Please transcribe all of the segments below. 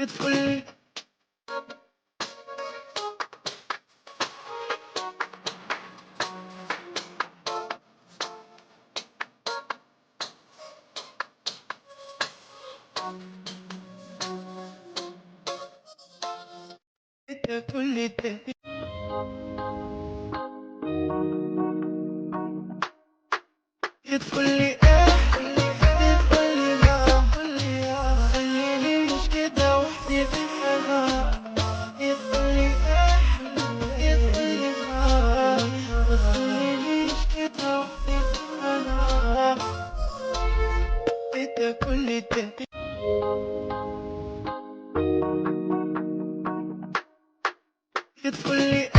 It's fully it's fully it's fully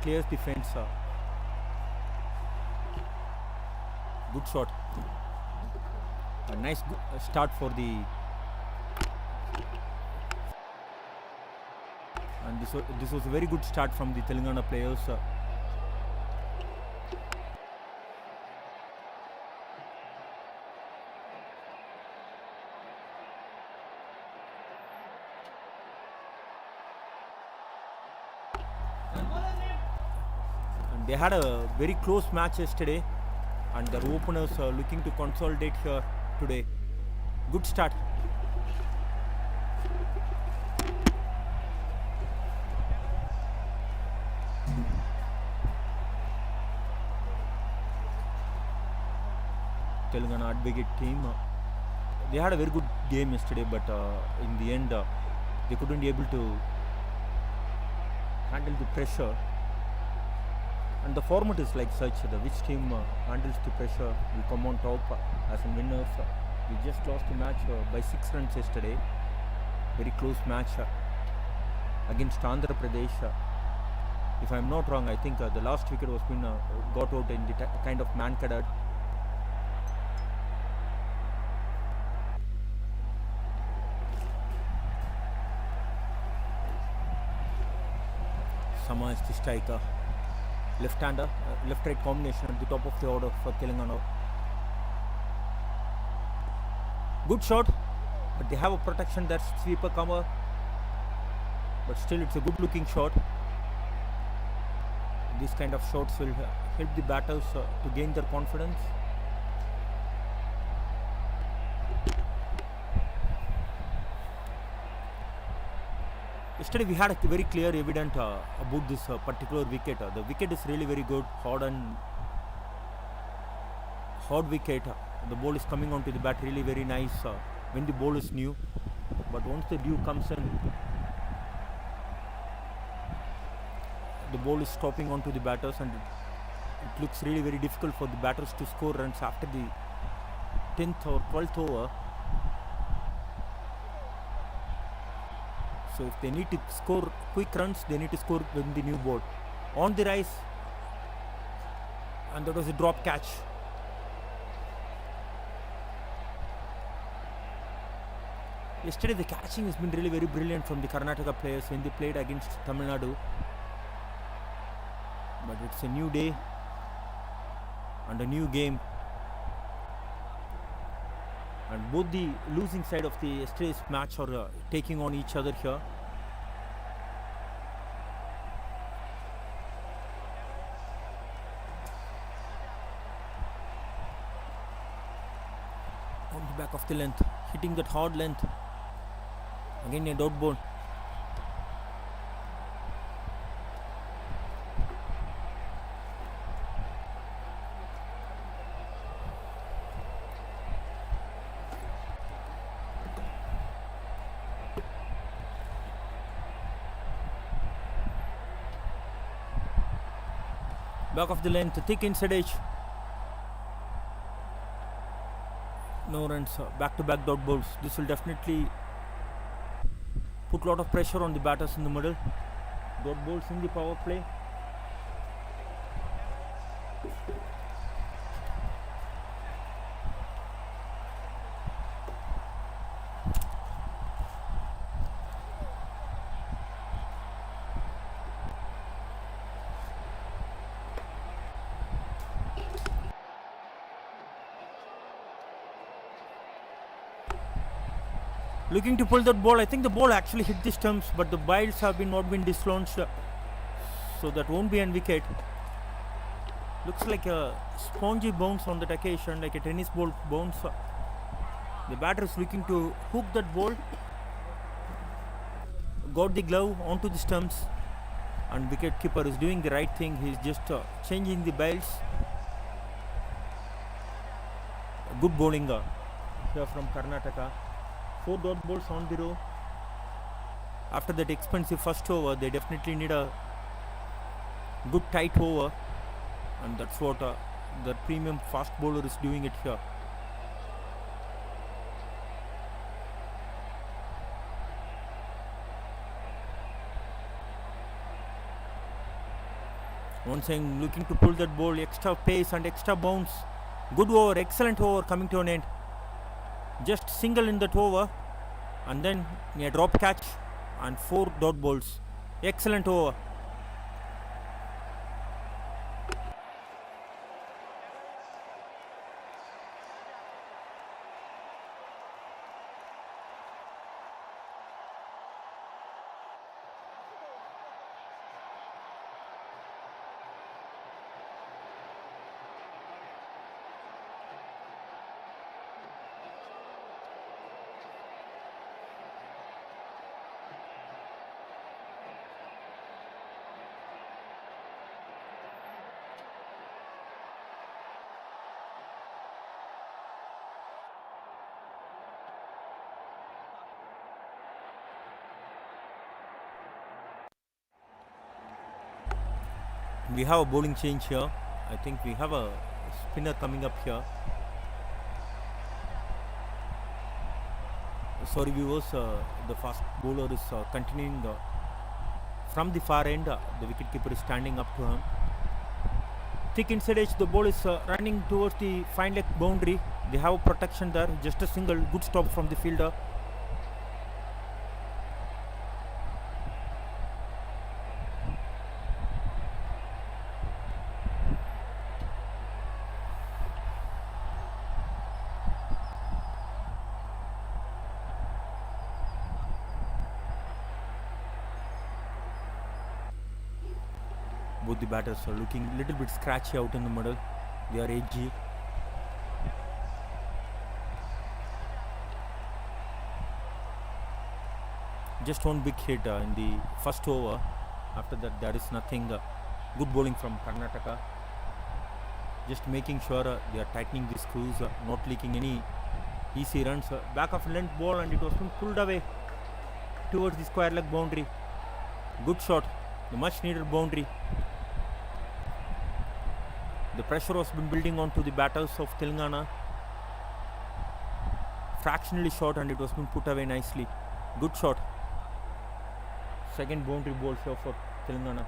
clears defense. Good shot. A nice start for the. And this was a very good start from the Telangana players. They had a very close match yesterday, and their openers are looking to consolidate here today. Good start. Telangana advocate team, they had a very good game yesterday, but in the end they couldn't be able to handle the pressure. And the format is like such, which team handles the pressure will come on top as in winners. We just lost the match by 6 runs yesterday. Very close match against Andhra Pradesh. If I am not wrong, I think the last wicket was been got out in the kind of man-cadad. is the striker. Left-hander, left-right combination at the top of the order for Telangana. Good shot, but they have a protection there, sweeper cover. But still, it's a good-looking shot. These kind of shots will help the batters to gain their confidence. Yesterday we had a very clear evidence about this particular wicket. The wicket is really very good, hard wicket. The ball is coming onto the bat really very nice when the ball is new. But once the dew comes in, the ball is stopping onto the batters, and it looks really very difficult for the batters to score runs after the 10th or 12th over. So if they need to score quick runs, they need to score with the new ball. On the rise, and that was a drop catch. Yesterday the catching has been really very brilliant from the Karnataka players when they played against Tamil Nadu. But it's a new day and a new game. And both the losing side of the yesterday's match are taking on each other here. On the back of the length, hitting that hard length. Again a dot ball. Back of the length, thick inside edge. No runs, back-to-back dot balls. This will definitely put a lot of pressure on the batters in the middle. Dot balls in the power play. Looking to pull that ball. I think the ball actually hit the stumps, but the biles have not been dislodged, so that won't be an wicket. Looks like a spongy bounce on that occasion, like a tennis ball bounce. The batter is looking to hook that ball. Got the glove onto the stumps, and wicket keeper is doing the right thing. He's just changing the biles. Good bowling here from Karnataka. 4 dot balls on the row. After that expensive first over, they definitely need a good tight over, and that's what the premium fast bowler is doing it here. Once again looking to pull that ball, extra pace and extra bounce. Good over, excellent over coming to an end. Just single in that over, and then a drop catch and 4 dot balls. Excellent over. We have a bowling change here. I think we have a spinner coming up here. Sorry viewers, the fast bowler is continuing from the far end. The wicketkeeper is standing up to him. Thick inside edge, the ball is running towards the fine leg boundary. They have a protection there. Just a single, good stop from the fielder. Both the batters are looking a little bit scratchy out in the middle. They are edgy. Just one big hit in the first over. After that, there is nothing. Good bowling from Karnataka. Just making sure they are tightening the screws, not leaking any easy runs. Back of length ball, and it was pulled away towards the square leg boundary. Good shot, the much needed boundary. The pressure was been building onto the batters of Telangana. Fractionally short, and it was been put away nicely. Good shot. Second boundary ball shot for Telangana.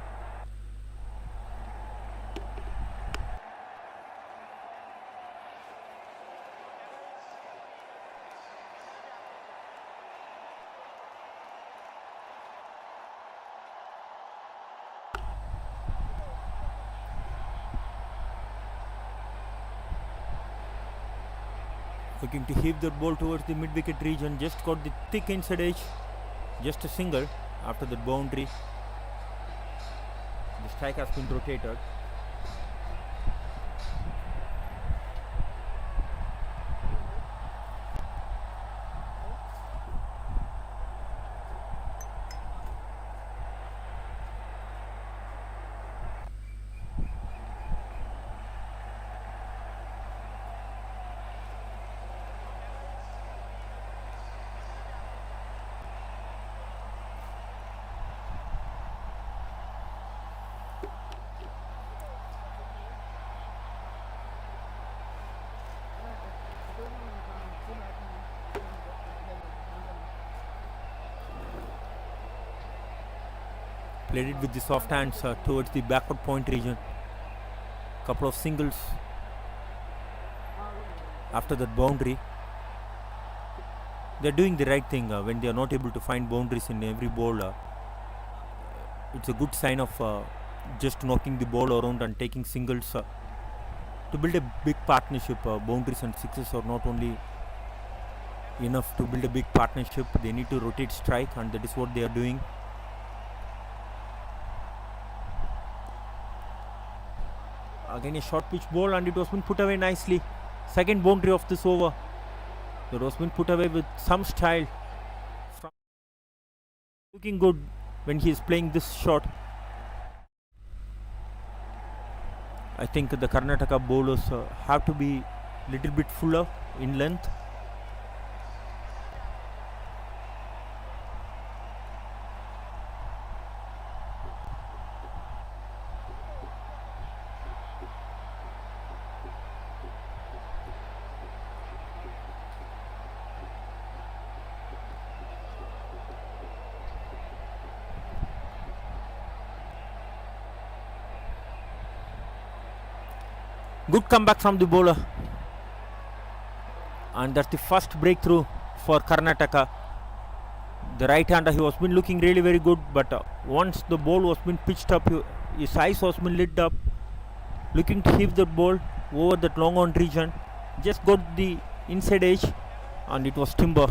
Looking to heave the ball towards the mid-wicket region. Just got the thick inside edge. Just a single after the boundary. The strike has been rotated. Played it with the soft hands towards the backward point region. Couple of singles after that boundary. They're doing the right thing when they are not able to find boundaries in every ball. It's a good sign of just knocking the ball around and taking singles to build a big partnership. Boundaries and sixes are not only enough to build a big partnership. They need to rotate strike, and that is what they are doing. Again a short pitch ball, and it was been put away nicely. Second boundary of this over. It was been put away with some style. Looking good when he is playing this shot. I think the Karnataka bowlers have to be little bit fuller in length. Good comeback from the bowler, and that's the first breakthrough for Karnataka. The right hander, he was been looking really very good, but once the ball was been pitched up, his eyes was been lit up, looking to heave the ball over that long on region. Just got the inside edge, and it was timber.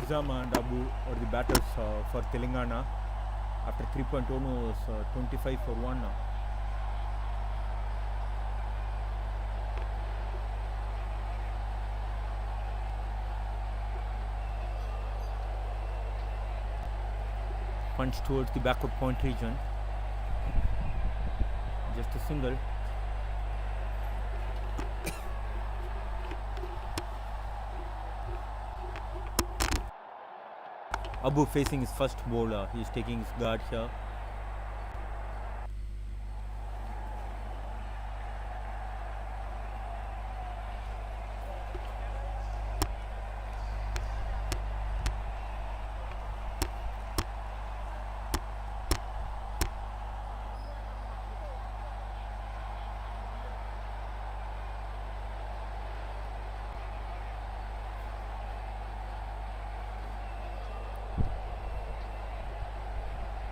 Huzama and Abu are the batters for Telangana after 3.1 overs, 25 for 1. Punch towards the backward point region. Just a single. Abu facing his first bowler. He is taking his guard here.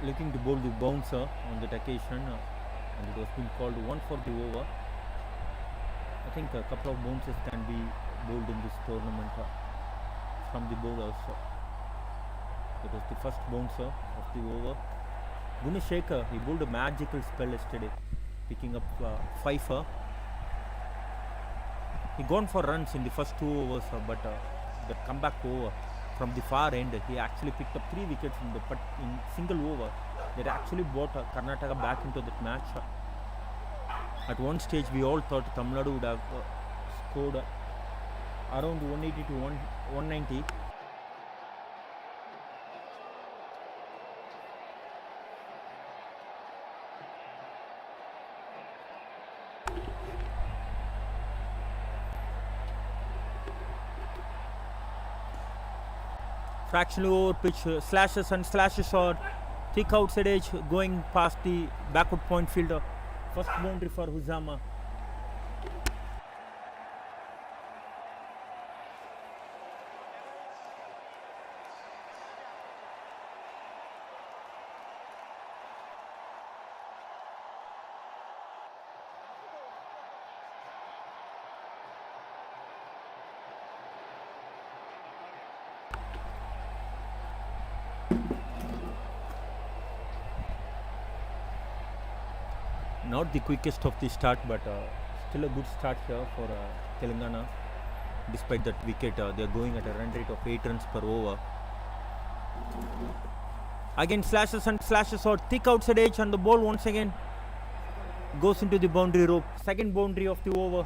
Looking to bowl the bouncer on that occasion, and it was been called one for the over. I think a couple of bouncers can be bowled in this tournament from the bowlers. That was the first bouncer of the over. Gunashekhar, he bowled a magical spell yesterday, picking up 5. He gone for runs in the first 2 overs, but that comeback over from the far end, he actually picked up 3 wickets in single over. That actually brought Karnataka back into that match. At one stage, we all thought Tamil Nadu would have scored around 180 to 190. Fractionally over pitch, slashes and slashes shot, thick outside edge going past the backward point fielder. First boundary for Huzama. Not the quickest of the start, but still a good start here for Telangana. Despite that wicket, they are going at a run rate of 8 runs per over. Again slashes and slashes out, thick outside edge, and the ball once again goes into the boundary rope. Second boundary of the over,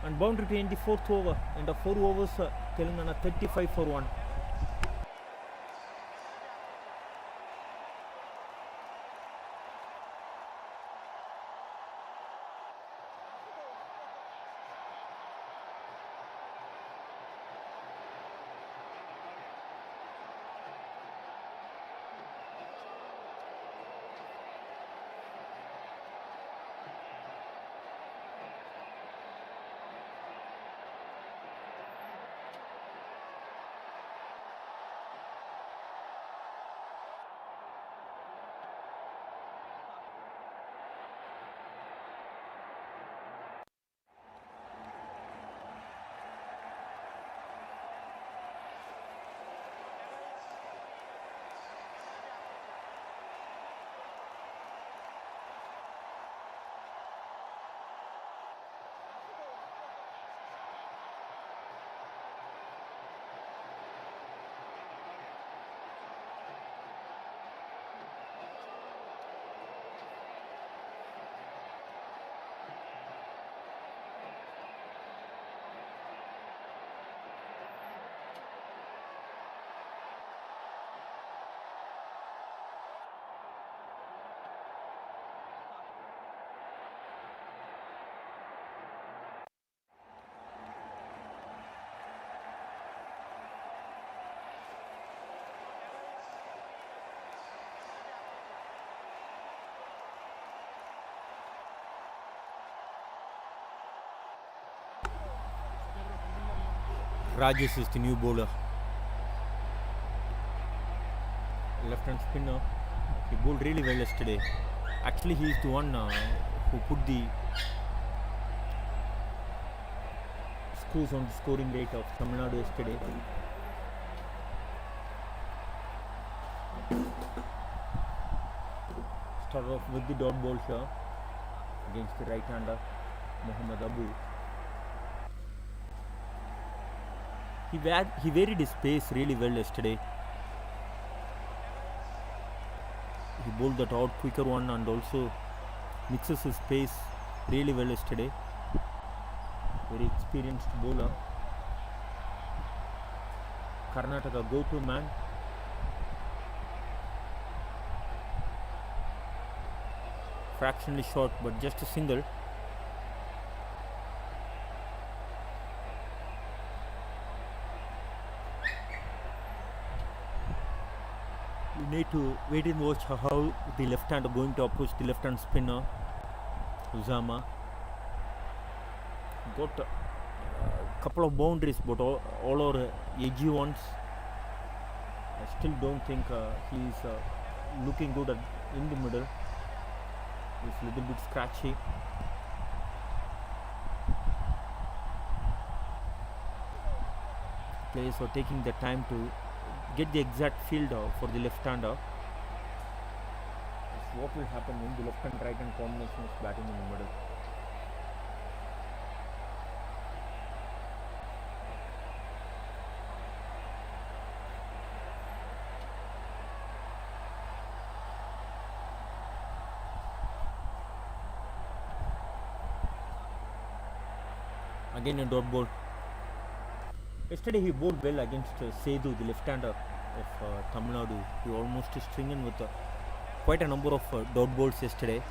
and boundary to end the 4th over. And the 4 overs, Telangana 35 for 1. Rajesh is the new bowler. Left hand spinner. He bowled really well yesterday. Actually, he is the one who put the screws on the scoring rate of Tamil Nadu yesterday. start off with the dot ball here against the right-hander Muhammad Abu. He varied his pace really well yesterday. He bowled that out quicker one and also mixes his pace really well yesterday. Very experienced bowler. Karnataka go-to man. Fractionally short but just a single. We need to wait and watch how the left hand are going to approach the left hand spinner Uzama. Got a couple of boundaries but all are edgy ones. I still don't think he's looking good in the middle. It's a little bit scratchy. Players are taking the time to get the exact field for the left-hander. That's what will happen when the left and right hand combination is batting in the middle. Again a dot ball. Yesterday he bowled well against Sedu, the left-hander of Tamil Nadu. He almost stringing with quite a number of dot balls yesterday.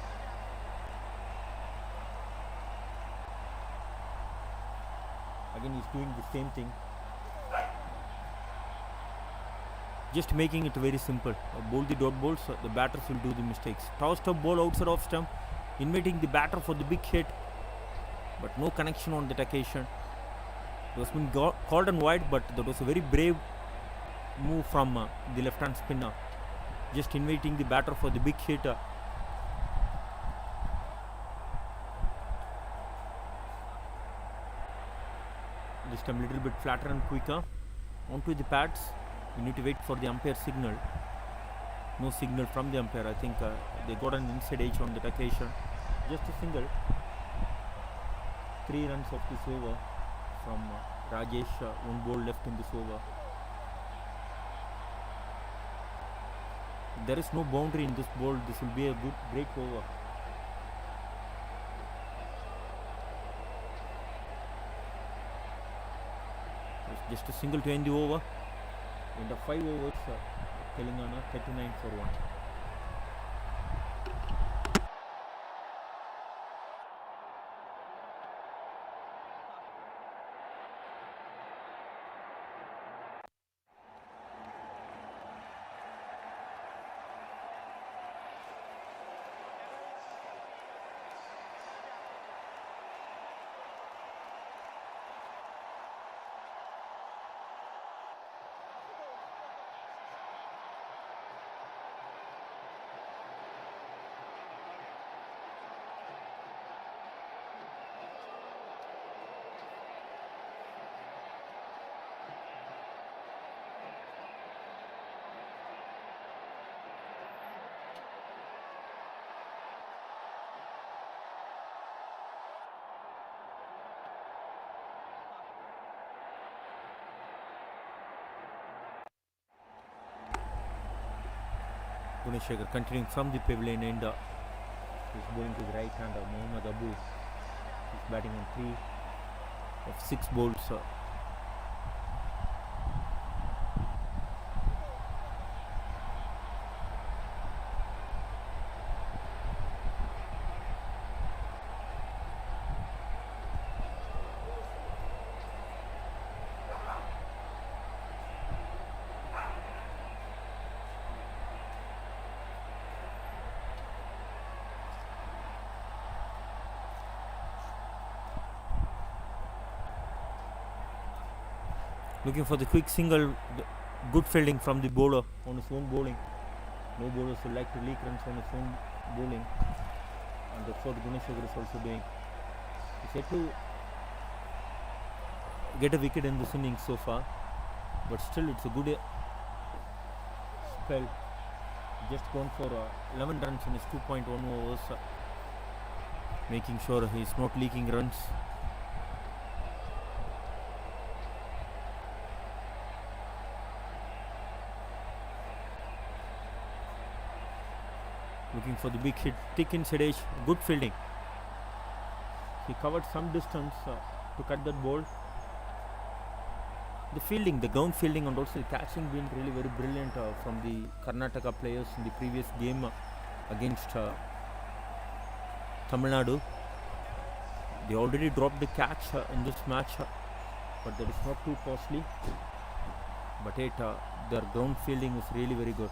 Again he's doing the same thing. Just making it very simple. Bowl the dot balls, the batters will do the mistakes. Tossed up ball outside off stump, inviting the batter for the big hit. But no connection on that occasion. It was been called and wide, but that was a very brave move from the left-hand spinner. Just inviting the batter for the big hit. This time a little bit flatter and quicker. Onto the pads. You need to wait for the umpire signal. No signal from the umpire. I think they got an inside edge on that occasion. Just a single. 3 runs of this over from Rajesh. 1 ball left in this over. There is no boundary in this ball. This will be a great over. It's just a single to end the over. In the 5 overs, Telangana 39 for 1. Guneshekar continuing from the pavilion end. He's bowling to the right hander Muhammad Abu. He's batting on 3 of 6 balls. Looking for the quick single, good fielding from the bowler on his own bowling. No bowlers who like to leak runs on his own bowling, and that's what Guneshekar is also doing. He's yet to get a wicket in this innings so far, but still it's a good spell Just gone for 11 runs in his 2.1 overs, making sure he is not leaking runs. Looking for the big hit, thick inside edge, good fielding. He covered some distance to cut that ball. The fielding, the ground fielding and also the catching been really very brilliant from the Karnataka players in the previous game against Tamil Nadu. They already dropped the catch in this match, but that is not too costly. But their ground fielding is really very good.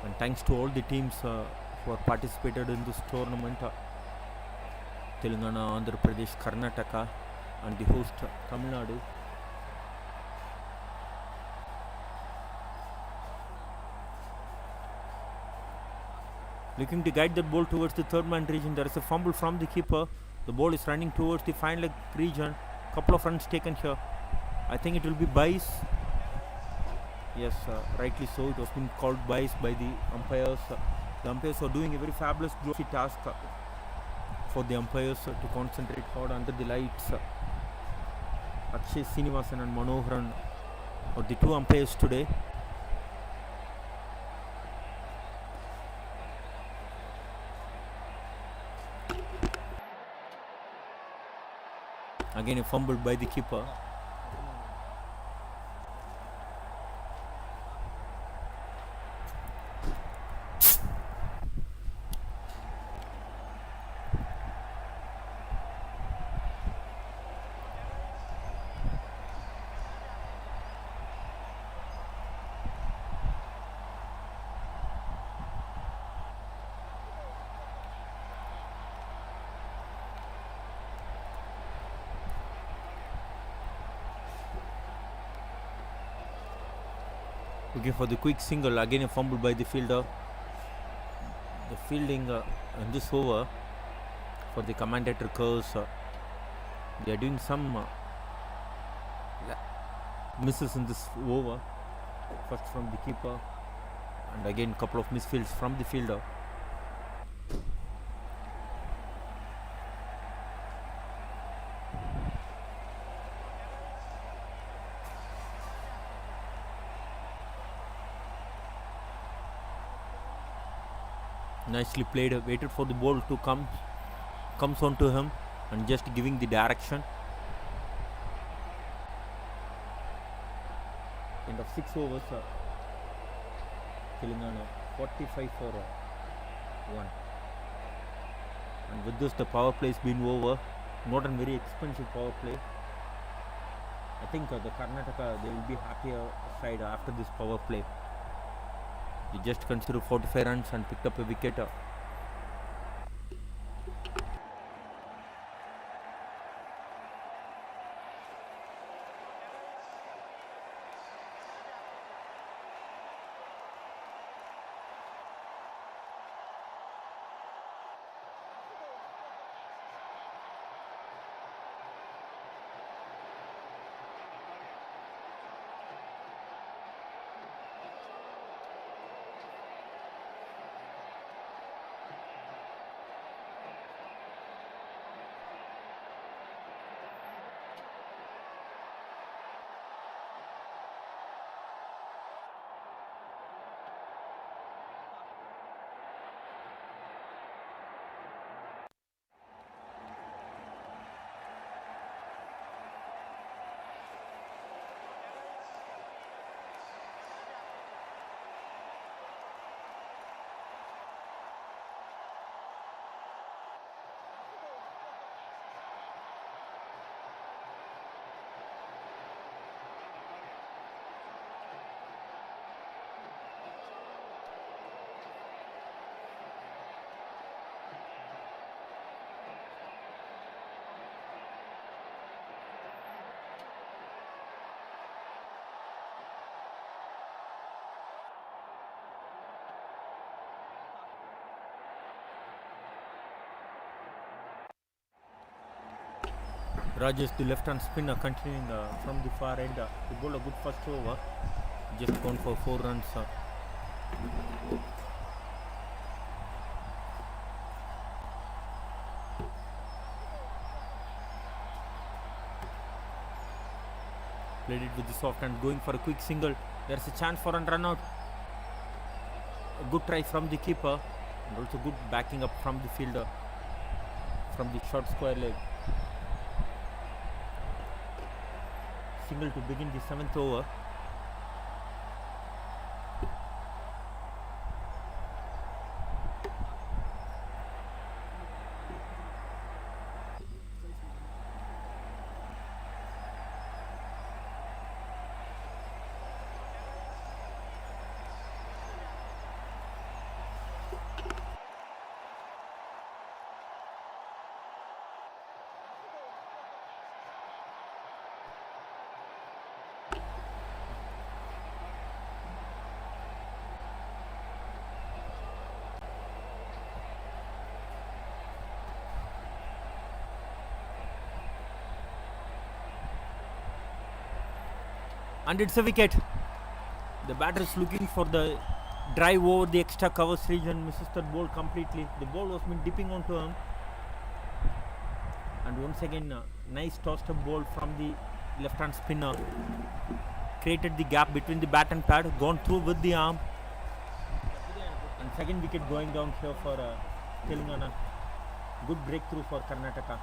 And thanks to all the teams who have participated in this tournament, Telangana, Andhra Pradesh, Karnataka and the host Tamil Nadu. Looking to guide the ball towards the third man region. There is a fumble from the keeper. The ball is running towards the fine leg region. Couple of runs taken here. I think it will be byes. Yes, rightly so. It was being called byes by the umpires. The umpires are doing a very fabulous task for the umpires to concentrate hard under the lights. Akshay Srinivasan and Manoharan are the two umpires today. Again a fumble by the keeper. Looking for the quick single, again a fumble by the fielder. The fielding in this over for the commentator curves, they are doing some misses in this over. First from the keeper and again couple of misfields from the fielder. Nicely played, waited for the ball to comes on to him and just giving the direction. End of 6 overs, Telangana 45 for 1. And with this the power play has been over. Not a very expensive power play. I think the Karnataka, they will be happier side after this power play. They just considered 45 runs and picked up a wicket. Rajesh, the left-hand spinner, continuing from the far end. He bowled a good first over. Just gone for 4 runs. Played it with the soft hand, going for a quick single. There's a chance for a run out. A good try from the keeper, and also good backing up from the fielder from the short square leg. Single to begin the 7th over. And it's a wicket. The batter is looking for the drive over the extra covers region, misses that ball completely. The ball was been dipping onto him, and once again nice tossed up ball from the left hand spinner, created the gap between the bat and pad, gone through with the arm, and second wicket going down here for Telangana. Good breakthrough for Karnataka.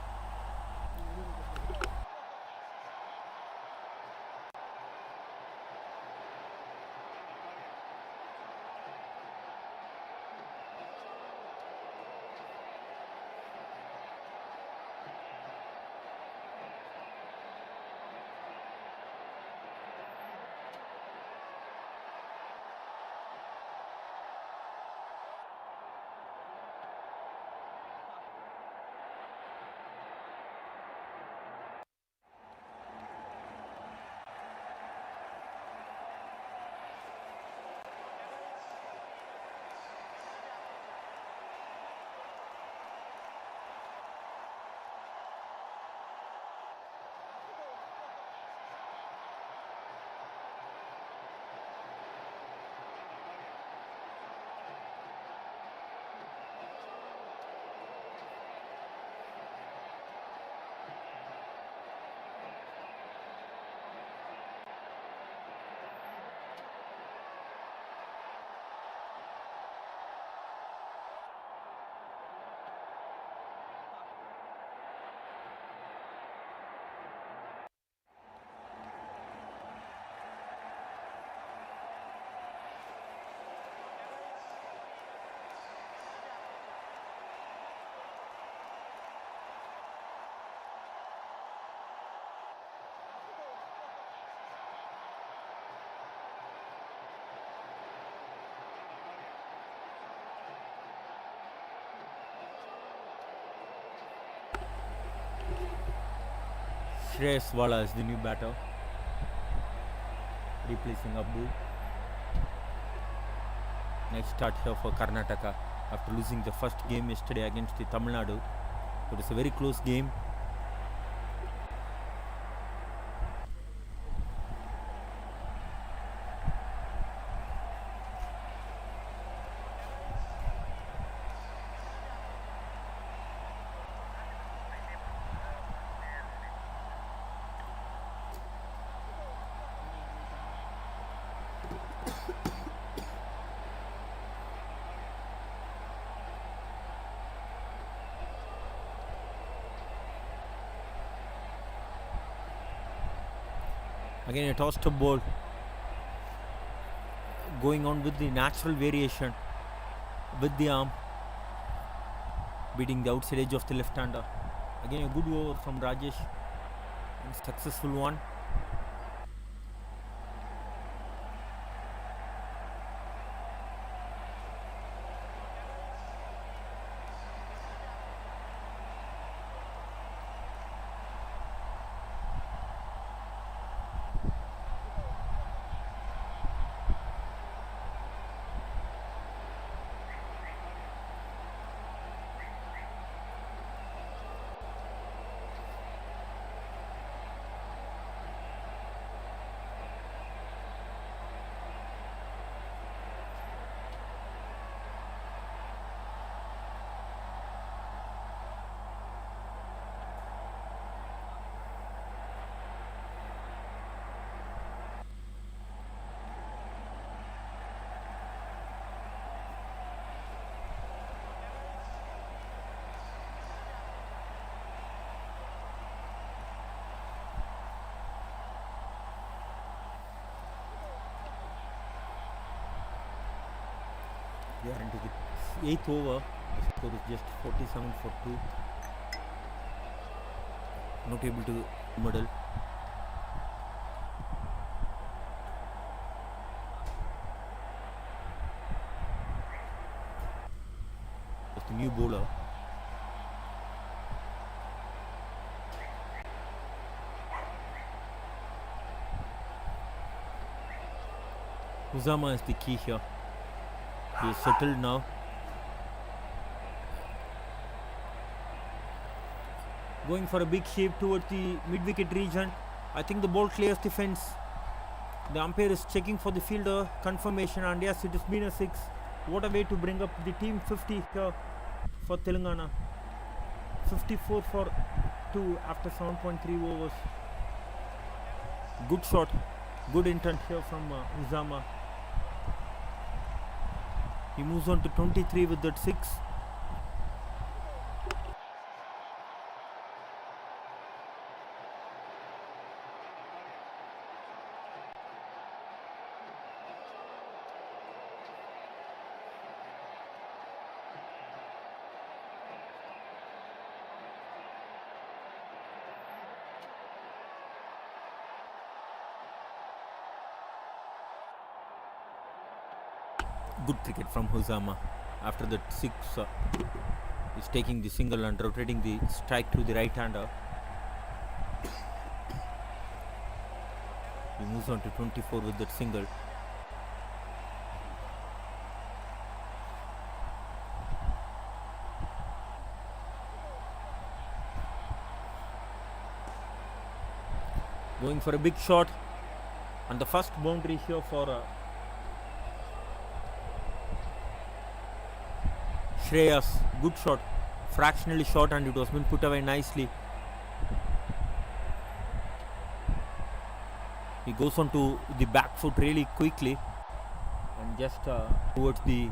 Shreyas Wala is the new batter, replacing Abdu. Nice start here for Karnataka after losing the first game yesterday against the Tamil Nadu. It was a very close game. Again a tossed up ball, going on with the natural variation with the arm, beating the outside edge of the left hander. Again a good over from Rajesh, and successful one. We are into the 8th over. The score is just 47 for 2. Not able to medal. The new bowler. Uzama is the key here. He is settled now. Going for a big shape towards the mid-wicket region. I think the ball clears the fence. The umpire is checking for the fielder confirmation, and yes, it has been a 6. What a way to bring up the team 50 here for Telangana. 54 for 2 after 7.3 overs. Good shot, good intent here from Uzama. He moves on to 23 with that 6. Good cricket from Uzama. After that 6, he's taking the single and rotating the strike to the right hander. He moves on to 24 with that single. Going for a big shot, and the first boundary here for Shreyas. Good shot, fractionally short, and it was been put away nicely. He goes on to the back foot really quickly and just towards the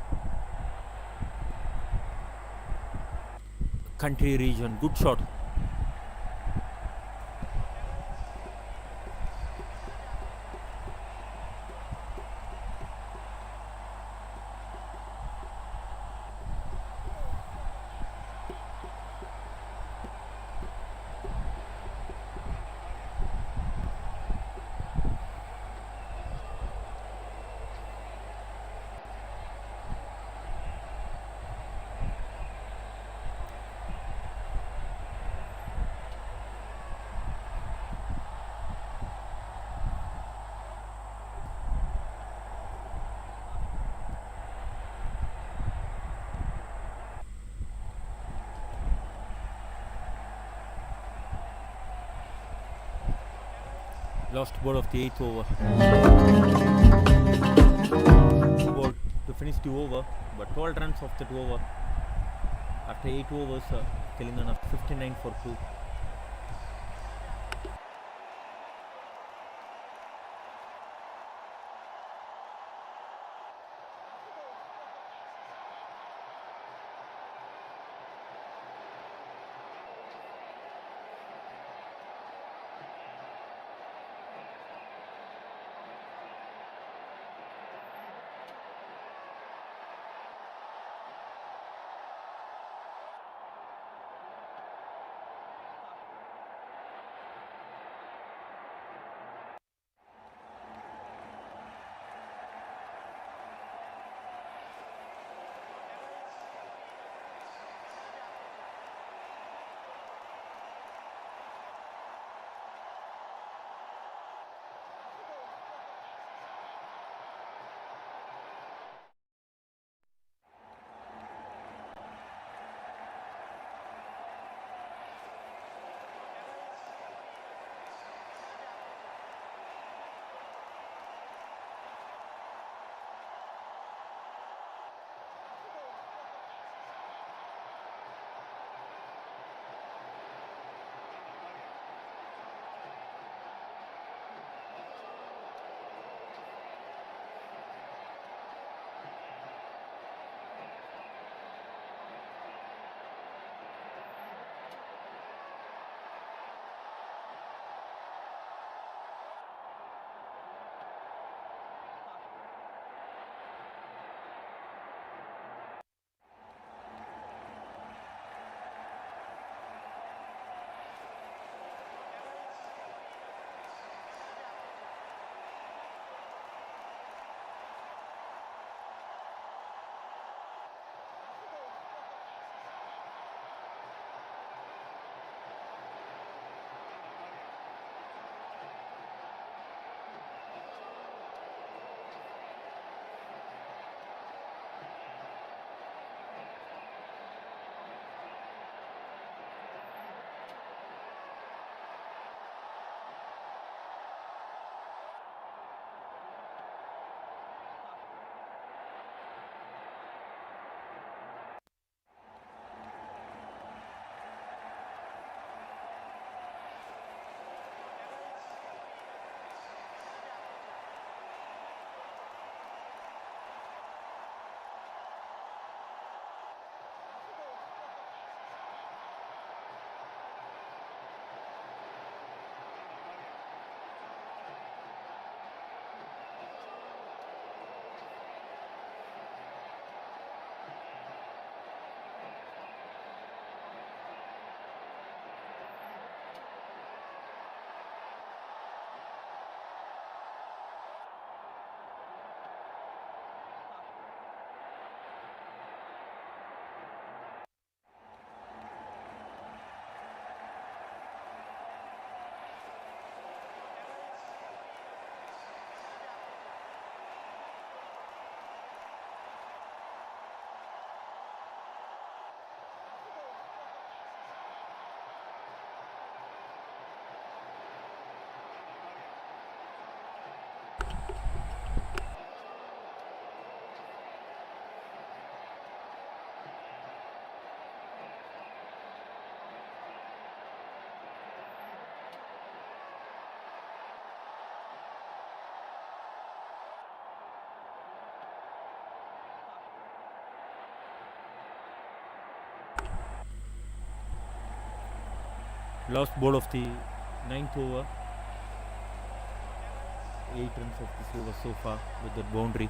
country region. Good shot. Last ball of the 8th over. Ball to finish the over, but 12 runs off that over. After 8 overs, Telangana 59 for 2. Last ball of the ninth over. 8 runs of this over so far with that boundary.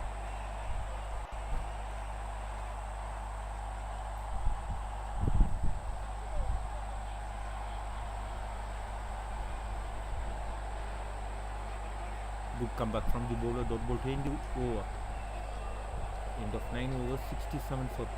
Good comeback from the bowler. Dot ball to end the over. End of 9 overs, 67 for 2.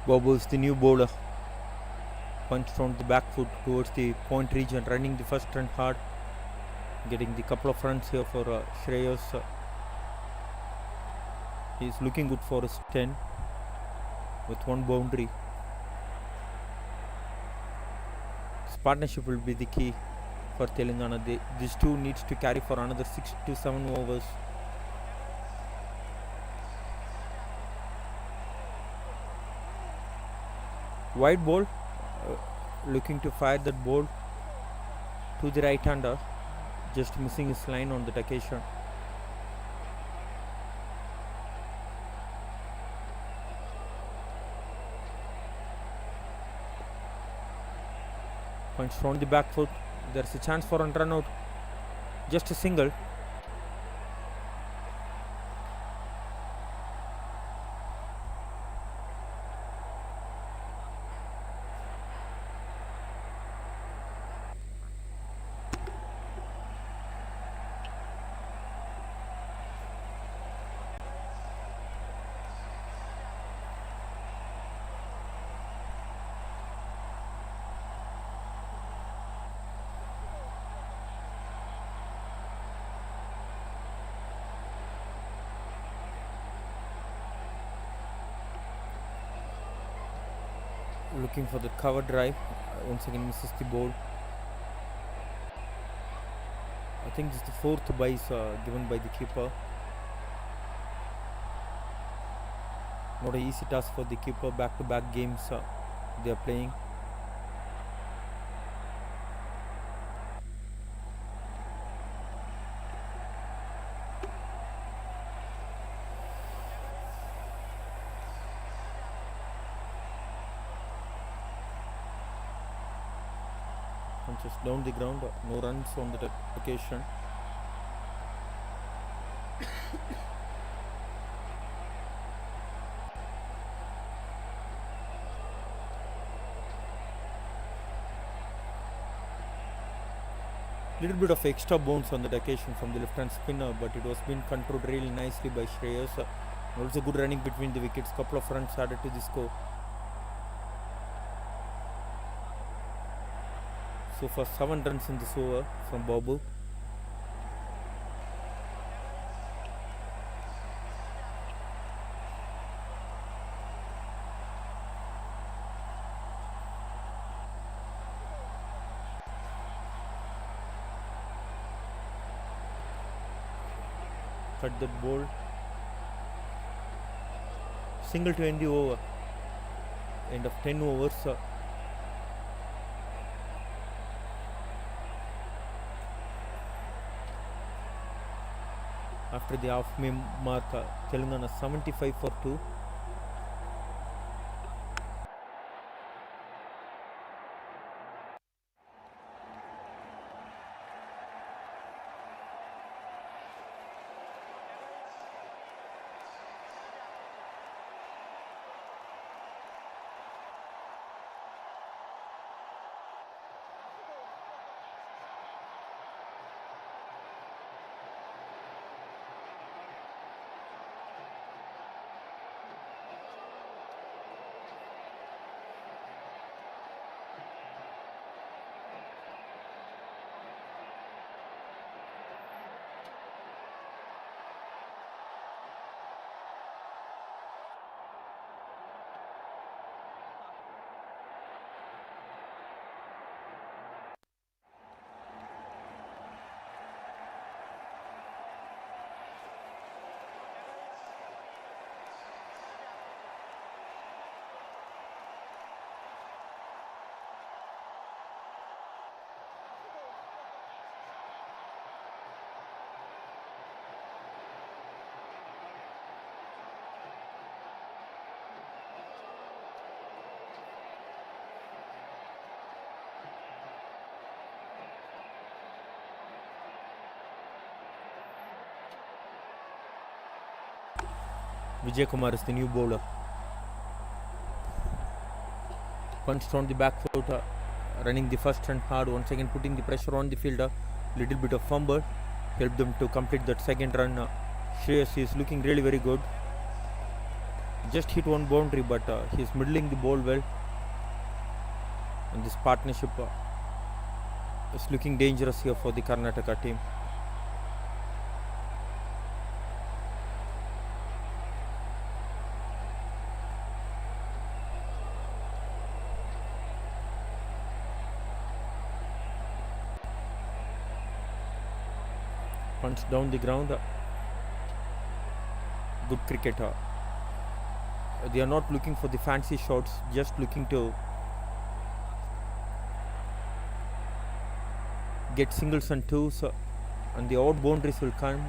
Bobbles, the new bowler, punched on the back foot towards the point region, running the first run hard, getting the couple of runs here for Shreyas. He's looking good for his 10 with one boundary. This partnership will be the key for Telangana. These two needs to carry for another 6 to 7 overs. Wide ball, looking to fire that ball to the right hander, just missing his line on that occasion. Punch from the back foot. There's a chance for a run out. Just a single. Looking for the cover drive. Once again misses the ball. I think this is the fourth base given by the keeper. Not an easy task for the keeper. Back-to-back games they are playing. Punches down the ground. No runs on that occasion. Little bit of extra bounce on that occasion from the left-hand spinner, but it was being controlled really nicely by Shreyas. Also good running between the wickets. Couple of runs added to the score. So far 7 runs in this over from Babu. Cut that ball. Single to end the over. End of 10 overs. After the half mark, Telangana 75 for 2. Vijay Kumar is the new bowler. Punched on the back foot, running the first run hard, once again putting the pressure on the fielder. Little bit of fumble helped them to complete that second run. Shreyas is looking really very good. Just hit one boundary, but he's middling the ball well. And this partnership is looking dangerous here for the Karnataka team. Punch down the ground. Good cricket. They are not looking for the fancy shots, just looking to get singles and twos, and the odd boundaries will come.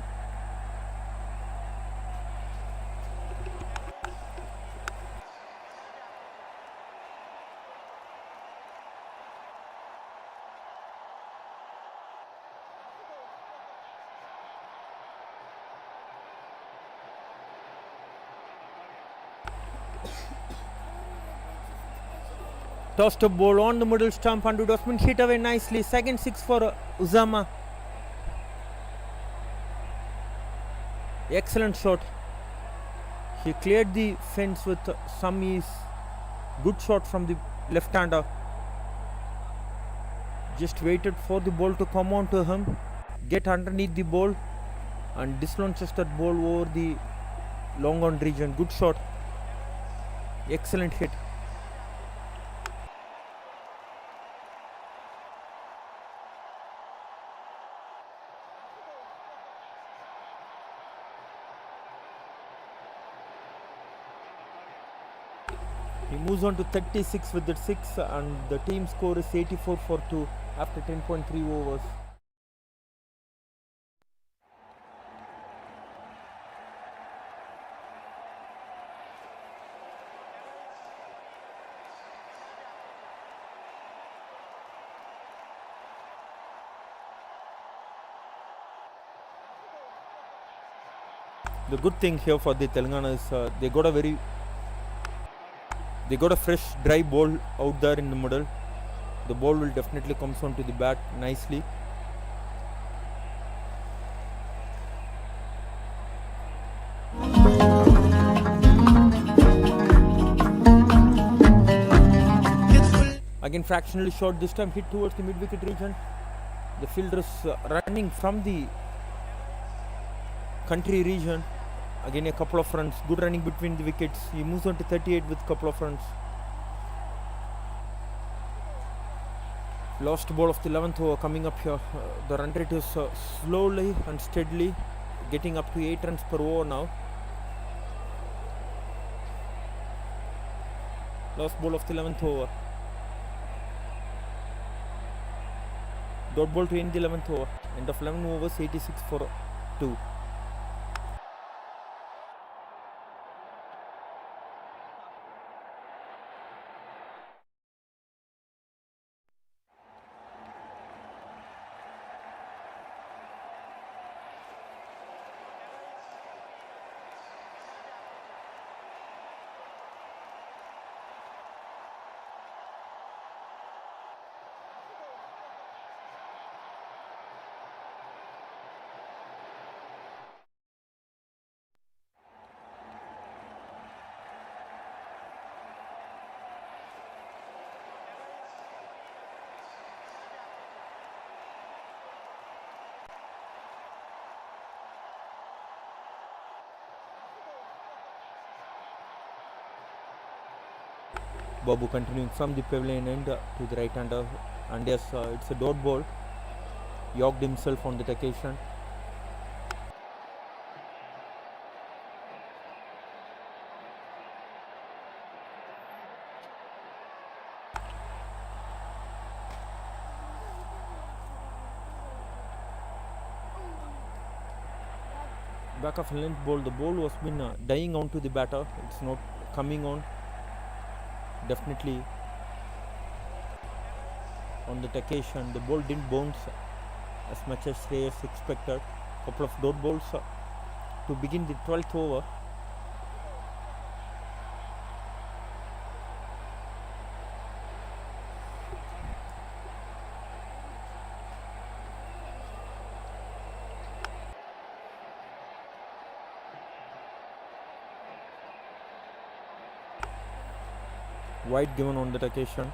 Tossed a ball on the middle stump and it was been hit away nicely. Second six for Uzama. Excellent shot. He cleared the fence with some ease. Good shot from the left-hander. Just waited for the ball to come on to him, get underneath the ball and dislaunches that ball over the long on region. Good shot. Excellent hit. He moves on to 36 with that 6 and the team score is 84 for 2 after 10.3 overs. The good thing here for the Telangana is they got a fresh dry ball out there in the middle. The ball will definitely come onto the bat nicely. Again fractionally short, this time hit towards the mid-wicket region. The fielder is running from the country region. Again a couple of runs, good running between the wickets. He moves on to 38 with a couple of runs. Lost ball of the 11th over coming up here. The run rate is slowly and steadily getting up to 8 runs per over now. Lost ball of the 11th over. Dot ball to end the 11th over. End of 11 overs, 86 for 2. Babu continuing from the pavilion end to the right hander, and yes, it's a dot ball. Yorked himself on that occasion. Back of a length ball, the ball was been dying on to the batter. It's not coming on. Definitely on that occasion, the ball didn't bounce as much as Shreyas expected. Couple of dot balls to begin the 12th over. Wide given on that occasion.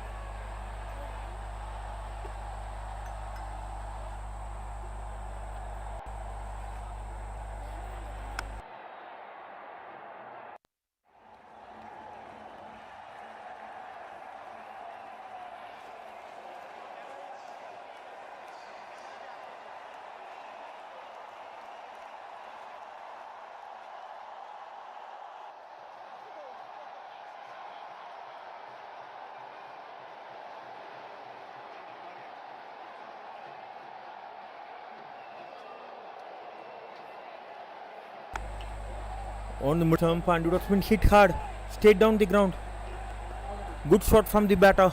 On the mid-term, and it was been hit hard, stayed down the ground. Good shot from the batter.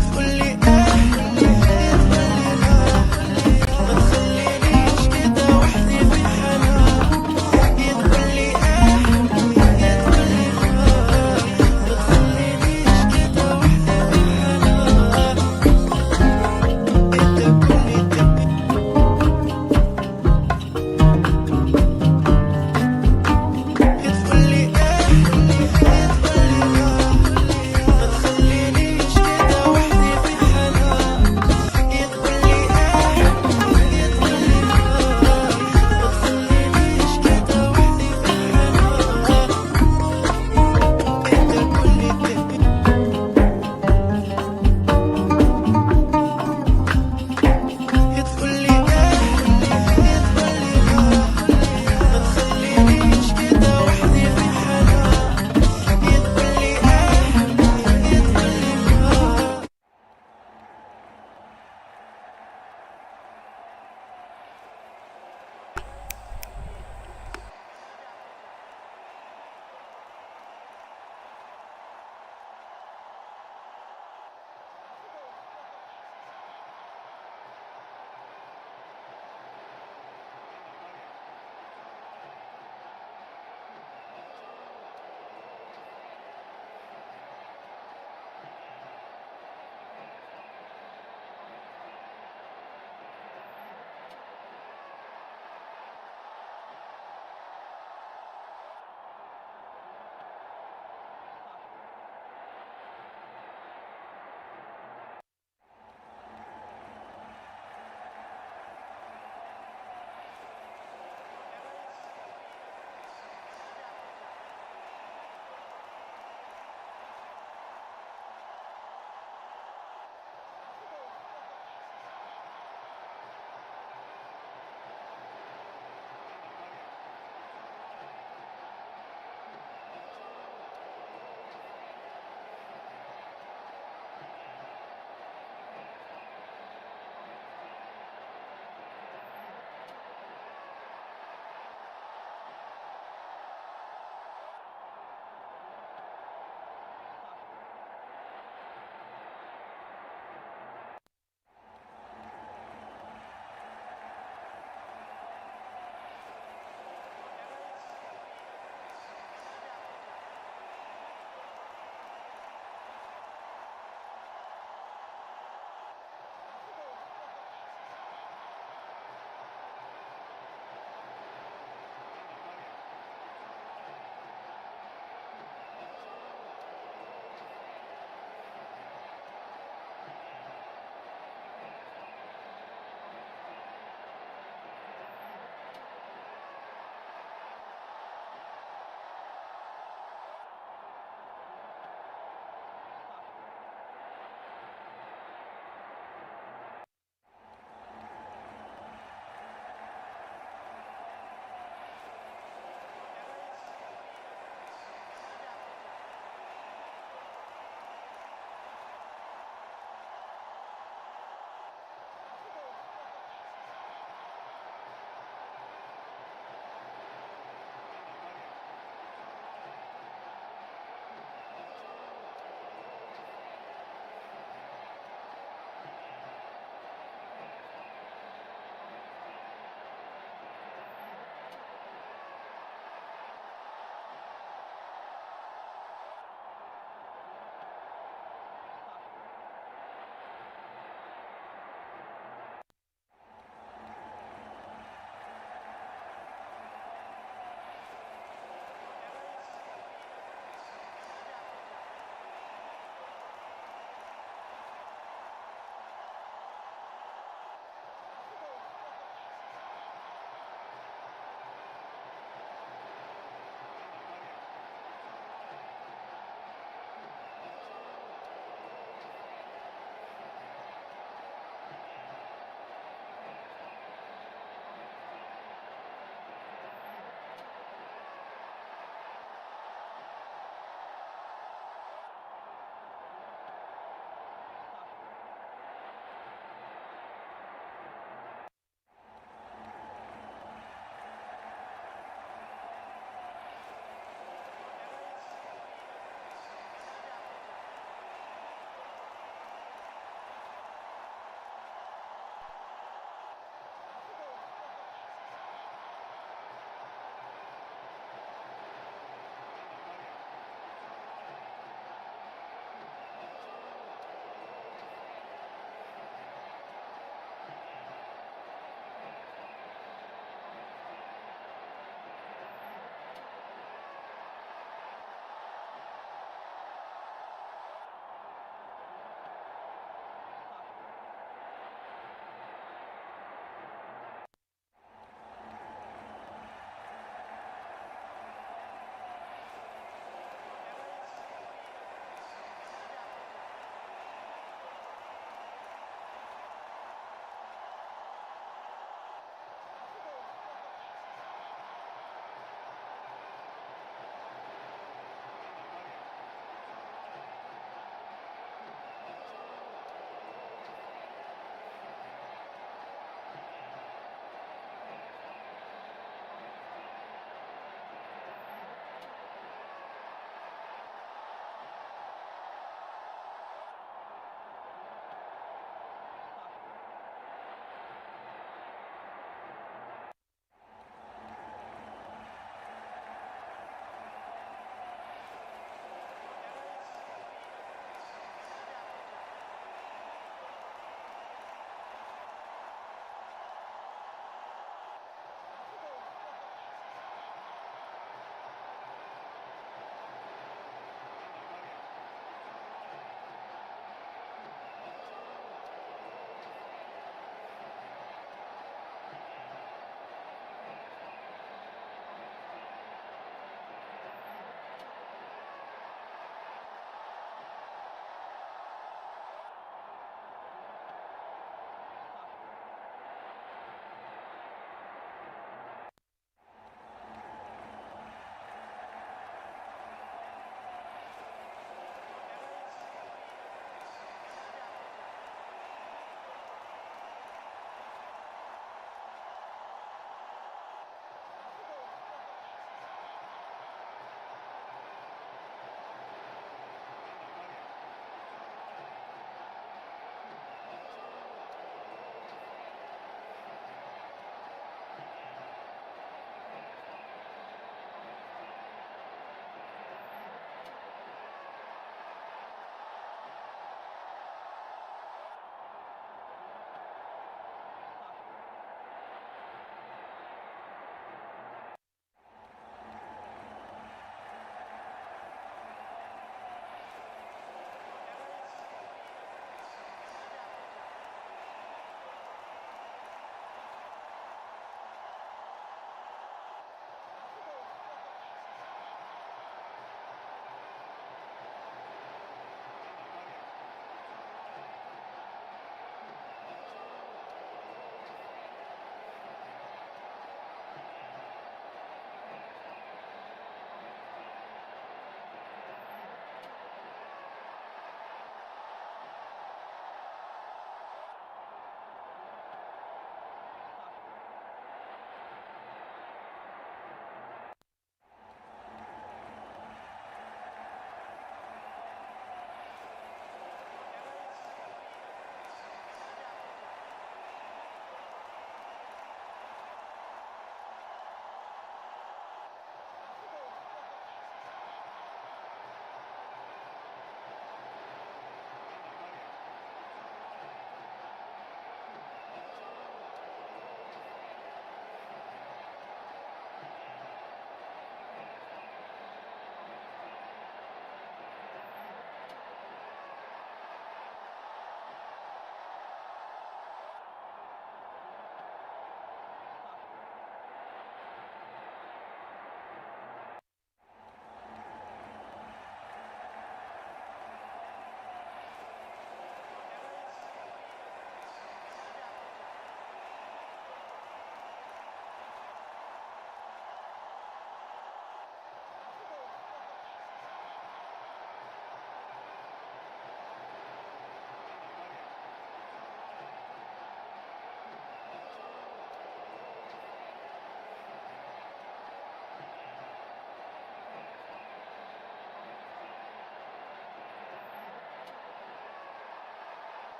تقول لي ما تخلينيش كده وحدي في الحنان. تقول لي تقول لي ما تخلينيش كده وحدي في الحنان. تقول لي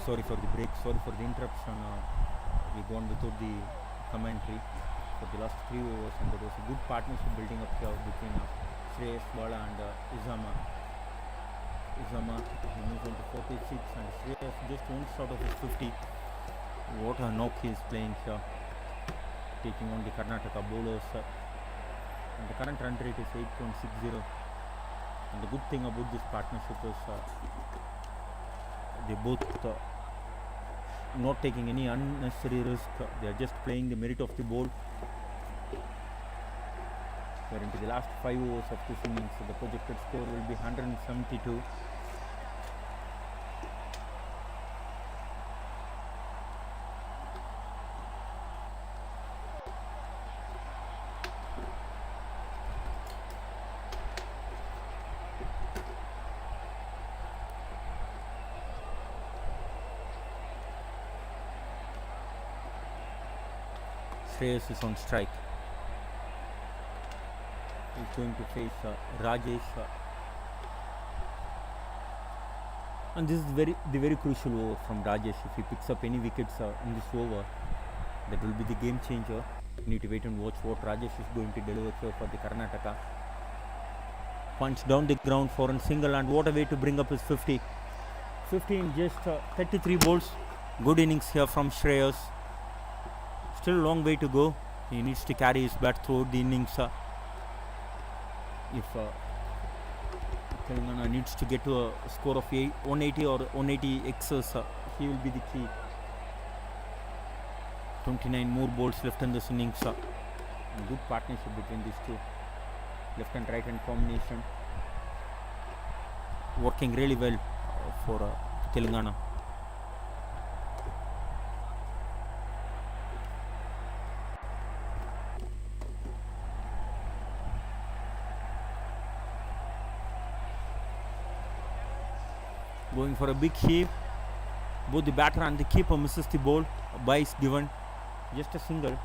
Sorry for the break. Sorry for the interruption. We gone without the commentary for the last 3 overs, and there was a good partnership building up here between Shreyas Bala and Izama. Izama, he moves on to 46, and Shreyas just one shot of his 50. What a knock he is playing here, taking on the Karnataka bowlers. And the current run rate is 8.60. And the good thing about this partnership is they both not taking any unnecessary risk. They are just playing the merit of the ball. We are into the last 5 overs of this innings. So the projected score will be 172. Shreyas is on strike. He's going to face Rajesh. And this is the very crucial over from Rajesh. If he picks up any wickets in this over, that will be the game changer. We need to wait and watch what Rajesh is going to deliver here for the Karnataka. Punch down the ground for a single, and what a way to bring up his 50. 50 in just 33 balls. Good innings here from Shreyas. Still a long way to go. He needs to carry his bat throughout the innings. If Telangana needs to get to a score of 180 or 180 excess, he will be the key. 29 more balls left in this innings. Good partnership between these two. Left and right hand combination. Working really well for Telangana. Going for a big heave. Both the batter and the keeper misses the ball. A bye is given. Just a single.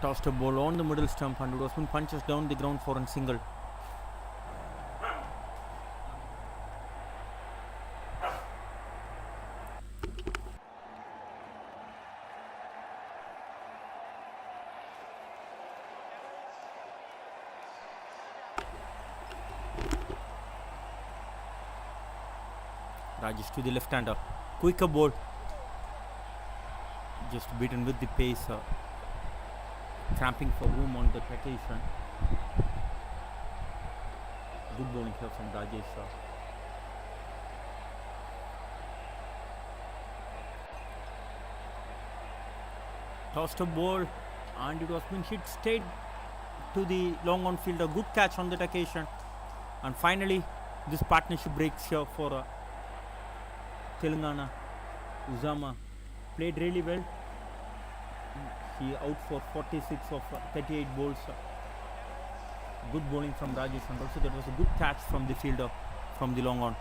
Tossed a ball on the middle stump, and Usman punches down the ground for a single. Rajesh to the left-hander. Quicker ball. Just beaten with the pace. Cramping for room on the occasion. Good bowling here from Rajesh. Tossed a ball, and it was been hit straight to the long on fielder. Good catch on that occasion. And finally, this partnership breaks here for Telangana. Uzama played really well. He out for 46 of 38 balls. Good bowling from Rajesh, and also there was a good catch from the fielder from the long on.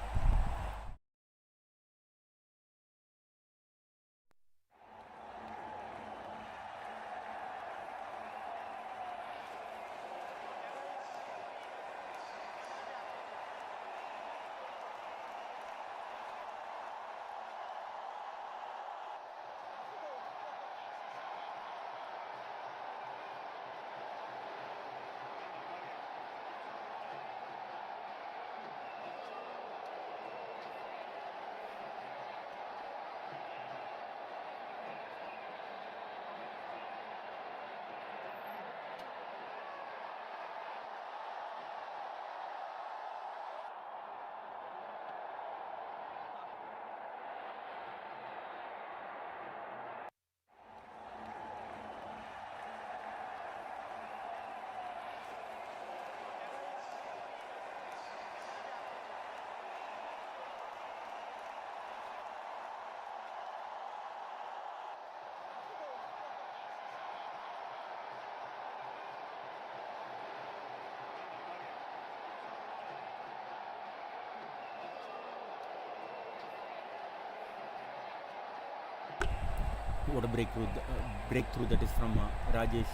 What a breakthrough that is from Rajesh.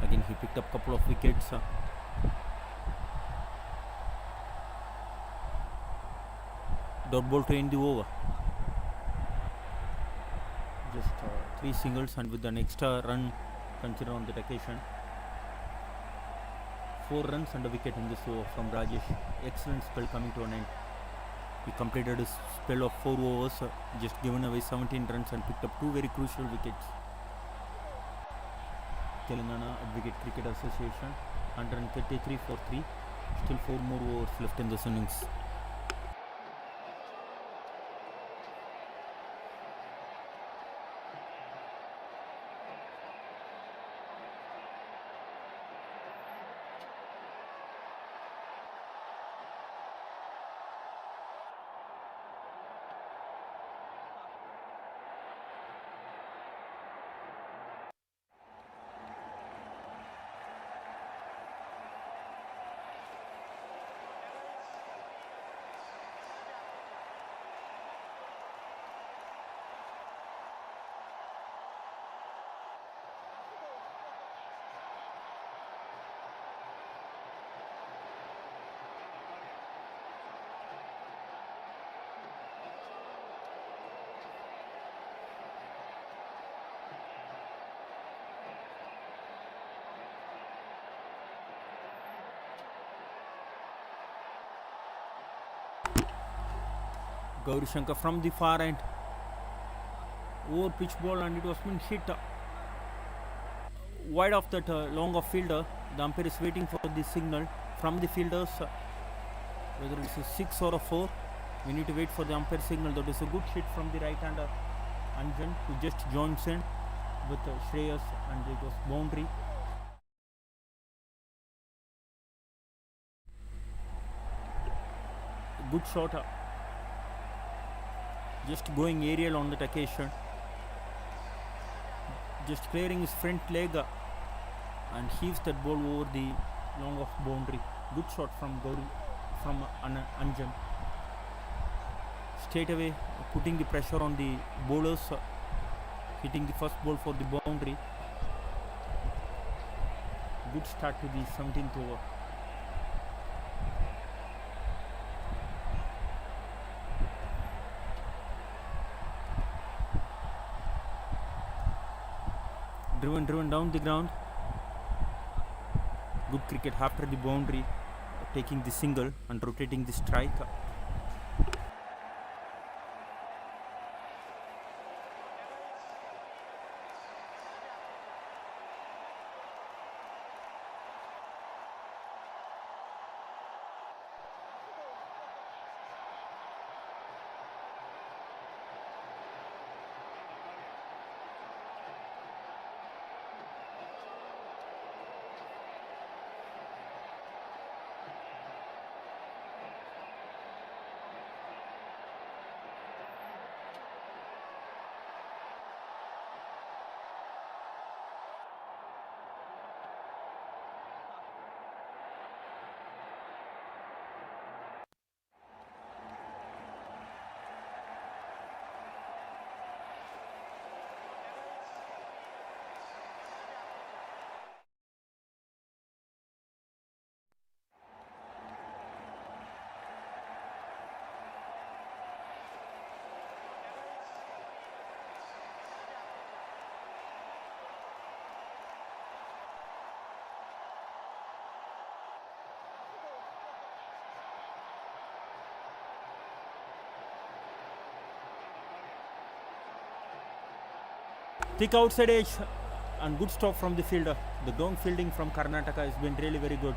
Again, he picked up couple of wickets. Dot ball to end the over. Just 3 singles and with an extra run considered on that occasion. 4 runs and a wicket in this over from Rajesh. Excellent spell coming to an end. He completed his spell of 4 overs, just given away 17 runs and picked up 2 very crucial wickets. Telangana Advocate Cricket Association 133 for 3. Still 4 more overs left in this innings. Gauri Shankar from the far end. Over pitch ball and it was been hit wide of that long off fielder. The umpire is waiting for the signal from the fielders. Whether it's a 6 or a 4, we need to wait for the umpire signal. That is a good hit from the right hander Anjan, who just joins in with Shreyas, and it was boundary. Good shot. Just going aerial on that occasion. Just clearing his front leg and heaves that ball over the long off boundary. Good shot from Gauri, from Anjan. Straight away putting the pressure on the bowlers, hitting the first ball for the boundary. Good start to the 17th over. Driven down the ground. Good cricket after the boundary, taking the single and rotating the strike. Thick outside edge and good stop from the fielder. The ground fielding from Karnataka has been really very good.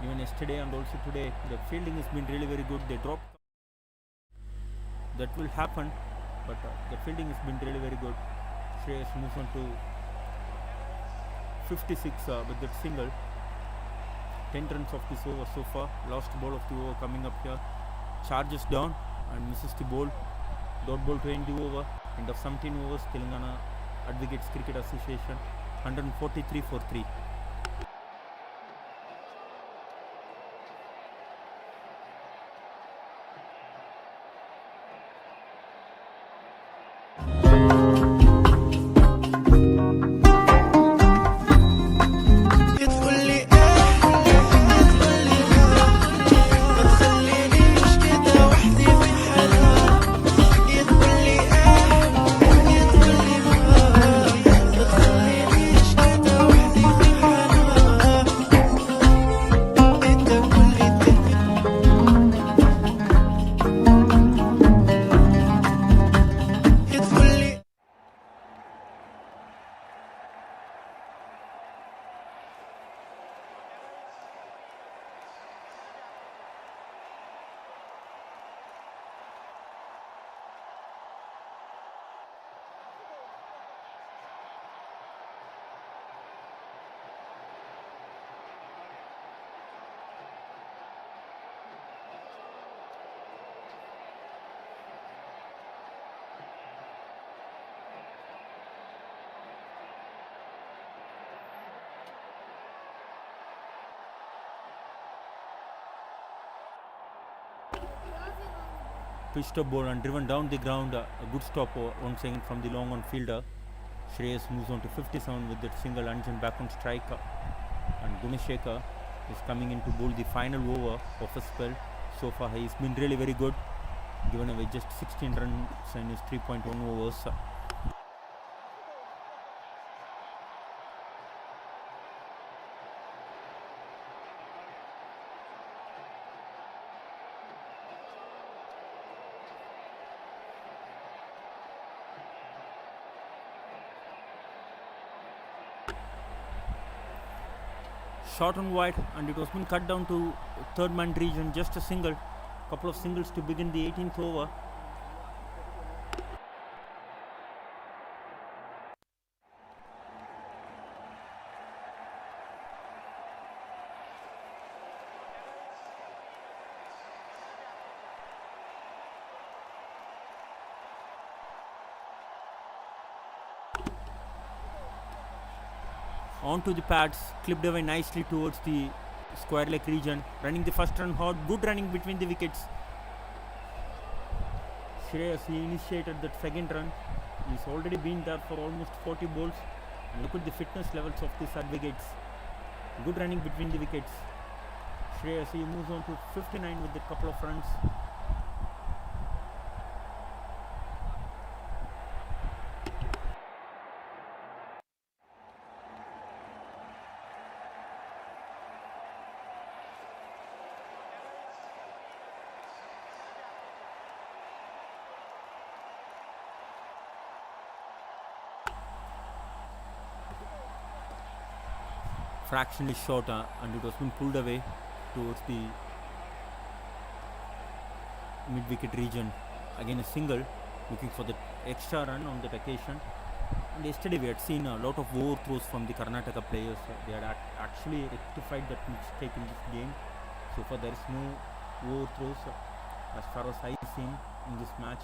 Even yesterday and also today, the fielding has been really very good. They dropped. That will happen, but the fielding has been really very good. Shreyas moves on to 56 with that single. 10 runs of this over so far. Last ball of the over coming up here. Charges down and misses the ball. Dot ball to end the over. End of 17 overs. Telangana Advocates Cricket Association 143 for 3. Pitched a ball and driven down the ground. A good stop once again from the long on fielder. Shreyas moves on to 57 with that single. Anjan back on strike. And Gunashekar is coming in to bowl the final over of a spell. So far he's been really very good, given away just 16 runs in his 3.1 overs. Short and wide, and it was been cut down to third man region. Just a single, couple of singles to begin the 18th over. Onto the pads, clipped away nicely towards the square leg region. Running the first run hard, good running between the wickets. Shreyas initiated that second run. He's already been there for almost 40 balls. And look at the fitness levels of these advocates. Good running between the wickets. Shreyas he moves on to 59 with a couple of runs. Fractionally short, and it was been pulled away towards the mid-wicket region. Again a single, looking for the extra run on that occasion. And yesterday we had seen a lot of overthrows from the Karnataka players. They had actually rectified that mistake in this game. So far there is no overthrows as far as I have seen in this match.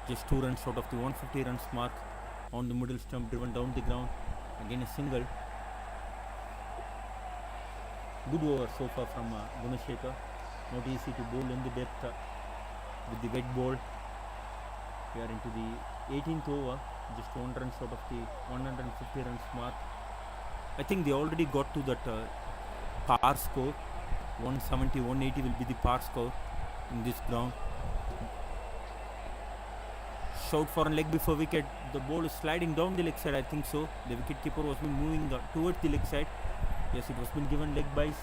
Just 2 runs short of the 150 runs mark on the middle stump, driven down the ground. Again a single. Good over so far from Gunashekar. Not easy to bowl in the depth with the wet ball. We are into the 18th over, just 1 run short of the 150 runs mark. I think they already got to that par score. 170, 180 will be the par score in this ground. Shout for a leg before wicket. The ball is sliding down the leg side, I think so. The wicket keeper was been moving towards the leg side. Yes, it was been given leg byes.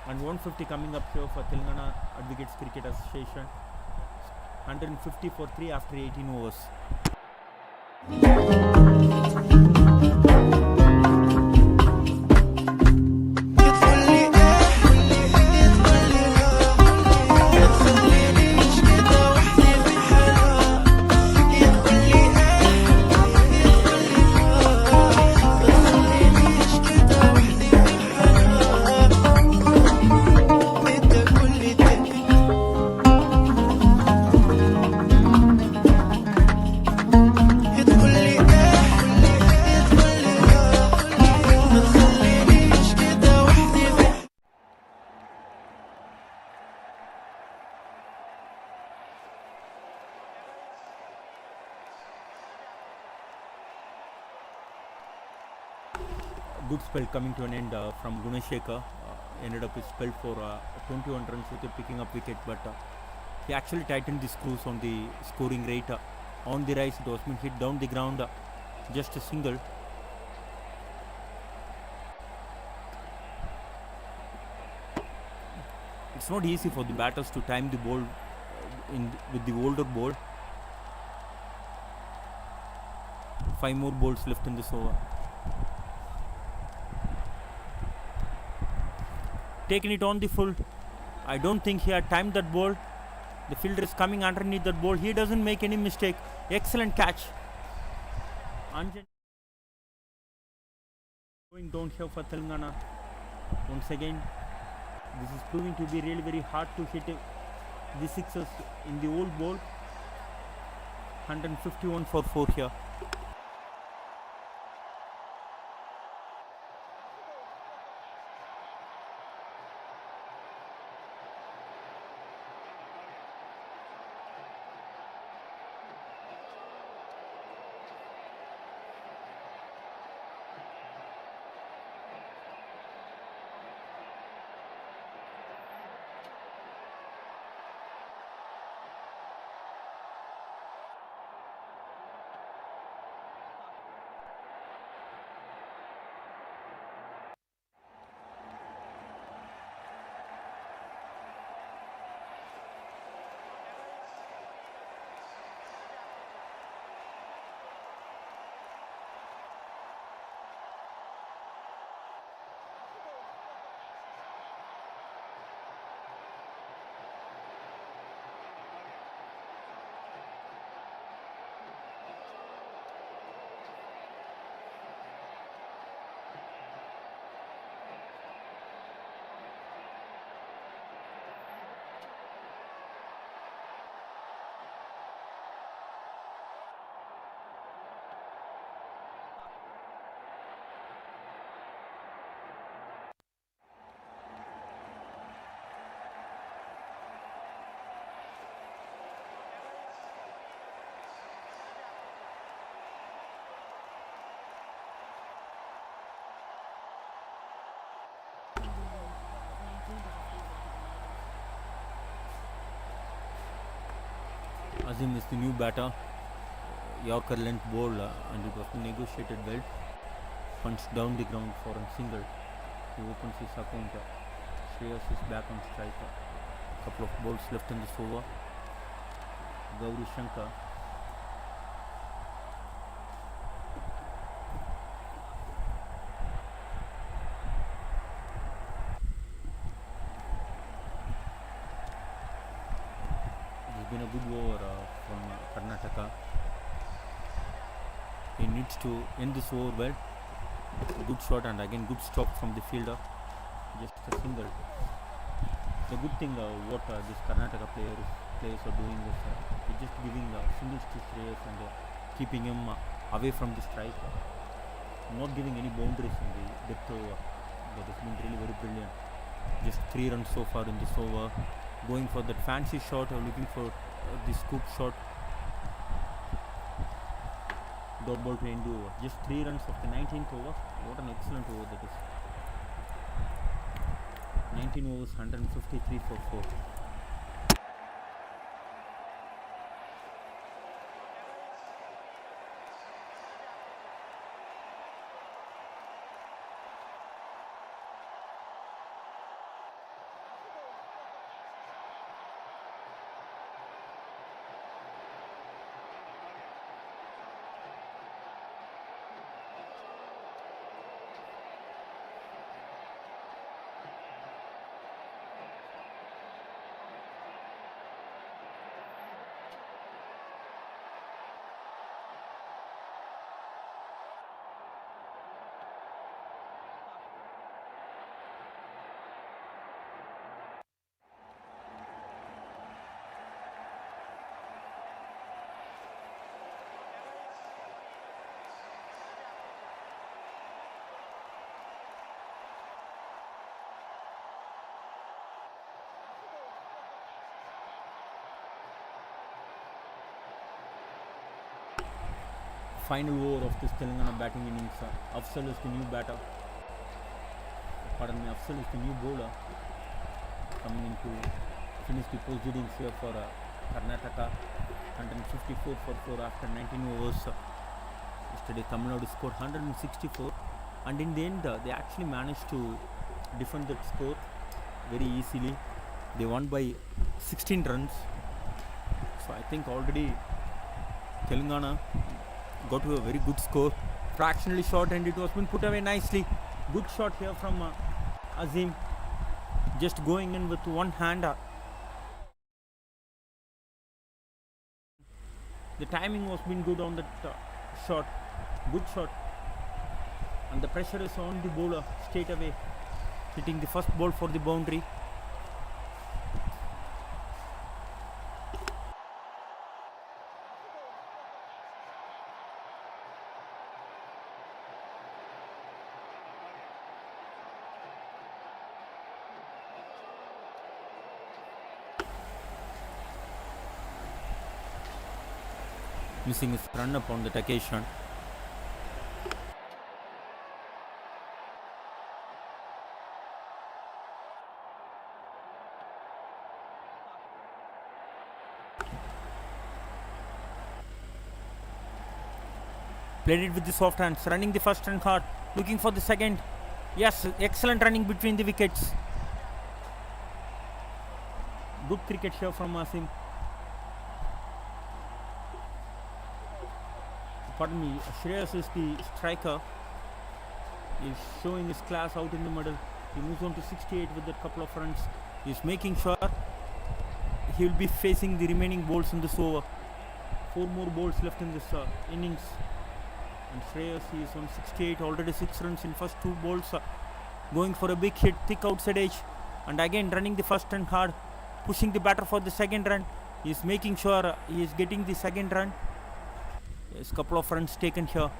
And 150 coming up here for Telangana Advocates Cricket Association. 150 for 3 after 18 overs. Good spell coming to an end from Gunashekar. Ended up his spell for 21 runs with a picking up wicket, but he actually tightened the screws on the scoring rate. On the rise, it was been hit down the ground, just a single. It's not easy for the batters to time the ball with the older ball. 5 more balls left in this over. Taking it on the full. I don't think he had timed that ball. The fielder is coming underneath that ball. He doesn't make any mistake. Excellent catch. Anjan going down here for Telangana. Once again, this is proving to be really very hard to hit the sixes in the old ball. 151 for 4 here. Azim is the new batter. Yorker length ball and it was negotiated well. Punched down the ground for a single. He opens his account. Shreyas is back on strike. Couple of balls left in this over. Gauri Shankar. It's been a good over from Karnataka. He needs to end this over well. Good shot and again good stop from the fielder. Just a single. The good thing what this Karnataka players are doing is they're just giving singles to Shreyas and keeping him away from the strike. Not giving any boundaries in the depth over. That has been really very brilliant. Just 3 runs so far in this over. Going for that fancy shot or looking for the scoop shot. Dot ball to end the over. Just 3 runs of the 19th over. What an excellent over that is. 19 overs, 153 for 4. Final over of this Telangana batting innings. Afzal is the new batter. Pardon me, Afzal is the new bowler coming in to finish the proceedings here for Karnataka. 154 for 4 after 19 overs. Yesterday Tamil Nadu scored 164 and in the end they actually managed to defend that score very easily. They won by 16 runs. So I think already Telangana got to a very good score. Fractionally short and it was been put away nicely. Good shot here from Azim. Just going in with one hand. The timing was been good on that shot. Good shot. And the pressure is on the bowler straight away. Hitting the first ball for the boundary. Missing his run up on that occasion. Played it with the soft hands, running the first run hard, looking for the second. Yes, excellent running between the wickets. Good cricket here from Azim. Pardon me, Shreyas is the striker. He is showing his class out in the middle. He moves on to 68 with a couple of runs. He is making sure he will be facing the remaining balls in this over. 4 more balls left in this innings. And Shreyas is on 68, already 6 runs in first 2 balls. Going for a big hit, thick outside edge. And again running the first run hard. Pushing the batter for the second run. He is making sure he is getting the second run. There's a couple of runs taken here.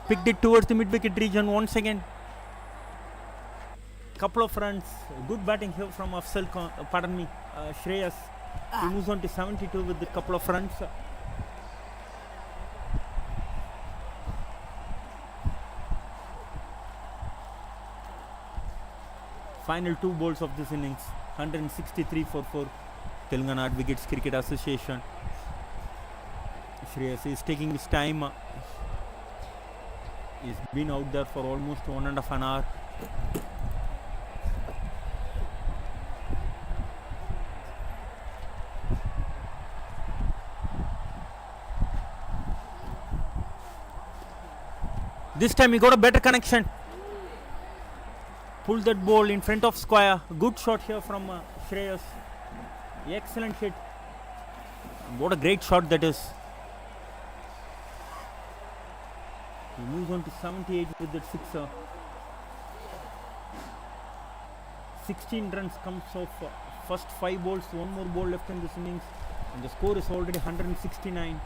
picked it towards the mid-wicket region once again. Couple of runs. Good batting here from Shreyas. He moves on to 72 with a couple of runs. Final 2 balls of this innings. 163 for 4. Telangana Wickets Cricket Association. Shreyas is taking his time. He's been out there for almost 1.5 hours. This time he got a better connection. Pulled that ball in front of square. Good shot here from Shreyas. Excellent hit. What a great shot that is. He moves on to 78 with that sixer. 16 runs comes off first 5 balls. One more ball left in this innings. And the score is already 169.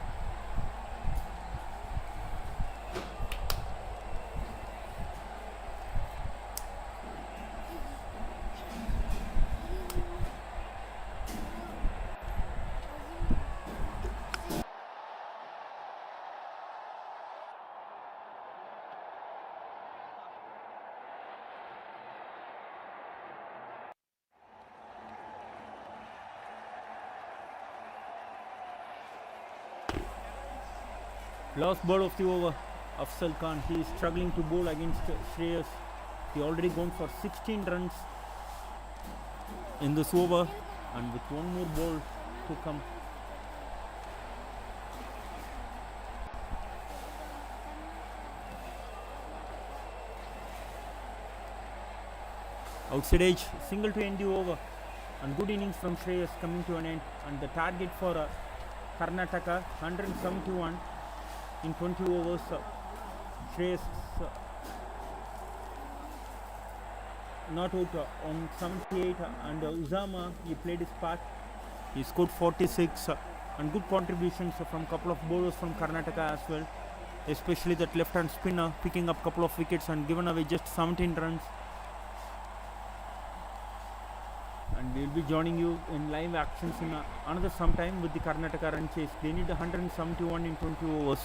Last ball of the over. Afzal Khan, he is struggling to bowl against Shreyas. He already gone for 16 runs in this over, and with one more ball to come. Outside edge, single to end the over, and good innings from Shreyas coming to an end. And the target for Karnataka 171 in 20 overs. Shreyas not out on 78, and Uzama, he played his part. He scored 46, and good contributions from couple of bowlers from Karnataka as well, especially that left hand spinner picking up couple of wickets and given away just 17 runs. And we will be joining you in live actions in another sometime with the Karnataka run chase. They need 171 in 20 overs.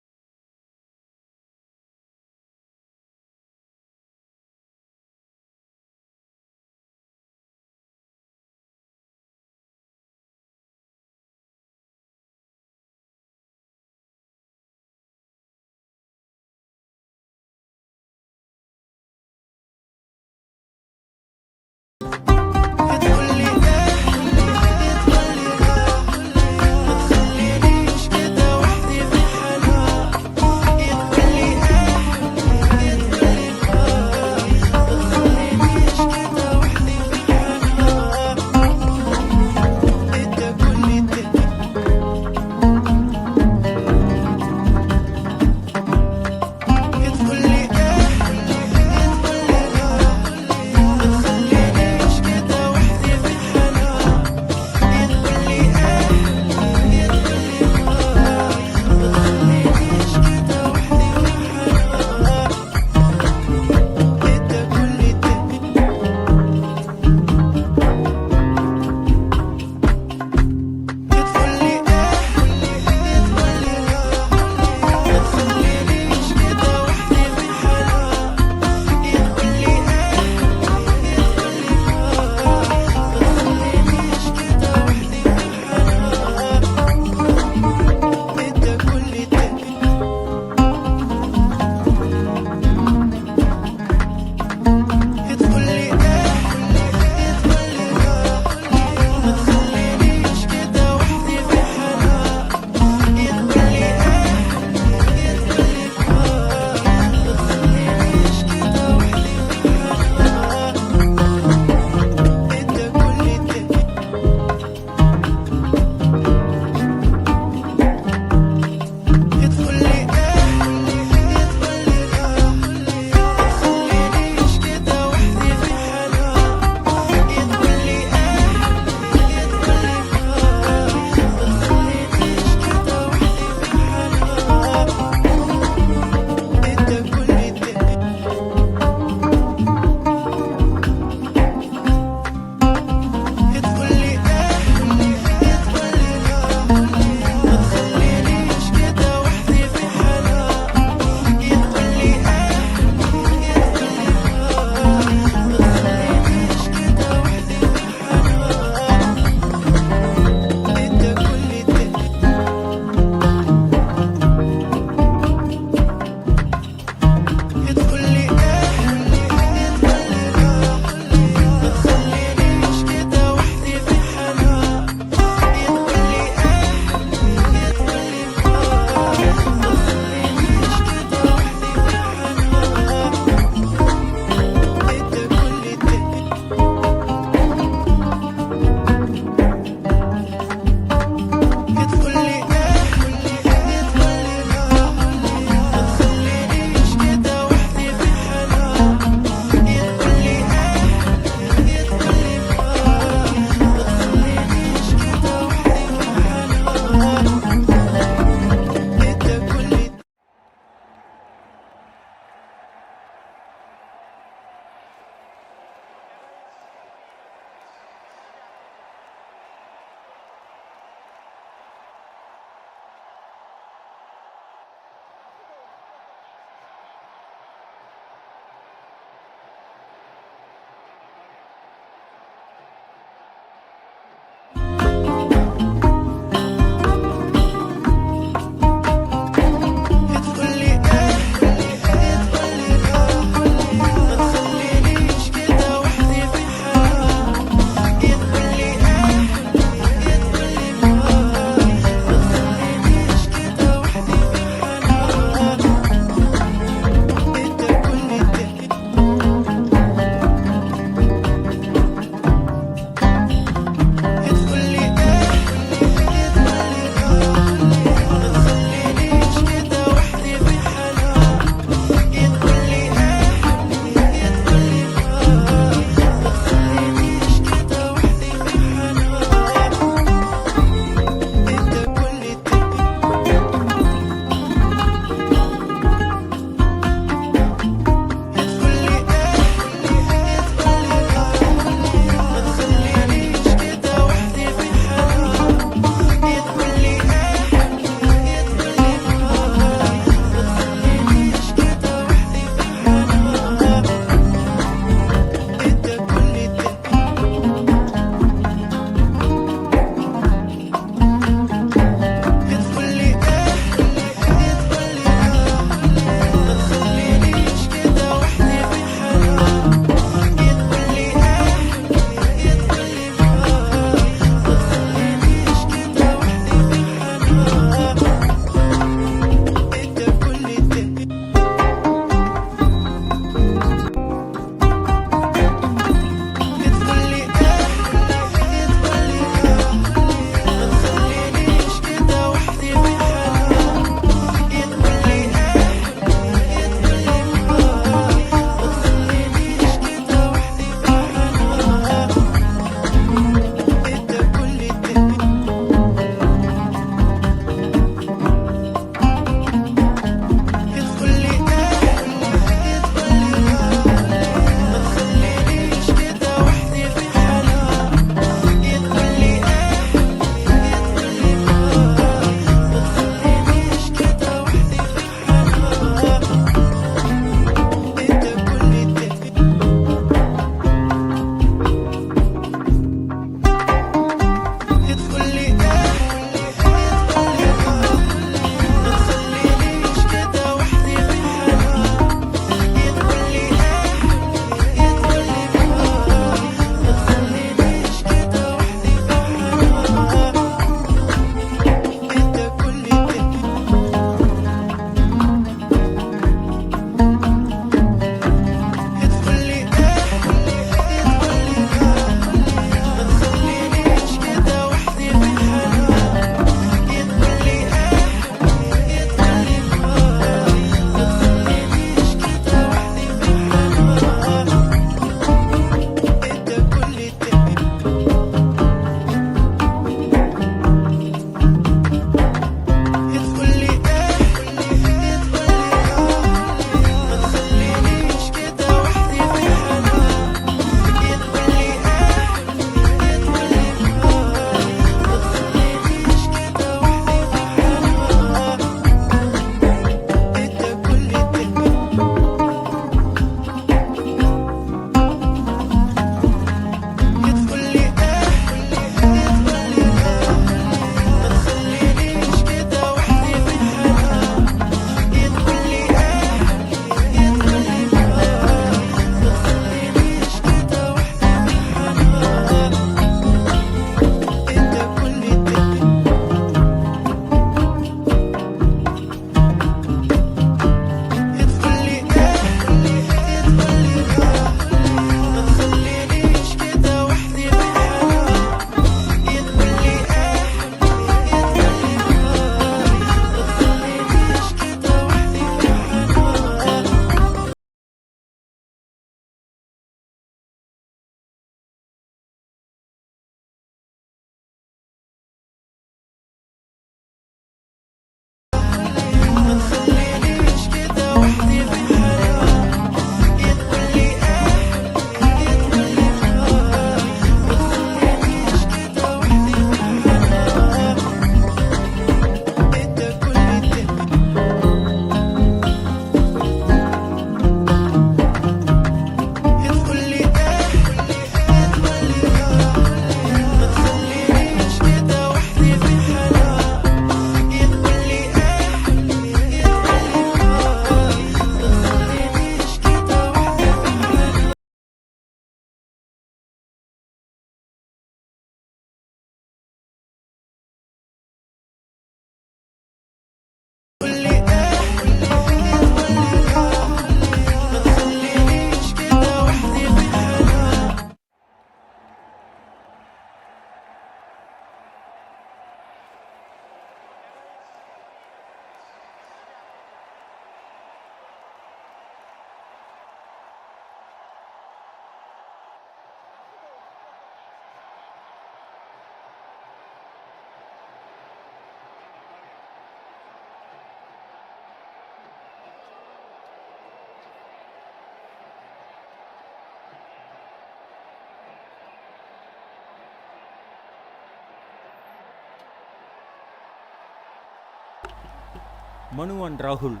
Manu and Rahul,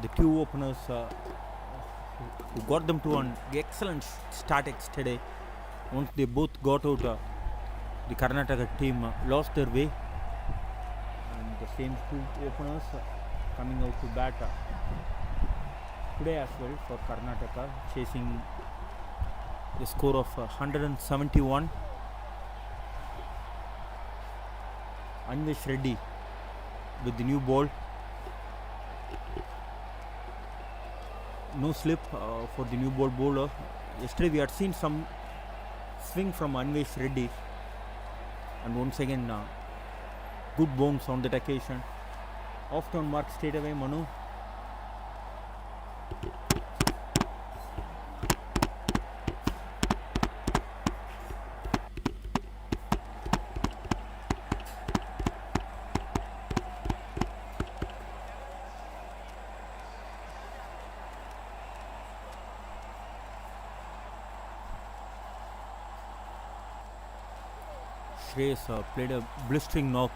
the two openers who got them to an excellent start yesterday. Once they both got out, the Karnataka team lost their way, and the same two openers coming out to bat today as well for Karnataka, chasing the score of 171. Anvesh Reddy with the new ball. No slip for the new ball bowler. Yesterday we had seen some swing from Anvesh Reddy, and once again good bounce on that occasion. Off turn mark straight away, Manu. Shreyas played a blistering knock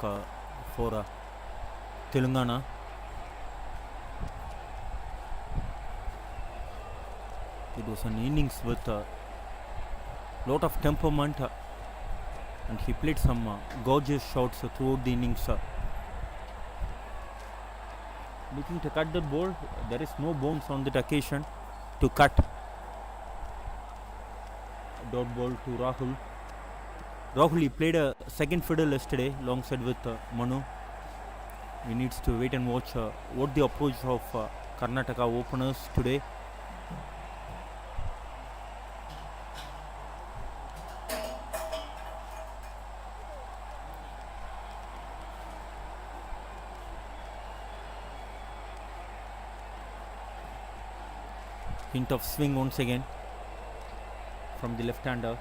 for Telangana. It was an innings with a lot of temperament, and he played some gorgeous shots throughout the innings. Looking to cut that ball, there is no bounce on that occasion to cut. Dot ball to Rahul. Rahul, he played a second fiddle yesterday alongside with Manu. We need to wait and watch what the approach of Karnataka openers today. Hint of swing once again from the left-hander.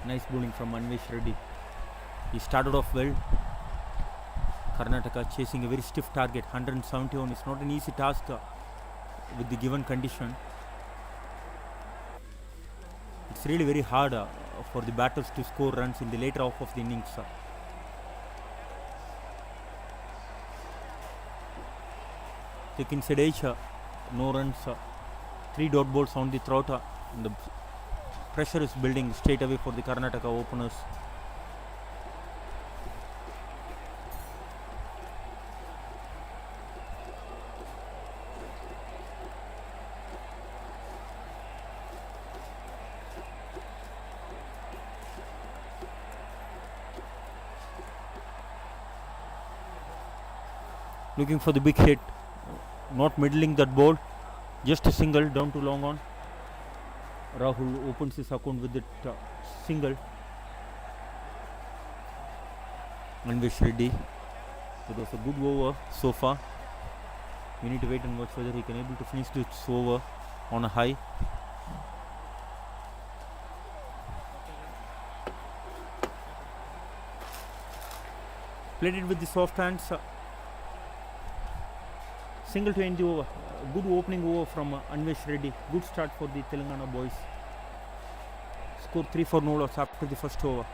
Nice bowling from Anvesh Reddy. He started off well. Karnataka chasing a very stiff target, 171. It's not an easy task with the given condition. It's really very hard for the batters to score runs in the later half of the innings. Thick inside edge, no runs, 3 dot balls on the throat. And the pressure is building straight away for the Karnataka openers. Looking for the big hit, not middling that ball, just a single down to long on. Rahul opens his account with that single. Anvesh Reddy, it was a good over so far. We need to wait and watch whether he can able to finish this over on a high. Played it with the soft hands. Single to end the over. Good opening over from Anvesh Reddy. Good start for the Telangana boys. Score 3 for no loss after the first over.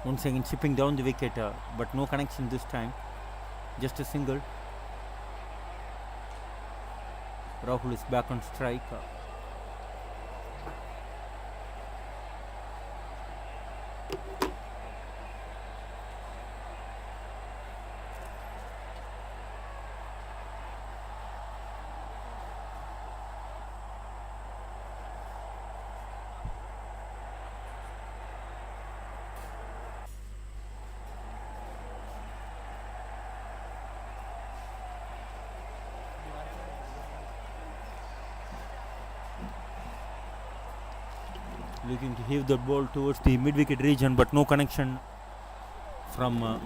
Once again chipping down the wicket, but no connection this time. Just a single. Rahul is back on strike. Looking to heave the ball towards the mid-wicket region, but no connection from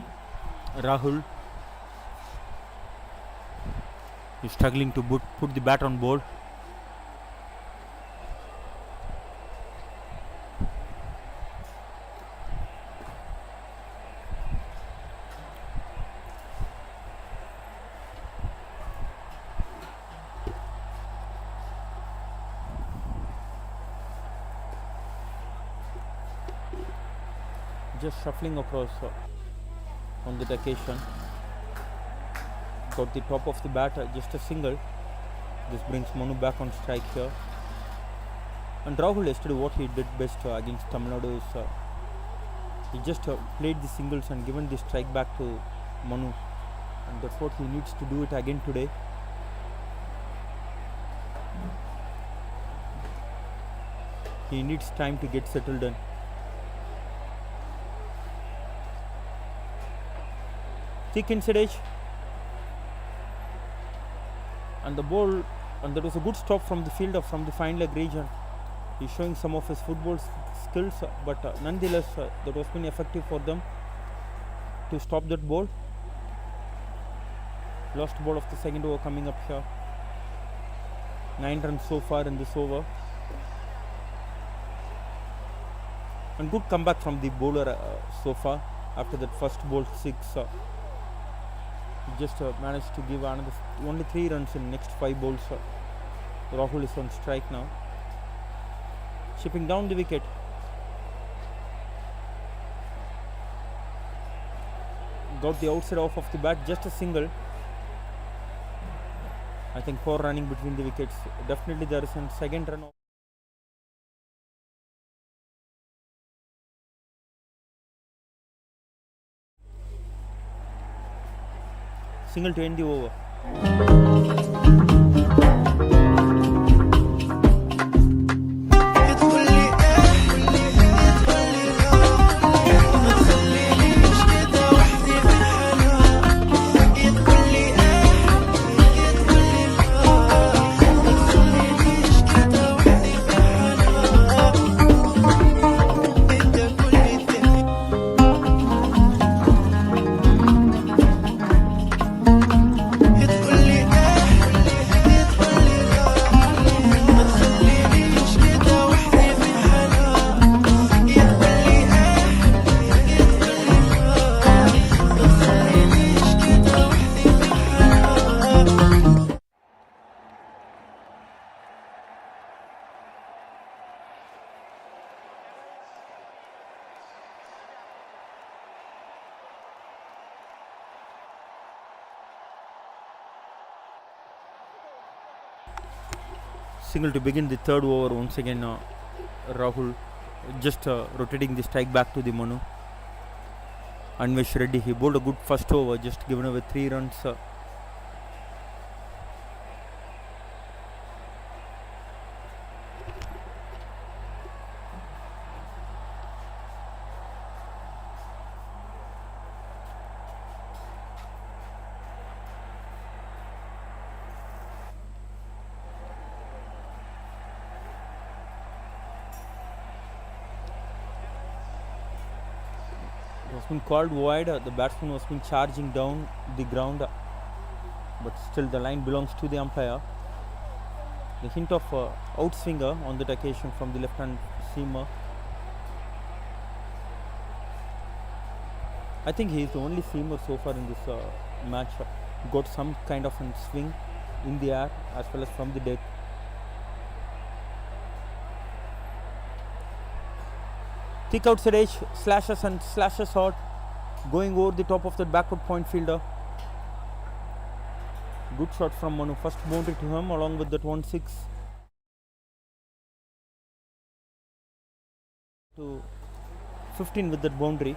Rahul. He's struggling to put the bat on board. Just shuffling across on that occasion. Got the top of the bat, just a single. This brings Manu back on strike here. And Rahul yesterday, what he did best against Tamil Nadu is he just played the singles and given the strike back to Manu. And that's what he needs to do it again today. He needs time to get settled in. Thick inside edge, and the ball, and that was a good stop from the fielder from the fine leg region. He's showing some of his football skills, but nonetheless that was been effective for them to stop that ball. Last ball of the second over coming up here. 9 runs so far in this over, and good comeback from the bowler so far after that first ball 6. Just managed to give another only 3 runs in next 5 balls. Rahul is on strike now. Chipping down the wicket. Got the outside off of the bat, just a single. I think poor running between the wickets. Definitely there is a second run. Single to end the over. Single to begin the third over. Once again Rahul just rotating the strike back to the Manu. Anvesh Reddy, he bowled a good first over, just given away 3 runs. Was been called wide. The batsman was been charging down the ground, but still the line belongs to the umpire. The hint of outswinger on that occasion from the left hand seamer. I think he is the only seamer so far in this match. Got some kind of a swing in the air as well as from the deck. Kick outside edge, slashes and slashes out, going over the top of the backward point fielder. Good shot from Manu. First boundary to him along with that 1-6 to 15 with that boundary.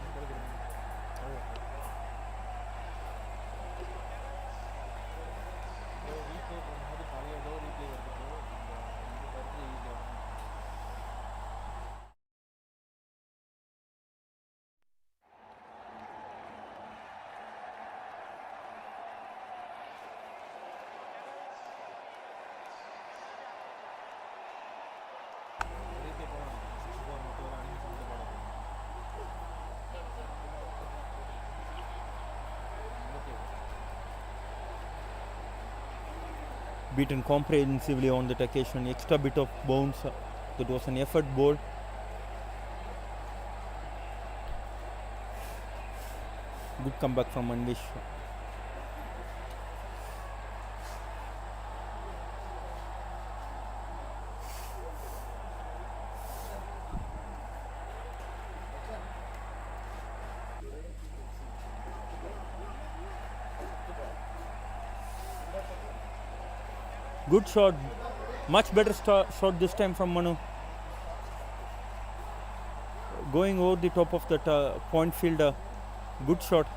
Beaten comprehensively on that occasion. Extra bit of bounce. That was an effort ball. Good comeback from Anvish. Good shot, much better shot this time from Manu. Going over the top of that point fielder. Good shot.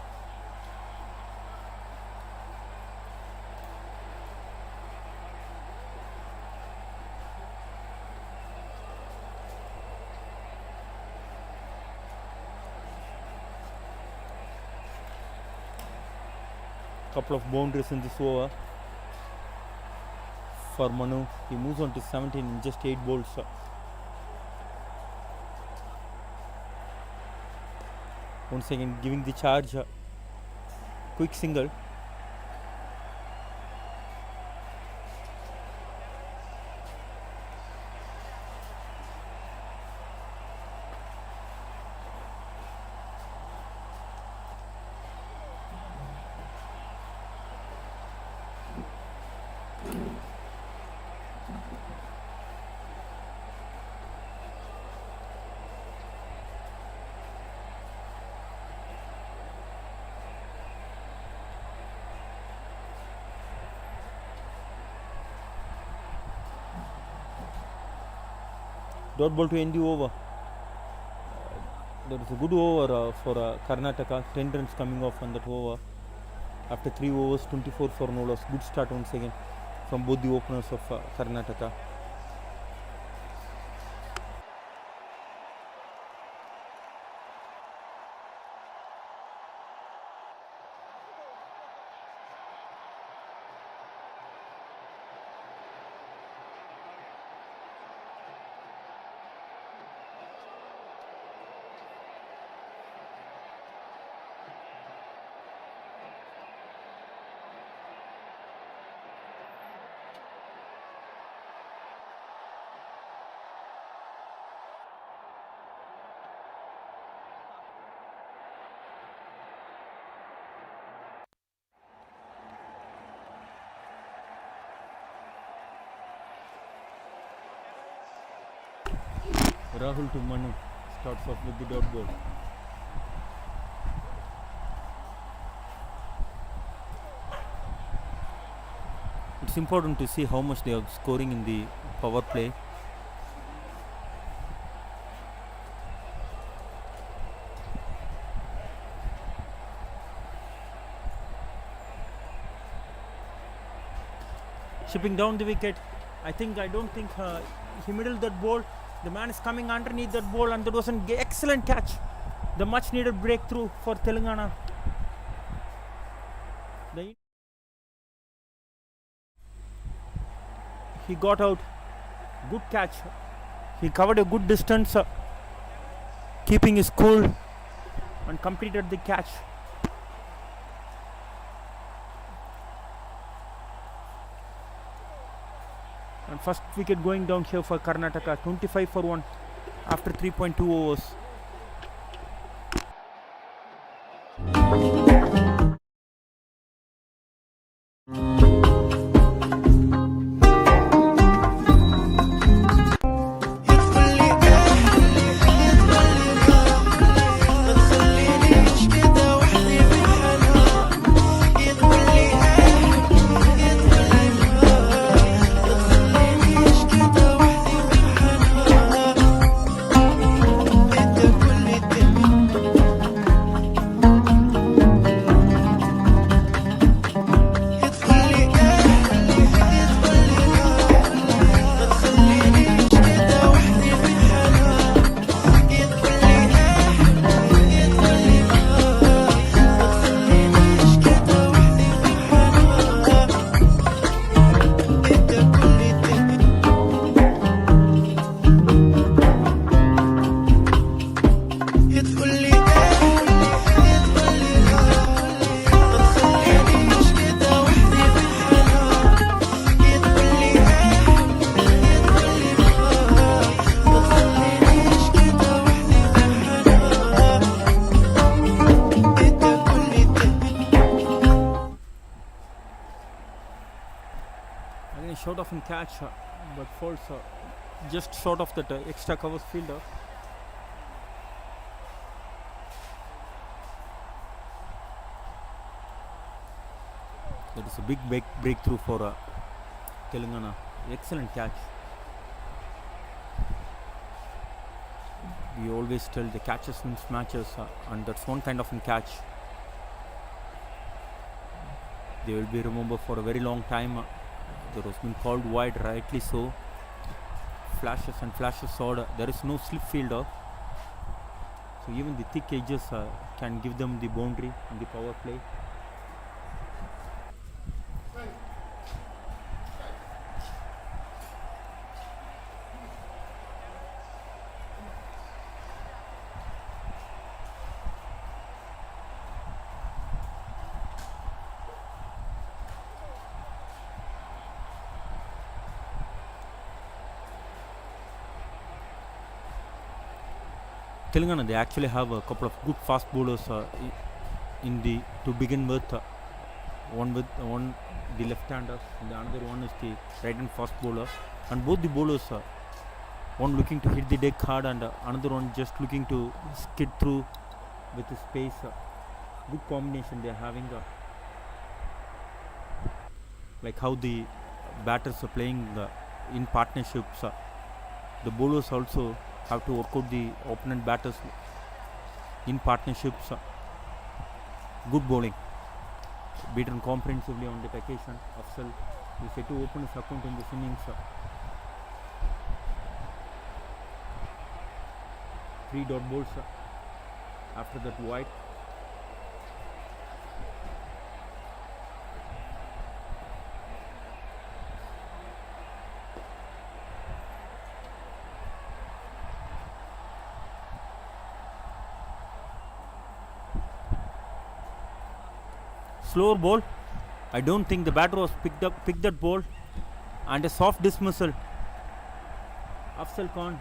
Couple of boundaries in this over. For Manu, he moves on to 17 in just 8 balls. Once again giving the charge. Quick single. Dot ball to end the over. That is a good over for Karnataka. 10 runs coming off on that over. After 3 overs, 24 for no loss. Good start once again from both the openers of Karnataka. Rahul to Manu starts off with the dot ball. It's important to see how much they are scoring in the power play. Chipping down the wicket. I don't think he middled that ball. The man is coming underneath that ball, and that was an excellent catch. The much needed breakthrough for Telangana. He got out. Good catch. He covered a good distance, keeping his cool, and completed the catch. And first wicket going down here for Karnataka. 25 for 1 after 3.2 overs. sort of in catch, but falls just short of that extra covers fielder. That is a big breakthrough for Telangana. Excellent catch. We always tell the catches wins matches, and that's one kind of a catch. They will be remembered for a very long time. There has been called wide, rightly so. Flashes and flashes odd. There is no slip fielder, so even the thick edges can give them the boundary in the power play. Telangana, they actually have a couple of good fast bowlers in the to begin with. One the left-hander, and the another one is the right-hand fast bowler. And both the bowlers, one looking to hit the deck hard, and another one just looking to skid through with the space. Good combination they are having. Like how the batters are playing in partnerships. The bowlers also have to work out the opponent batters in partnerships. Good bowling. Beaten comprehensively on that occasion. Afzal is set to open his account in this innings. 3 dot balls. After that wide. Slower ball. I don't think the batter was picked that ball, and a soft dismissal. Afzal Khan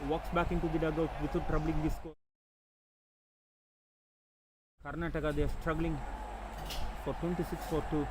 walks back into the dugout without troubling the score. Karnataka, they are struggling for 26 for 2.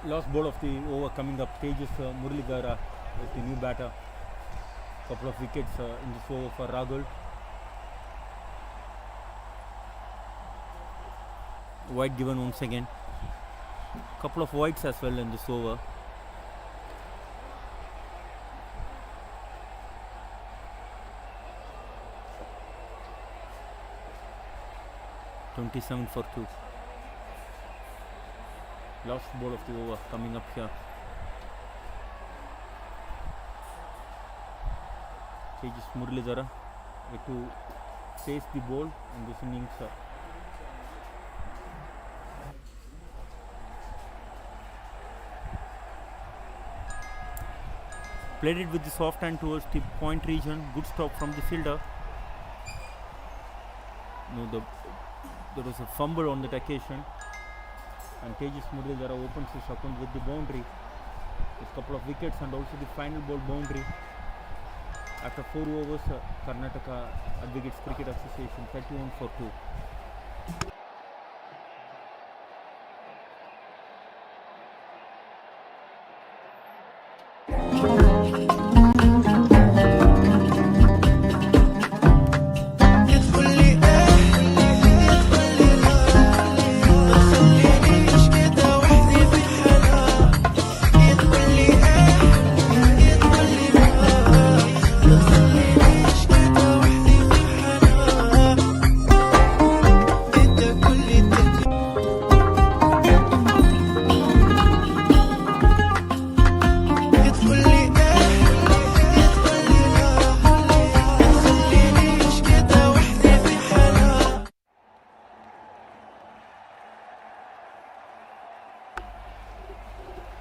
Last ball of the over coming up. Tejas Murligara is the new batter. Couple of wickets in this over for Rahul. Wide given once again. Couple of wides as well in this over. (27 for 2). Last ball of the over coming up here. Tejas Murligara to face the ball in this innings. Played it with the soft hand towards the point region. Good stop from the fielder. No, there was a fumble on that occasion. and Tejas Muralidhara opens his account with the boundary. With a couple of wickets and also the final ball boundary. After 4 overs, Karnataka Advocates Cricket Association 31 for 2.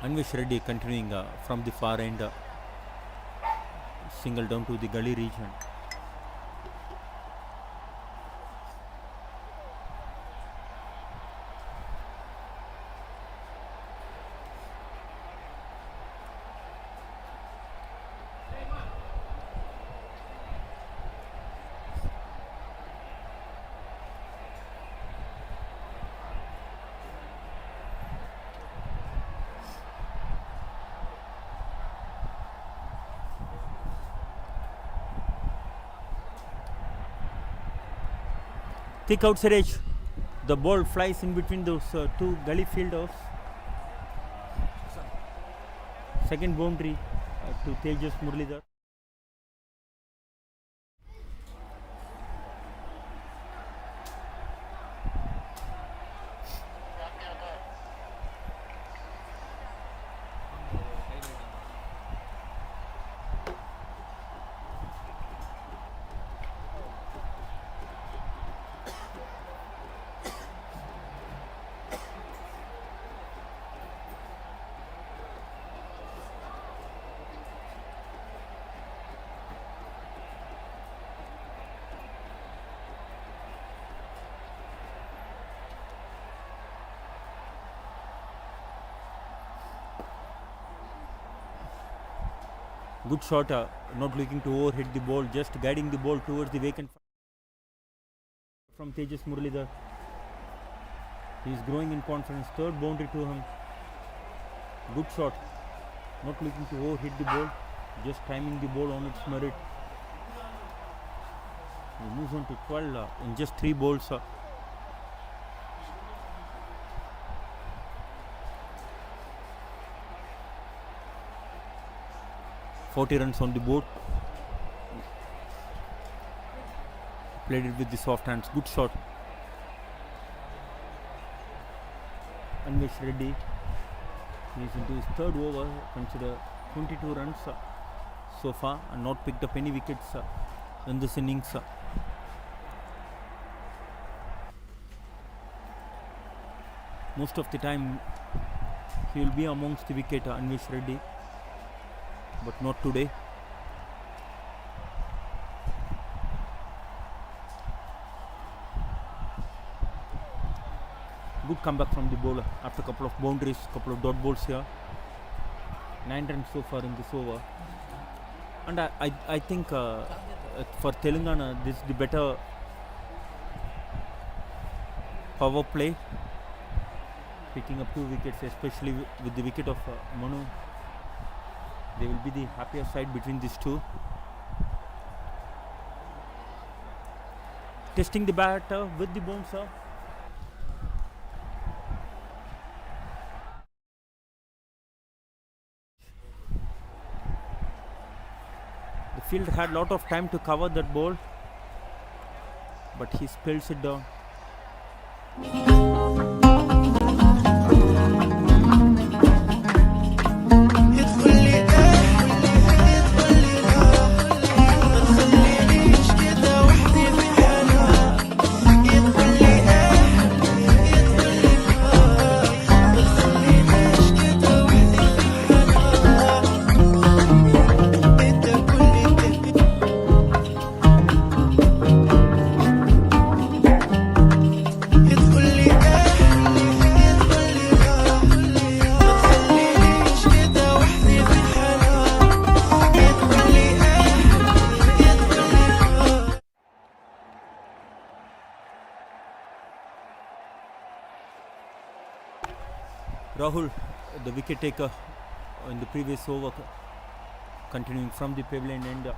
Anvesh Reddy continuing from the far end, single down to the gully region. Thick outside edge. The ball flies in between those two gully fielders. Second boundary to Tejas Muralidhara. Good shot, not looking to overhit the ball, just guiding the ball towards the vacant from Tejas Muralidhara. He is growing in confidence. Third boundary to him. Good shot, not looking to overhit the ball, just timing the ball on its merit. He moves on to 12 in just 3 balls. 40 runs on the board. Played it with the soft hands. Good shot. Anvesh Reddy. He is into his third over. Consider 22 runs so far and not picked up any wickets in this innings. Most of the time he will be amongst the wicket, Anvesh Reddy, but not today. Good comeback from the bowler after a couple of boundaries, couple of dot balls here. 9 runs so far in this over. And I think for Telangana this is the better power play. Picking up 2 wickets, especially with the wicket of Manu. They will be the happier side between these two. Testing the bat with the bouncer. The field had a lot of time to cover that ball, but he spills it down. It's fully Rahul, the wicket taker in the previous over, continuing from the pavilion end, is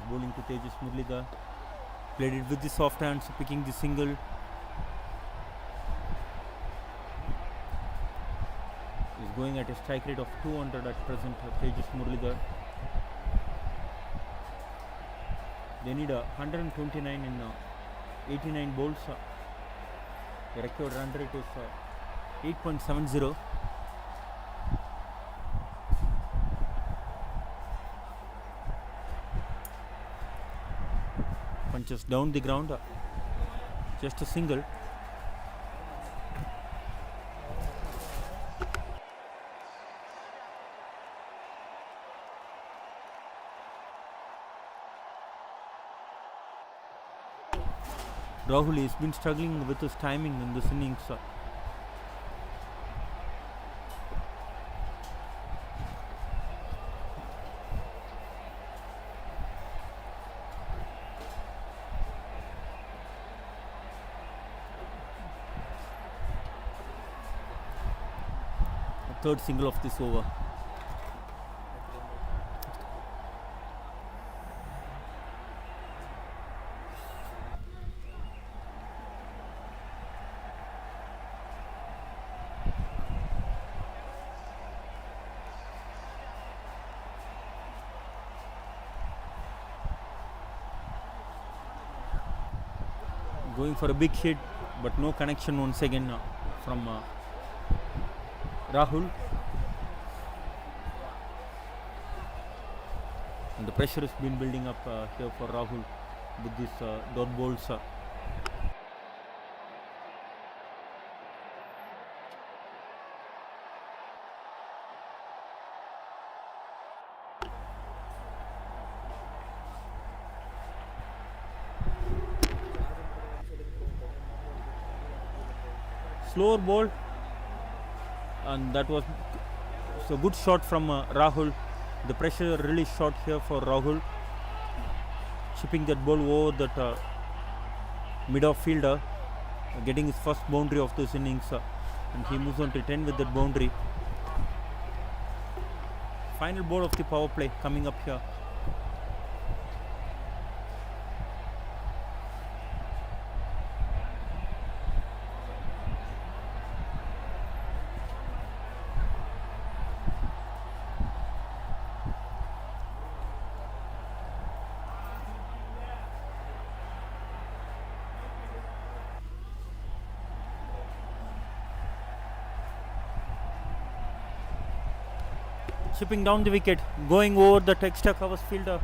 bowling to Tejas Muralidhar. Played it with the soft hands, picking the single. Is going at a strike rate of 200 at present, Tejas Muralidhar. They need 129 in 89 bowls. The record run rate is 8.70. Punches down the ground, just a single. Rahul has been struggling with his timing in this innings. Third single of this over. Going for a big hit, but no connection once again from Rahul. And the pressure has been building up here for Rahul with these dot balls. Slower ball, and that was a good shot from Rahul. The pressure really shot here for Rahul, chipping that ball over that mid-off fielder, getting his first boundary of this innings, and he moves on to 10 with that boundary. Final ball of the power play coming up here. Chipping down the wicket, going over the extra covers fielder.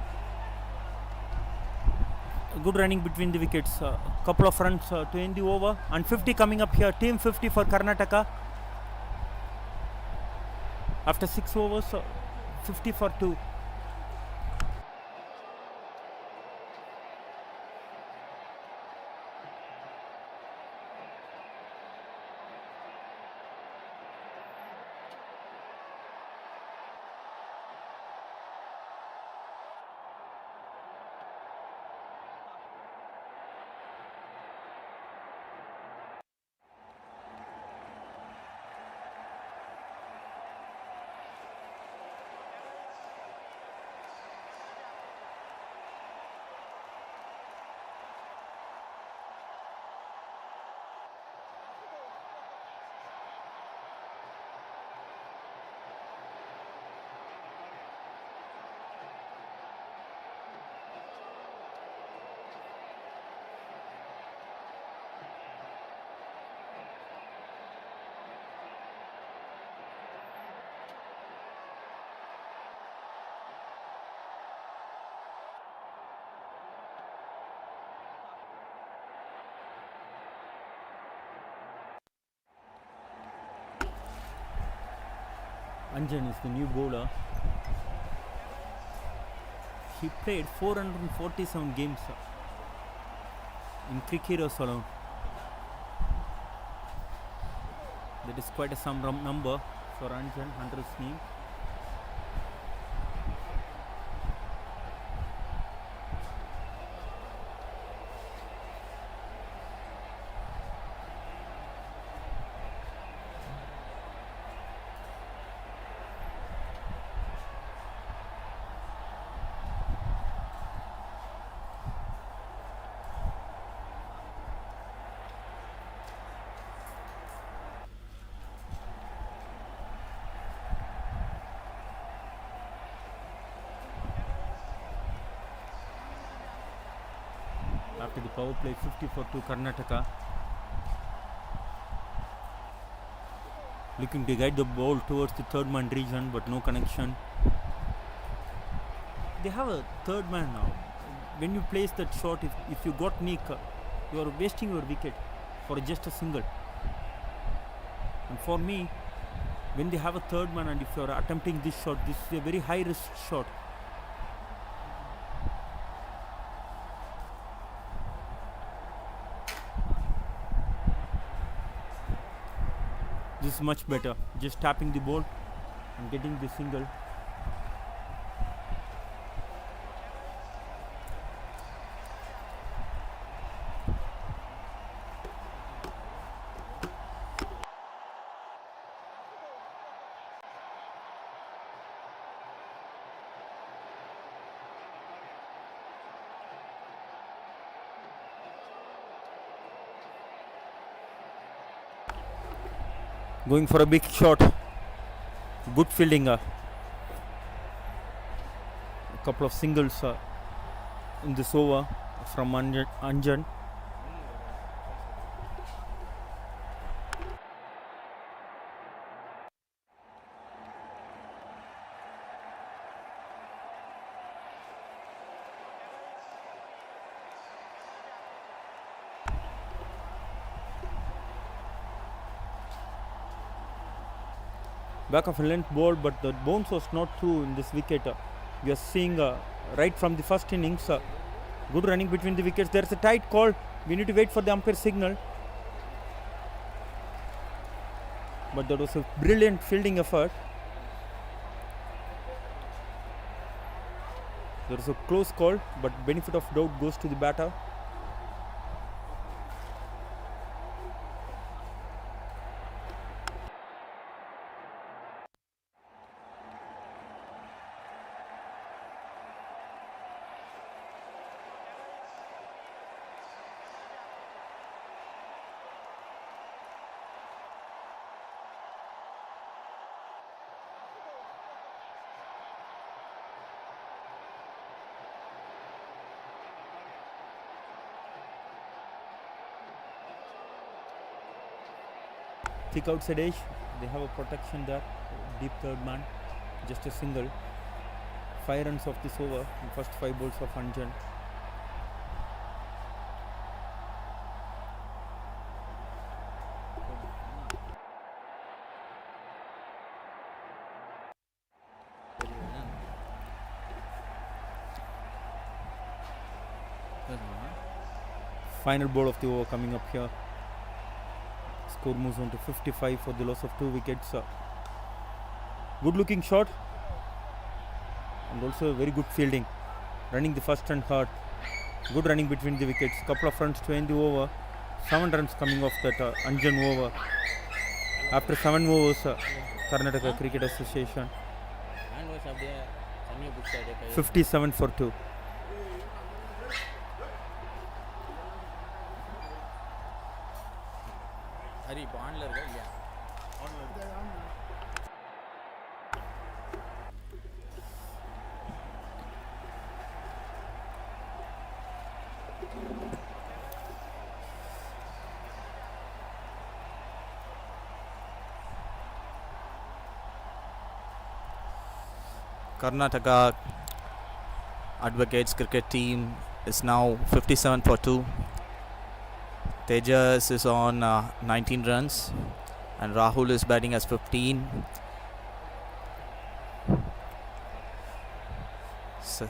Good running between the wickets. Couple of runs to end the over, and 50 coming up here. Team 50 for Karnataka. After 6 overs, 50 for 2. Anjan is the new bowler. He played 447 games in cricketers alone. That is quite a some number for Anjan under his name. after the power play, 50 for 2 Karnataka. Looking to guide the ball towards the third man region, but no connection. They have a third man now. When you place that shot, if you got Nick, you are wasting your wicket for just a single. And for me, when they have a third man and if you are attempting this shot, this is a very high risk shot. This is much better. Just tapping the ball and getting the single. Going for a big shot. Good fielding. A couple of singles in this over from Anjan. Back of a length ball, but the bounce was not through in this wicket. We are seeing right from the first innings, good running between the wickets. There's a tight call. We need to wait for the umpire signal. But that was a brilliant fielding effort. There was a close call, but benefit of doubt goes to the batter. Thick outside edge, they have a protection there, deep third man, just a single. 5 runs of this over in first 5 balls of Anjan. Final ball of the over coming up here. Score moves on to 55 for the loss of 2 wickets. Good looking shot and also very good fielding. Running the first run hard. Good running between the wickets. Couple of runs to end the over. 7 runs coming off that Anjan over. After 7 overs, Karnataka Cricket Association 57 for 2. Hari bond लग गया या Karnataka Advocates cricket team is now 57 for 2. Tejas is on 19 runs and Rahul is batting as 15. So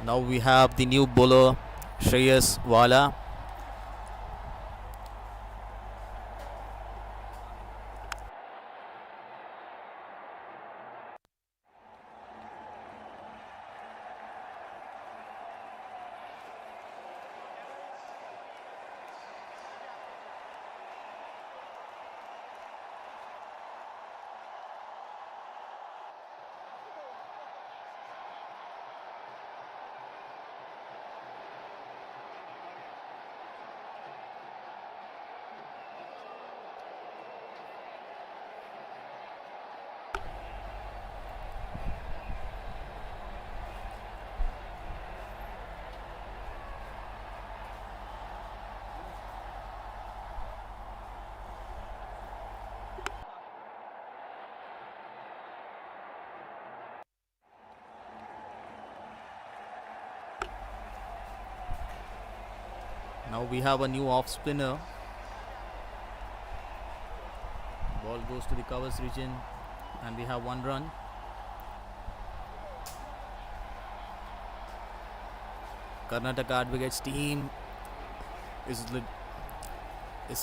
Now we have the new bowler Shreyas Wala. Now we have a new off spinner. Ball goes to the covers region and we have 1 run. Karnataka Advocates team is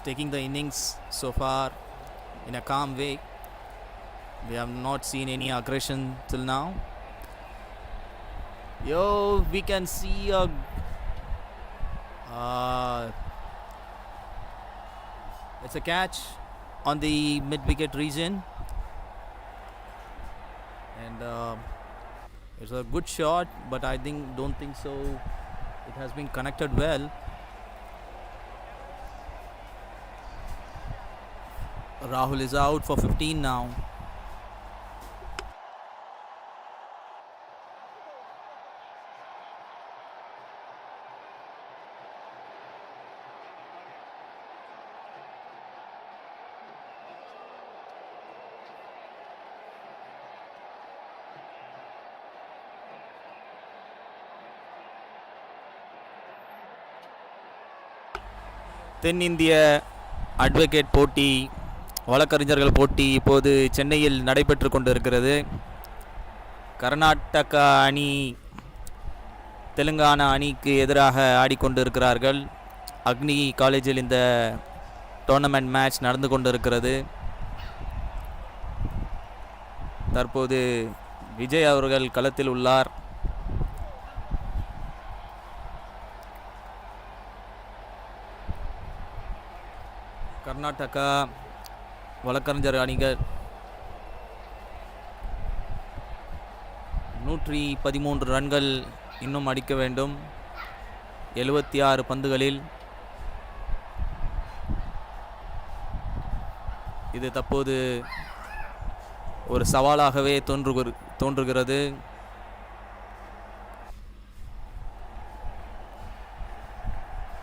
taking the innings so far in a calm way. We have not seen any aggression till now. We can see a it's a catch on the mid-wicket region, and it's a good shot, but I don't think so it has been connected well. Rahul is out for 15 now. தென்னிந்திய advocate போட்டி, வழக்கறிஞர்கள் போட்டி இப்போது சென்னையில் நடைபெற்று கொண்டிருக்கிறது. கர்நாடகா அணி தெலுங்கானா அணிக்கு எதிராக ஆடிக்கொண்டிருக்கிறார்கள். அக்னி காலேஜில் இந்த டோர்னமெண்ட் மேட்ச் நடந்து கொண்டிருக்கிறது. தற்போது விஜய் அவர்கள் களத்தில் உள்ளார். கர்நாடகா வழக்கறிஞர் அணிகள் 113 ரன்கள் இன்னும் அடிக்க வேண்டும் 76 பந்துகளில். இது தற்போது ஒரு சவாலாகவே தோன்றுகிறது.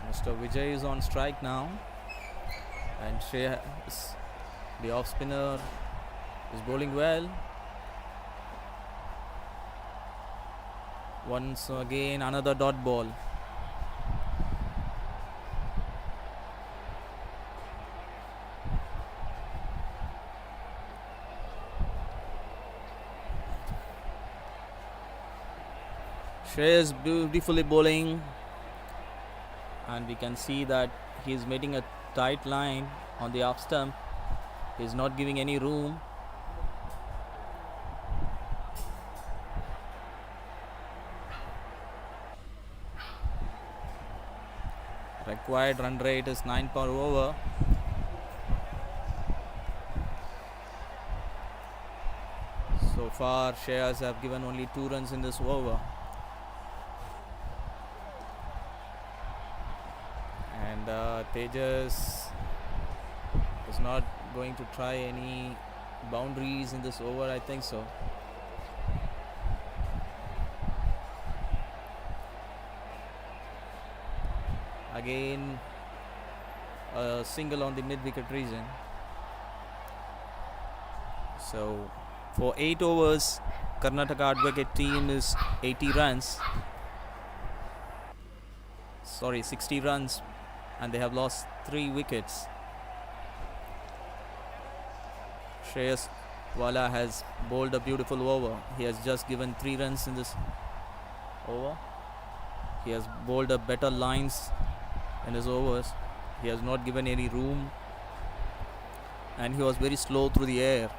Mr. Vijay is on strike now. And Shreyas, the off spinner, is bowling well. Once again another dot ball. Shreyas beautifully bowling, and we can see that he is making a tight line on the off stump. He is not giving any room. Required run rate is 9 per over. So far Shreyas have given only 2 runs in this over. And Tejas is not going to try any boundaries in this over, I think so. Again a single on the mid-wicket region. So for 8 overs Karnataka Advocate team is 80 runs. 60 runs, and they have lost 3 wickets. Shreyas Wala has bowled a beautiful over. He has just given 3 runs in this over. He has bowled up better lines in his overs. He has not given any room, and he was very slow through the air.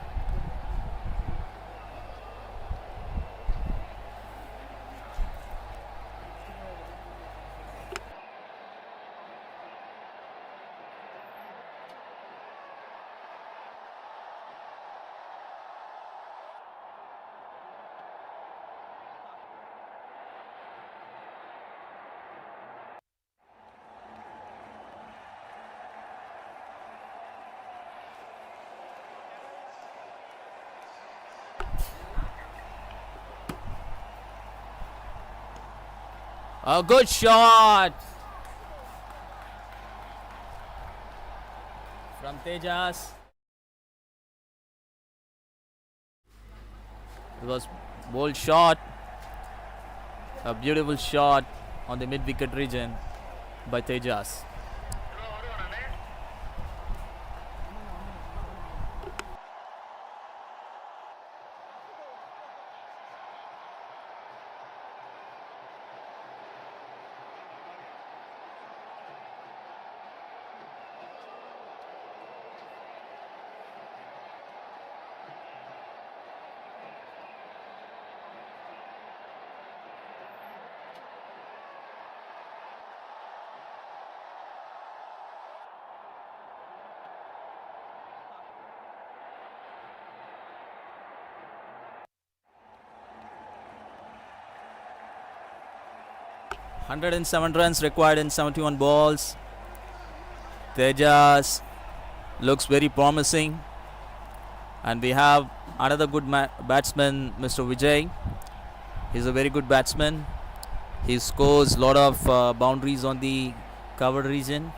A good shot from Tejas. It was bold shot. A beautiful shot on the mid-wicket region by Tejas. Hundred and 7 runs required in 71 balls. Tejas looks very promising, and we have another good batsman, Mr. Vijay. He's a very good batsman. He scores a lot of boundaries on the covered region.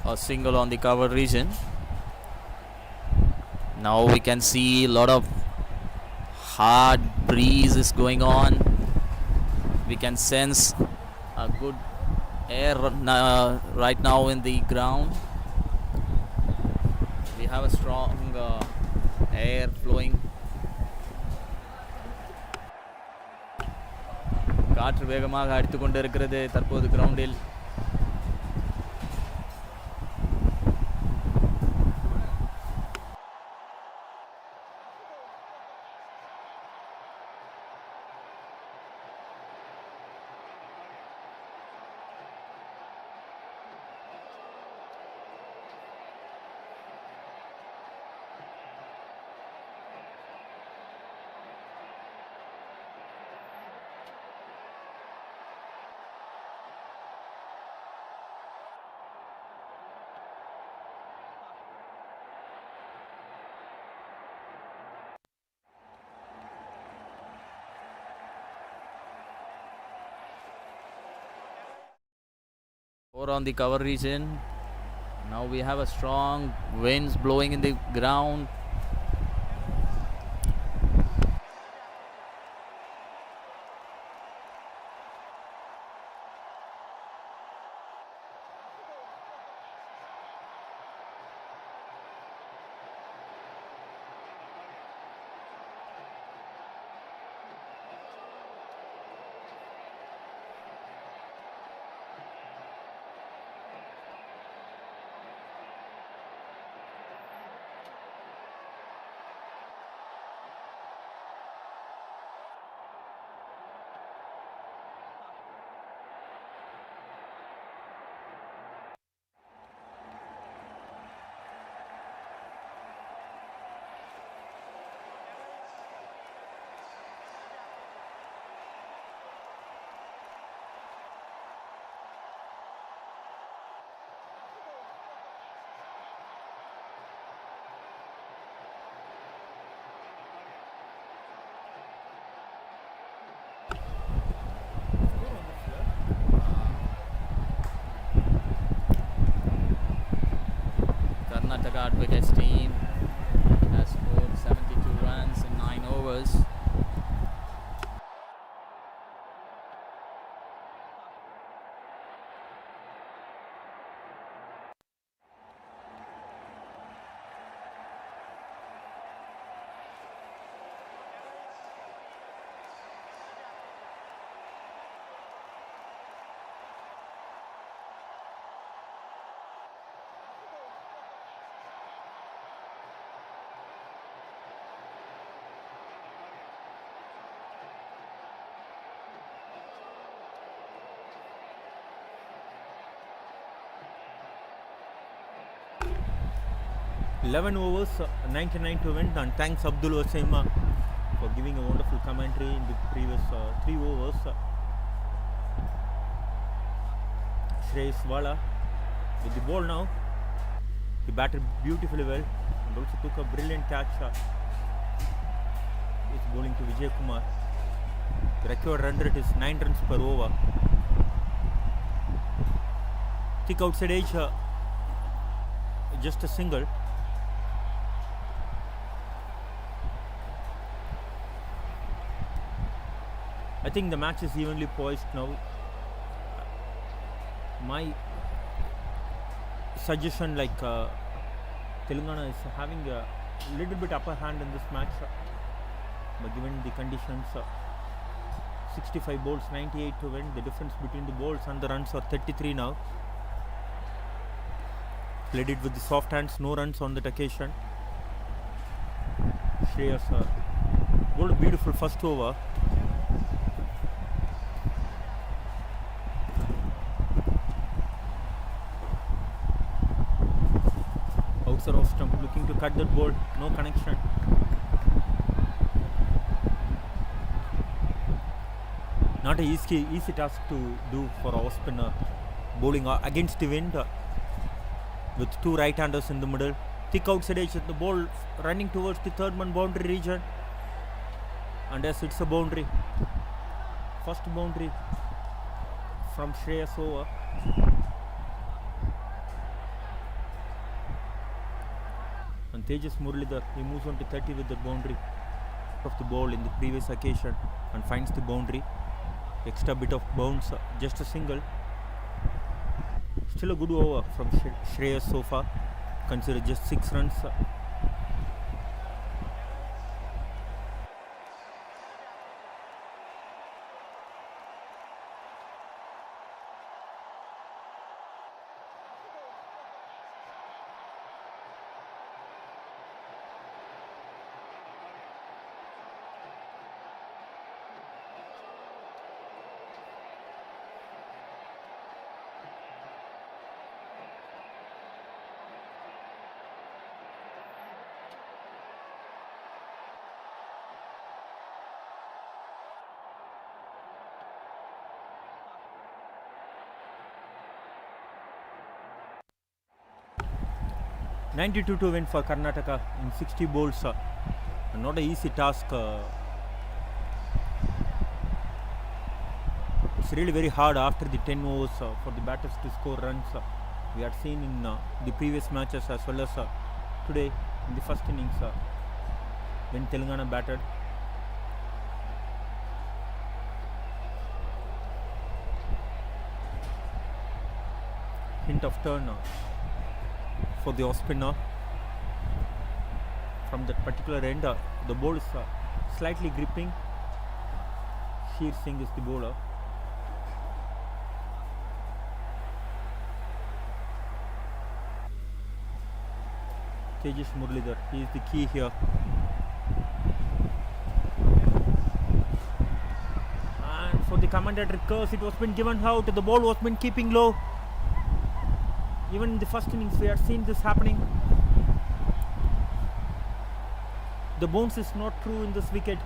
A single on the cover region. Now we can see a lot of hard breeze is going on. We can sense a good air right now in the ground. We have a strong air flowing. காற்று வேகமாக அடித்துக்கொண்டிருக்கிறது தற்போது கிரவுண்டில். Or on the cover region. Now we have a strong winds blowing in the ground. Karnataka Advocates team has scored 72 runs in 9 overs. Eleven overs, 99 to win, and thanks Abdul Wasim for giving a wonderful commentary in the previous 3 overs. Shreyas Wala with the ball now. He batted beautifully well and also took a brilliant catch. He's bowling to Vijay Kumar. The required run rate is 9 runs per over. Thick outside edge, just a single. I think the match is evenly poised now. My suggestion, like Telangana is having a little bit upper hand in this match, but given the conditions, 65 balls, 98 to win. The difference between the balls and the runs are 33 now. Played it with the soft hands, no runs on that occasion. Shreyas bowled a beautiful first over. Outside off stump, looking to cut that ball, no connection. Not an easy task to do for our spinner, bowling against the wind with 2 right-handers in the middle. Thick outside edge, the ball running towards the third man boundary region, and yes, it's a boundary. First boundary from Shreyas over. And Tejas Muralidhar, he moves on to 30 with the boundary of the ball in the previous occasion and finds the boundary. Extra bit of bounce, just a single. Still a good over from Shreyas so far. Consider just 6 runs. .92 to win for Karnataka in 60 bowls. Not an easy task. It's really very hard after the 10 overs for the batters to score runs. We had seen in the previous matches as well as today in the first innings when Telangana batted. Hint of turn for the off spinner from that particular end. The ball is slightly gripping. Sheer Singh is the bowler. Tejas Muralidhar, he is the key here. And for the commentator curse, it was been given out. The ball was been keeping low. Even in the first innings, we had seen this happening. The bounce is not true in this wicket.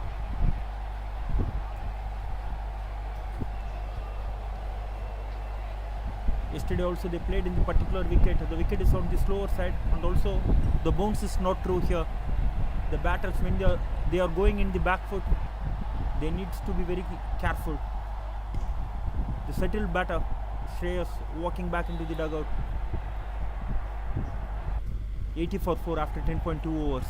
Yesterday also they played in the particular wicket. The wicket is on the slower side, and also the bounce is not true here. The batters, when they are going in the back foot, they need to be very careful. The settled batter, Shreyas, walking back into the dugout. 80 for 4 after 10.2 overs.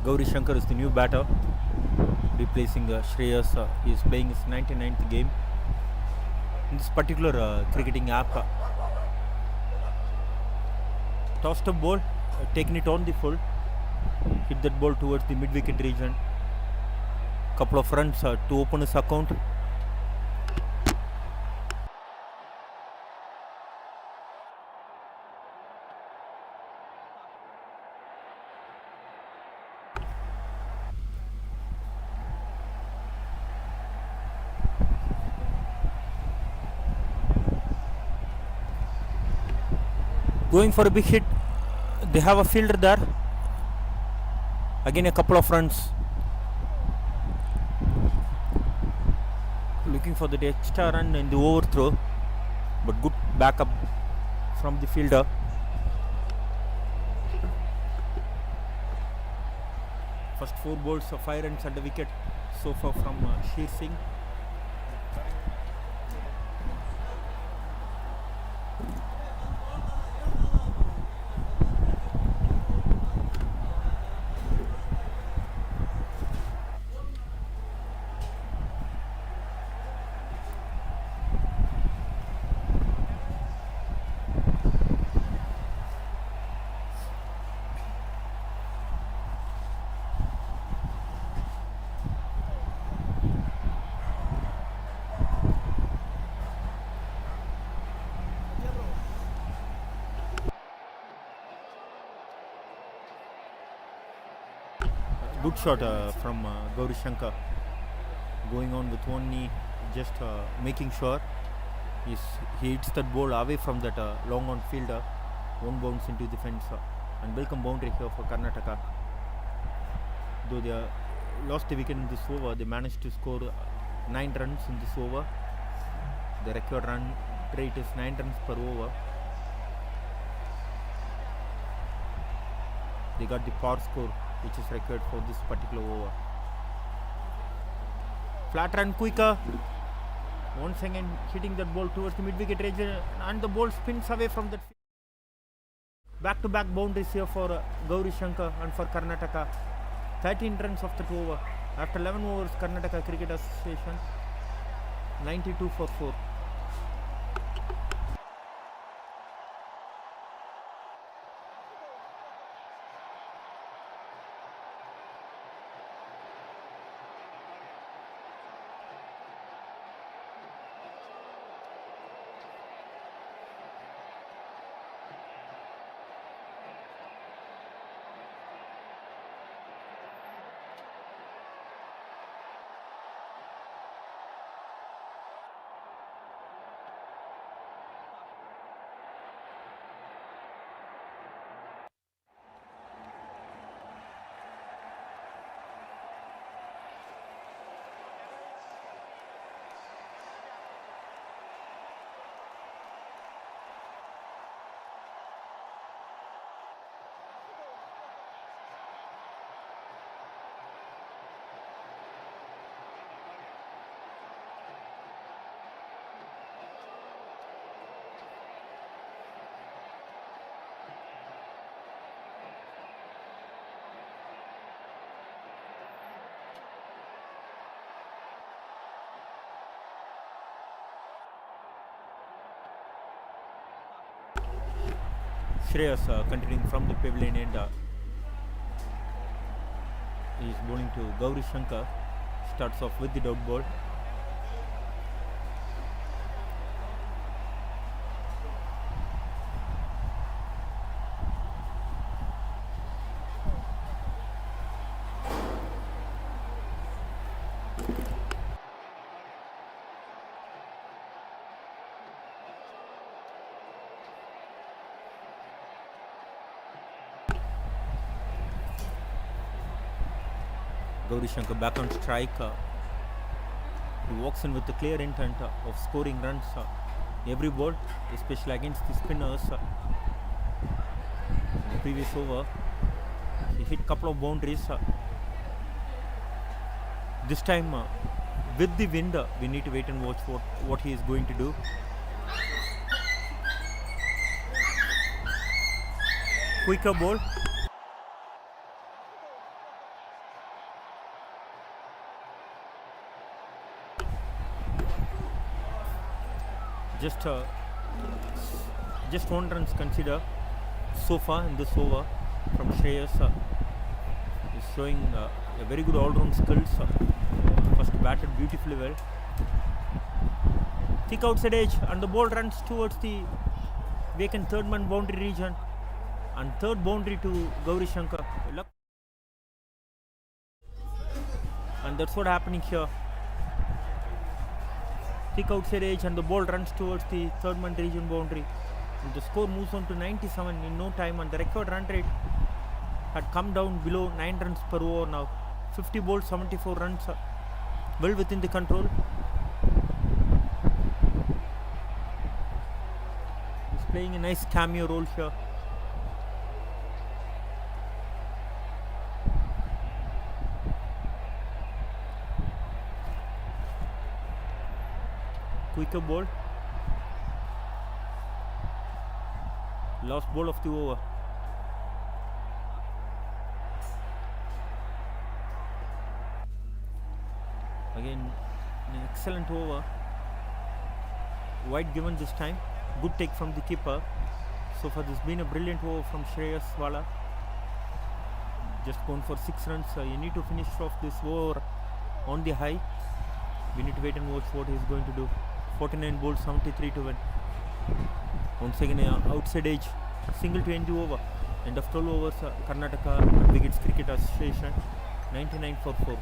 Gauri Shankar is the new batter, replacing Shreyas. He is playing his 99th game. In this particular cricketing app, tossed a ball, taking it on the full, hit that ball towards the mid-wicket region. Couple of runs to open his account. Going for a big hit. They have a fielder there. Again a couple of runs. Looking for the extra run in the overthrow, but good backup from the fielder. First 4 balls, 5 runs at the wicket so far from Sheer Singh. Good shot from Gauri Shankar. Going on with one knee, just making sure he hits that ball away from that long on fielder. One bounce into the fence and welcome boundary here for Karnataka. Though they lost the wicket in this over, they managed to score 9 runs in this over. The record run rate is 9 runs per over. They got the par score, which is required for this particular over. Flat run quicker. Once again hitting that ball towards the mid-wicket region, and the ball spins away from that. Back-to-back boundaries here for Gauri Shankar and for Karnataka. 13 runs of that over. After 11 overs, Karnataka Cricket Association 92 for 4. Shreyas continuing from the pavilion end. bowling to Gauri Shankar. Starts off with the dot ball. Gauri Shankar back on strike. He walks in with the clear intent of scoring runs every ball, especially against the spinners. In the previous over, he hit couple of boundaries. This time, with the wind, we need to wait and watch what he is going to do. Quicker ball. Just one runs consider so far in this over from Shreyas. Is showing a very good all-round skills. First batted beautifully well. Thick outside edge and the ball runs towards the vacant third man boundary region and third boundary to Gauri Shankar. And that's what happening here. Thick outside edge and the ball runs towards the third man region boundary. And the score moves on to 97 in no time, and the record run rate had come down below 9 runs per over now. 50 balls, 74 runs, well within the control. He's playing a nice cameo role here. Quicker ball. Last ball of the over. Again, an excellent over. Wide given this time. Good take from the keeper. So far, this has been a brilliant over from Shreyas Wala. Just gone for 6 runs. You need to finish off this over on the high. We need to wait and watch what he is going to do. 49 balls, 73 to win. Once again, outside edge, single to end the over. End of 12 overs, Karnataka Wickets Cricket Association, 99 for 4.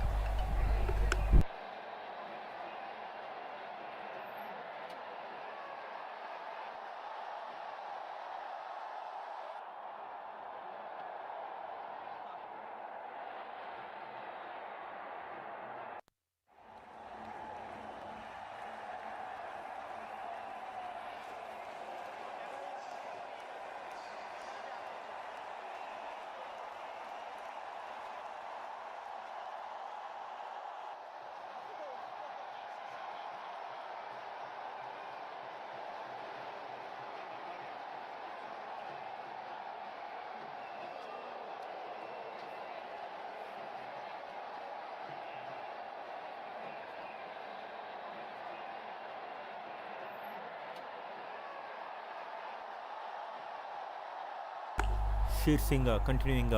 Sher Singh continuing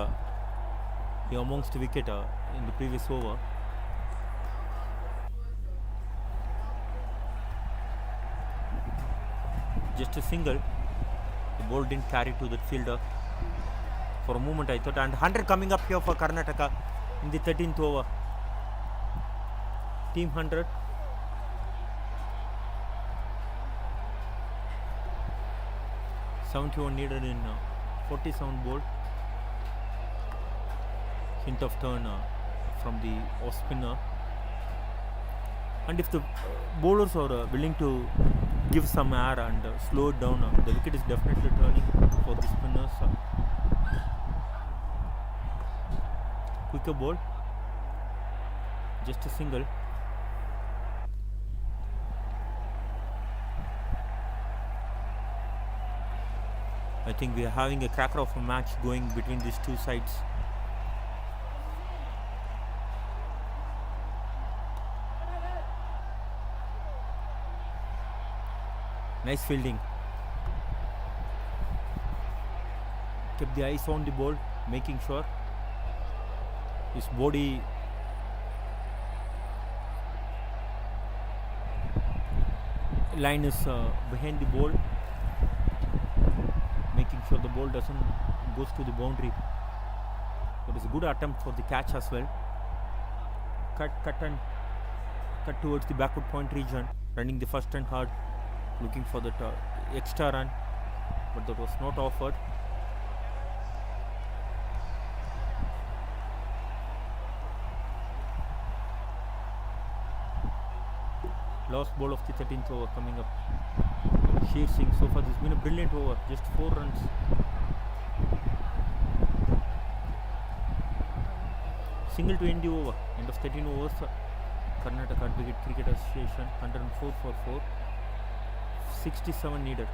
he amongst the wicket in the previous over. Just a single. The ball didn't carry to that fielder. For a moment I thought, and 100 coming up here for Karnataka in the 13th over. Team 100. .71 needed in 47 ball. Hint of turn from the off spinner. And if the bowlers are willing to give some air and slow it down, the wicket is definitely turning for the spinners. Quicker ball. Just a single. I think we are having a cracker of a match going between these two sides. Nice fielding. Kept the eyes on the ball, making sure his body line is behind the ball, making sure the ball doesn't goes to the boundary. It is a good attempt for the catch as well. Cut towards the backward point region, running the first and hard, looking for that extra run, but that was not offered. Last ball of the 13th over coming up. Sheer Singh, so far this has been a brilliant over, just 4 runs. Single to end the over, end of 13 overs. Karnataka Advocate Cricket Association 104 for 4, 67 needed.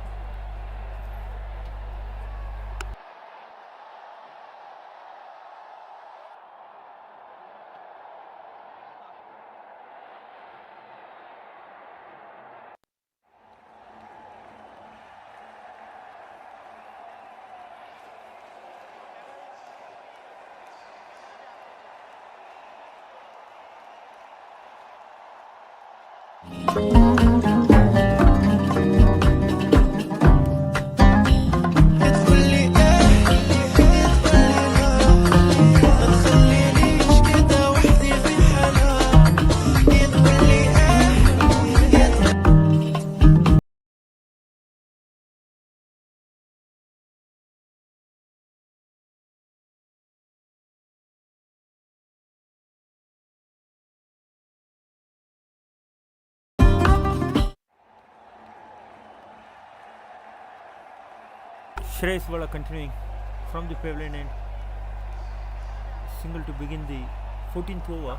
تقولي ايه تقولي لا ما تخلينيش كده وحدي في حالها تقولي ايه Shreyas Wala continuing from the pavilion end. Single to begin the 14th over.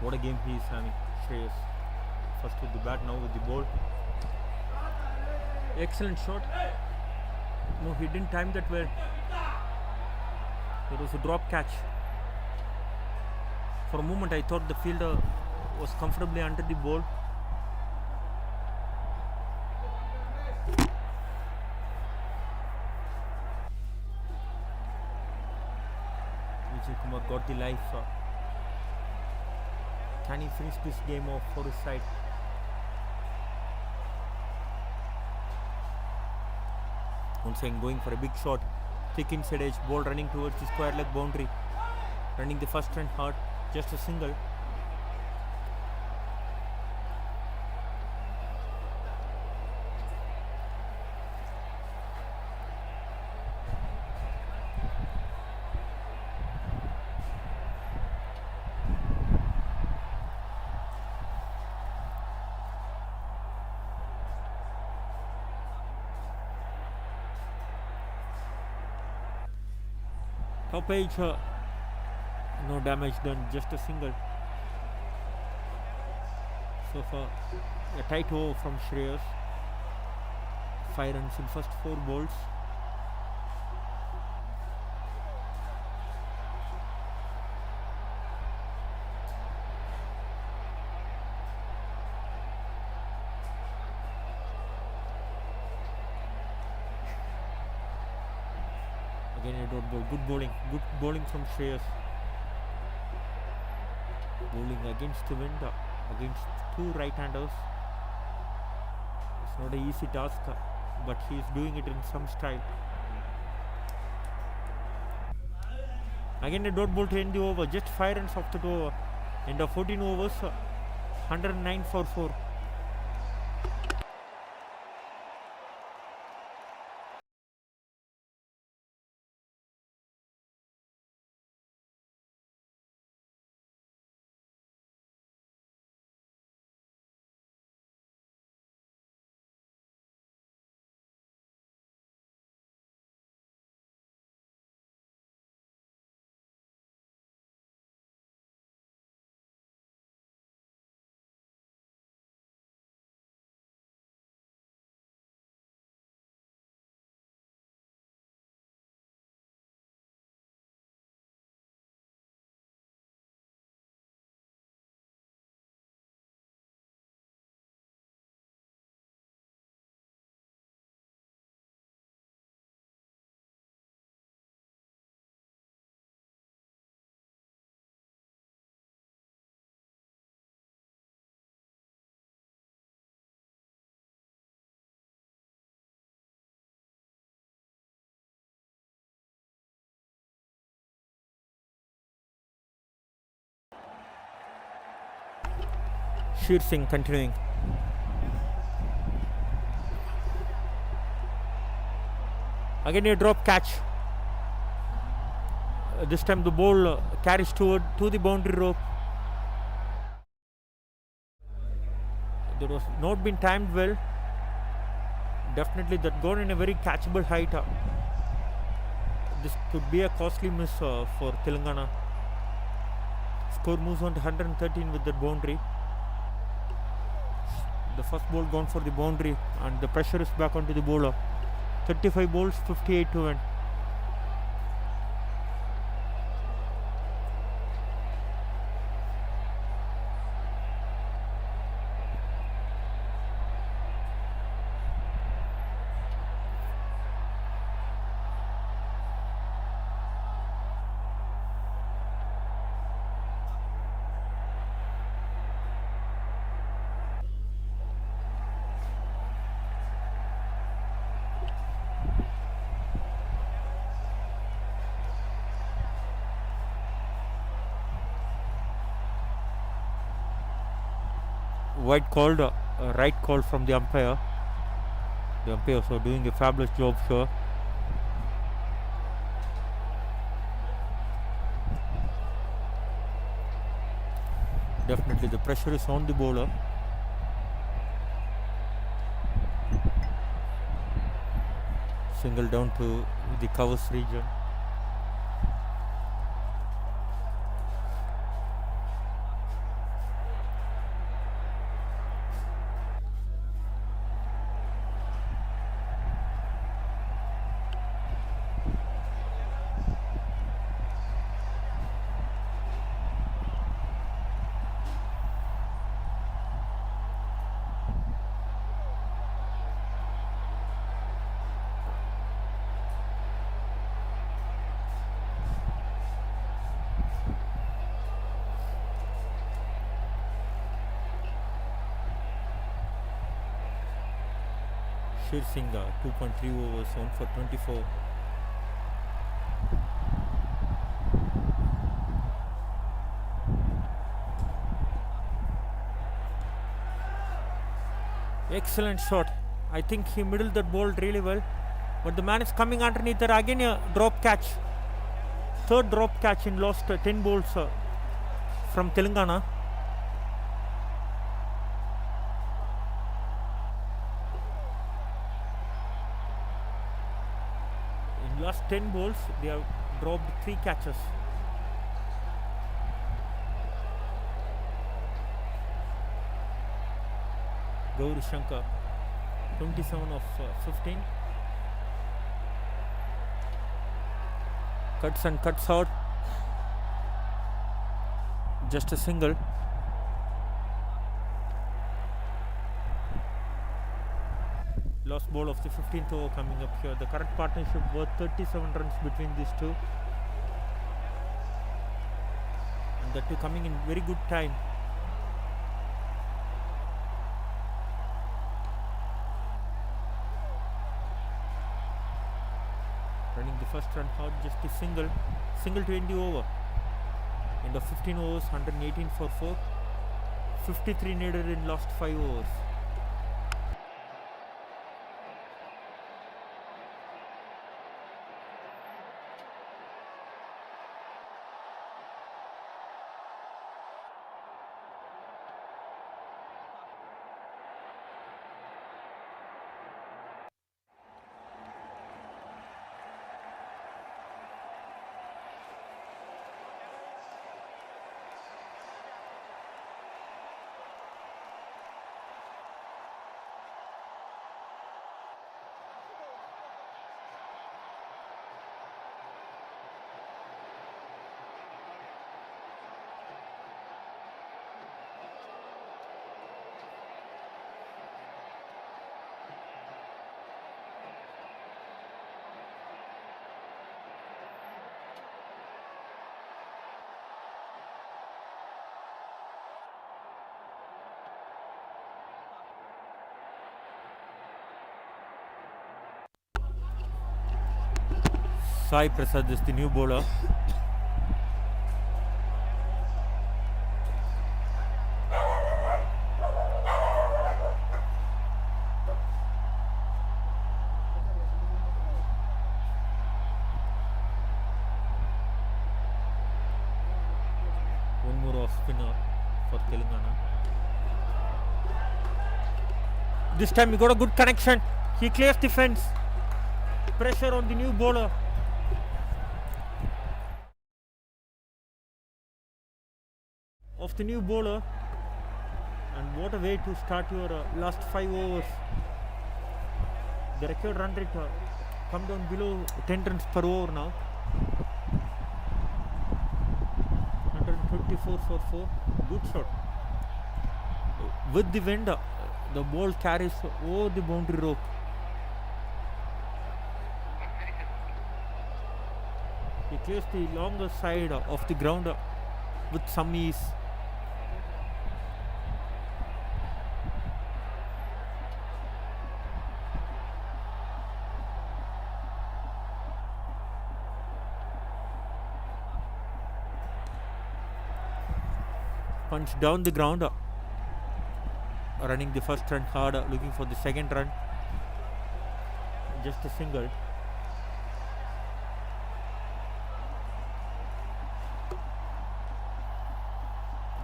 What a game he is having, Shreyas. First with the bat, now with the ball. Excellent shot. No, he didn't time that well. It was a drop catch. For a moment, I thought the fielder was comfortably under the ball. Vijay Kumar got the life. Can he finish this game off for his side? Once again going for a big shot. Thick inside edge, ball running towards the square leg boundary. Running the first run hard, just a single. Top edge, no damage done, just a single. So far, a tight over from Shreyas. 5 runs in first 4 balls. Again a dot ball. Good bowling from Shreyas. Bowling against the wind, against 2 right-handers. It's not an easy task, but he is doing it in some style. Again a dot ball to end the over. Just 5 runs off the over. End of 14 overs, 109 for 4. Sheer Singh continuing. Again a drop catch. This time the ball carries to the boundary rope. That was not been timed well. Definitely that gone in a very catchable height. This could be a costly miss for Telangana. Score moves on to 113 with the boundary. The first ball gone for the boundary and the pressure is back onto the bowler. 35 balls, 58 to win. White called, right call from the umpire. The umpires are doing a fabulous job here. Definitely the pressure is on the bowler. Single down to the covers region. Sheer Singh 2.3 overs, 1 for 24. Excellent shot. I think he middled that ball really well. But the man is coming underneath there. Again a drop catch. Third drop catch in last 10 balls from Telangana. In last 10 balls, they have dropped 3 catches. Gauri Shankar, 27 of 15. Cuts and cuts out. Just a single. Last ball of the 15th over coming up here. The current partnership worth 37 runs between these two. And that too coming in very good time. Running the first run out, just a single to end the over. End of 15 overs, 118 for 4. 53 needed in last 5 overs. Sai Prasad is the new bowler. more off spinner for Telangana. This time he got a good connection. He clears defense. Pressure on the new bowler. Of the new bowler. And what a way to start your last 5 overs. The record run rate come down below 10 runs per over now. 154 for 4. Good shot. With the wind, the ball carries over the boundary rope. He clears the longer side of the ground with some ease. Punch down the ground, running the first run hard, looking for the second run. Just a single.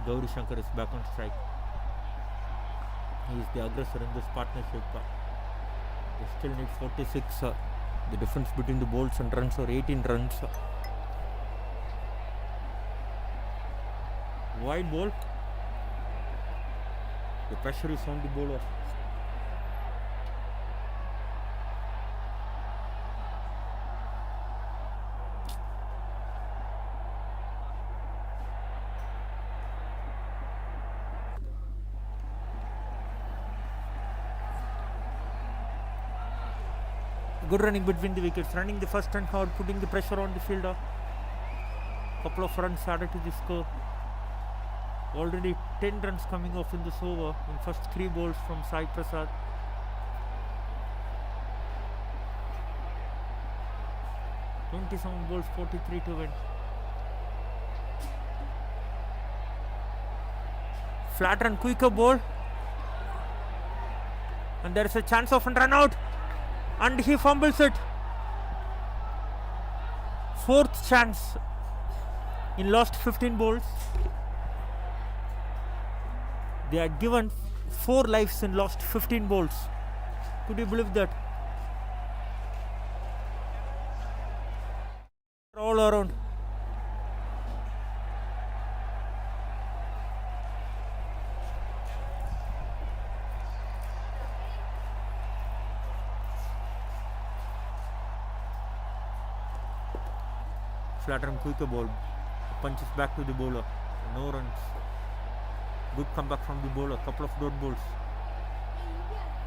Gauri Shankar is back on strike. He is the aggressor in this partnership. They still need 46. The difference between the balls and runs are 18 runs. Wide ball. The pressure is on the bowler. Good running between the wickets, running the first run hard, putting the pressure on the fielder. Couple of runs added to the score. Already 10 runs coming off in this over in first 3 balls from Sai Prasad. "27 balls, 43 to win." Flat run, quicker ball, and there is a chance of a run out, and he fumbles it. 4th chance in last 15 balls. They had given 4 lives in last 15 balls. Could you believe that? All around. Flat run, quicker ball. Punches back to the bowler. No runs. Good comeback from the bowler. Couple of dot balls.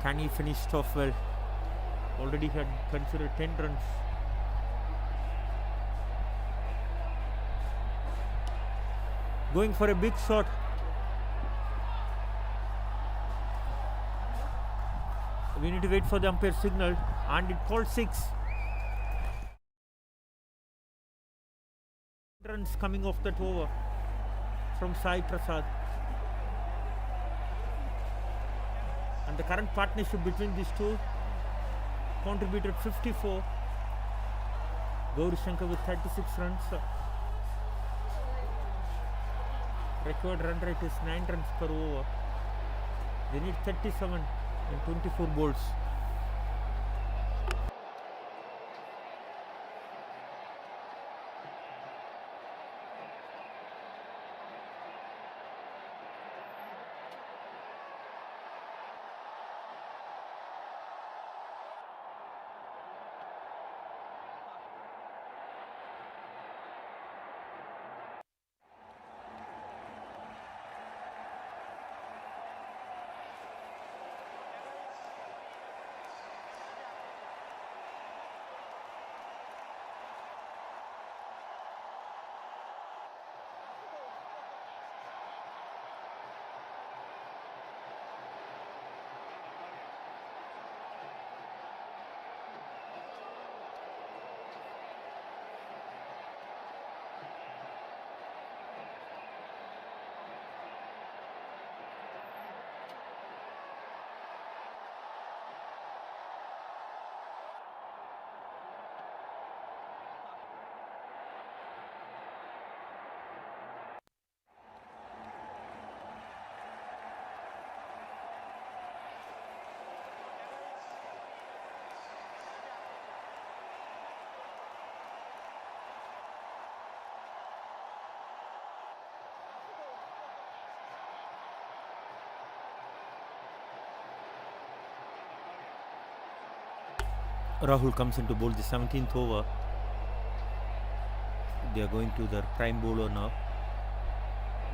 Can he finish off well? Already had considered 10 runs. Going for a big shot. We need to wait for the umpire signal, and it called 6. Runs coming off that over from Sai Prasad. And the current partnership between these two contributed 54. Gauri Shankar with 36 runs. Record run rate is 9 runs per over. They need 37 in 24 balls. Rahul comes into bowl the 17th over. They are going to their prime bowler now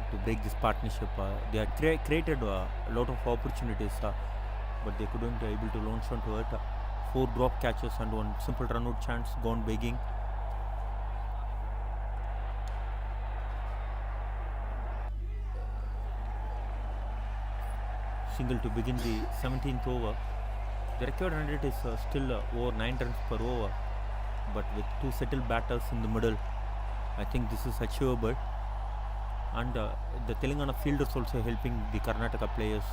to break this partnership. They had created a lot of opportunities, but they couldn't able to launch onto it. 4 drop catches and 1 simple run out chance gone begging. Single to begin the 17th over. The record run rate is still over 9 runs per over, but with 2 settled batters in the middle, I think this is achievable. And the Telangana fielders also helping the Karnataka players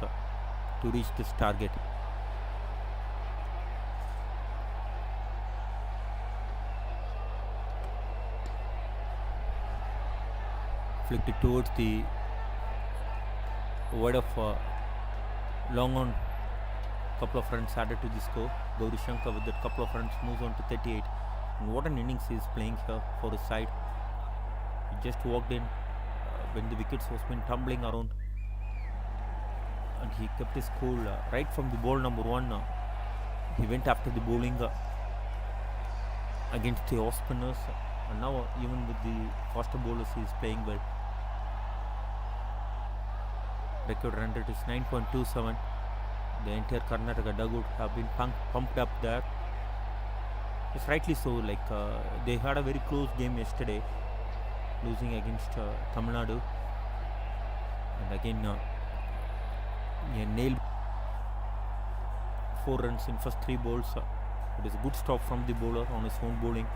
to reach this target. Flicked it towards the wide of long on. Couple of runs added to the score. Gauri Shankar with that couple of runs moves on to 38. And what an innings he is playing here for his side. He just walked in when the wickets was been tumbling around, and he kept his cool right from the ball number 1. He went after the bowling against the off spinners, and now even with the faster bowlers he is playing well. Record run rate is 9.27. The entire Karnataka dugout have been pumped up there. It's rightly so. They had a very close game yesterday, losing against Tamil Nadu, and again he nailed 4 runs in first 3 balls. It is a good stop from the bowler on his own bowling.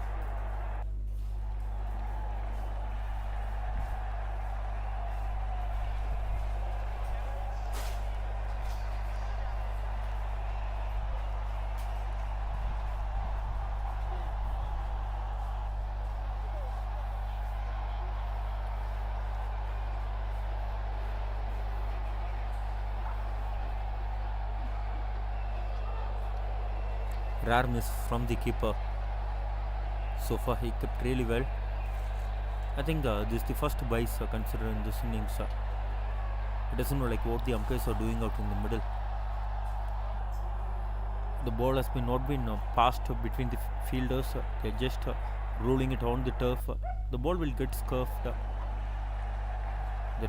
Rare miss from the keeper. So far he kept really well. I think this is the first bice considered in this innings. It doesn't know what the umpires are doing out in the middle. The ball has not been passed between the fielders. They're just rolling it on the turf. The ball will get scuffed. That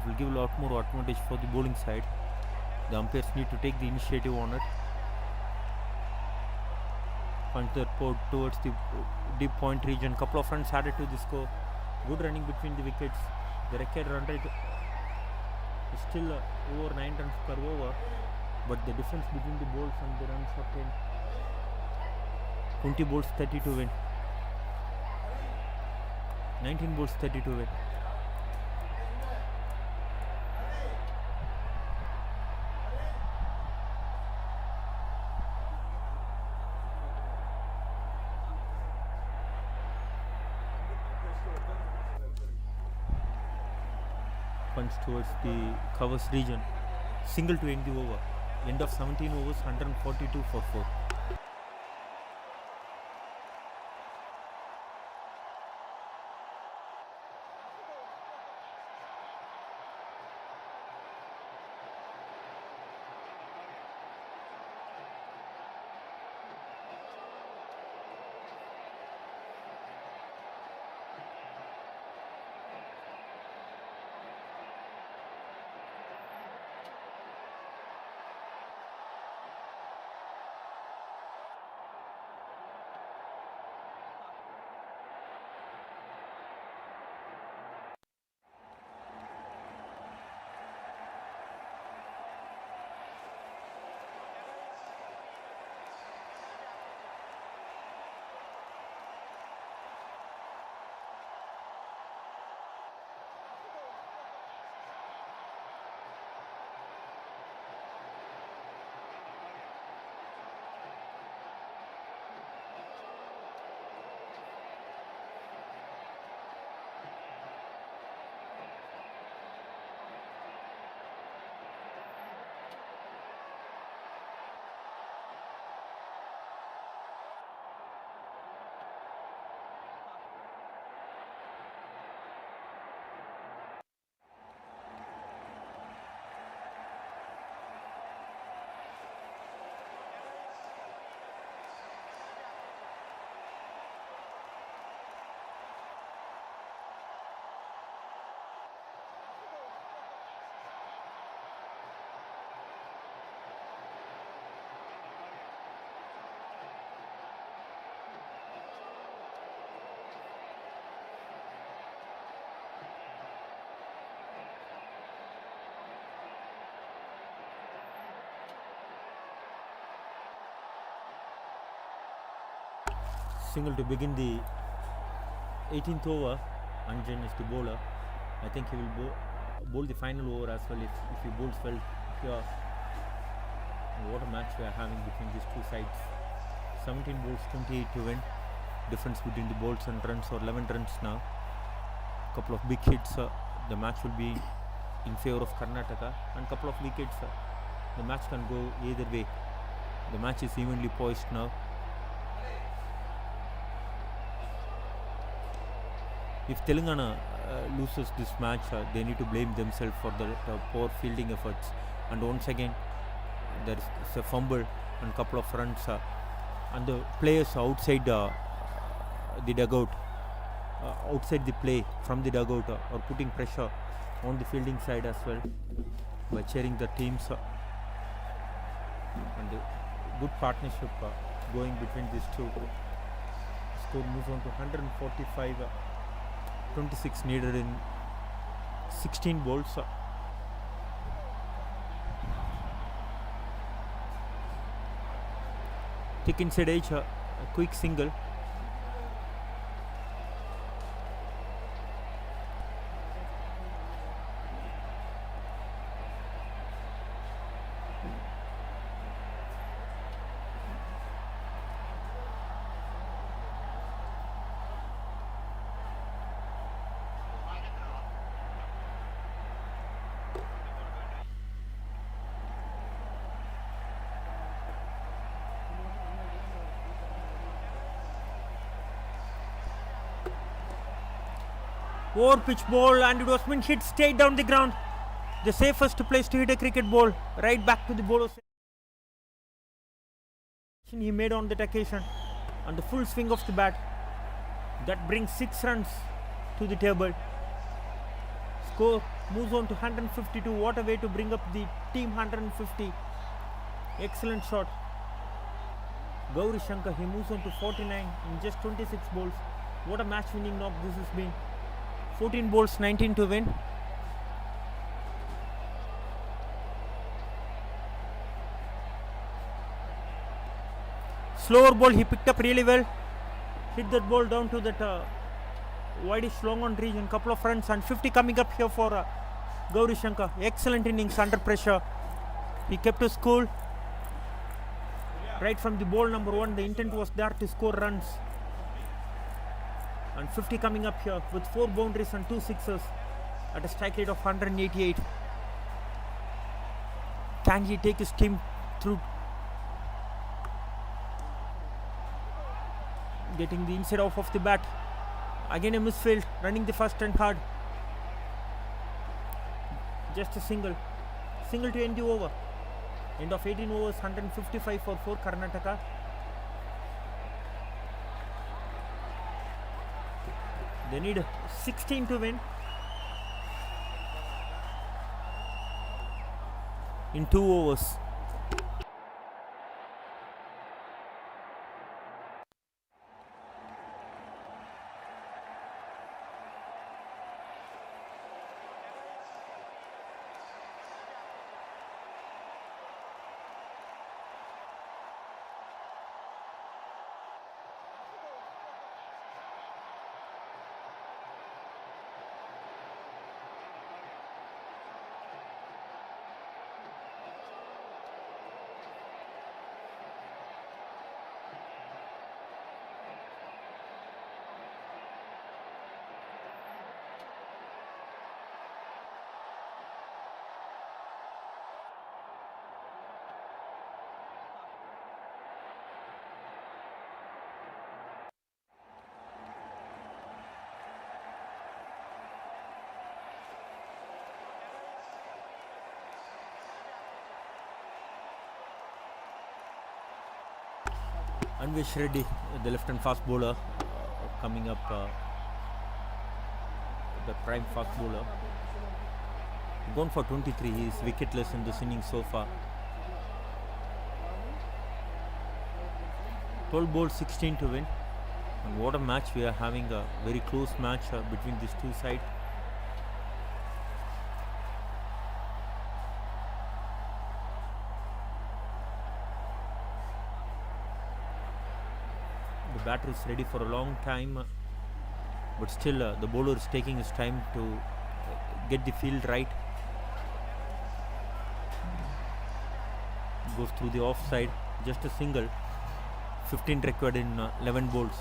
will give a lot more advantage for the bowling side. The umpires need to take the initiative on it. Punch the port towards the deep point region. Couple of runs added to the score. Good running between the wickets. The record run rate is still over 9 runs per over, but the difference between the balls and the runs are 10. 20 balls 32 win. 19 balls 32 win. Punch towards the covers region. Single to end the over. End of 17 overs, 142 for 4. Single to begin the 18th over. Anjan is the bowler. I think he will bowl the final over as well if he bowls well here. And what a match we are having between these two sides. 17 balls, 28 to win. Difference between the balls and runs or 11 runs now. Couple of big hits. The match will be in favor of Karnataka, and couple of wickets. The match can go either way. The match is evenly poised now. If Telangana loses this match, they need to blame themselves for the poor fielding efforts. And once again, there is a fumble and couple of runs. And the players outside the dugout, outside the play from the dugout, are putting pressure on the fielding side as well by cheering the teams. And good partnership going between these two. Score moves on to 145. 26 needed in 16 balls. Thick inside edge, a quick single. Over pitch ball, and it was been hit straight down the ground. The safest place to hit a cricket ball, right back to the bowler. He made on that occasion, on the full swing of the bat. That brings 6 runs to the table. Score moves on to 152. What a way to bring up the team 150. Excellent shot. Gauri Shankar, he moves on to 49 in just 26 balls. What a match-winning knock this has been. 14 balls, 19 to win. Slower ball he picked up really well. Hit that ball down to that wideish long on region. Couple of runs and 50 coming up here for Gauri Shankar. Excellent innings under pressure. He kept his cool. Right from the ball number 1, the intent was there to score runs. And 50 coming up here with 4 boundaries and 2 sixes at a strike rate of 188. Can he take his team through? Getting the inside off of the bat. Again a misfield, running the first and hard. Just a single. Single to end the over. End of 18 overs, 155 for Karnataka. They need 16 to win in 2 overs. Anvesh Reddy, the left hand fast bowler, coming up, the prime fast bowler. Gone for 23, he is wicketless in this innings so far. 12 balls, 16 to win. And what a match we are having, a very close match between these two sides. batter is ready for a long time, but still the bowler is taking his time to get the field right. Goes through the offside, just a single. 15 required in 11 balls.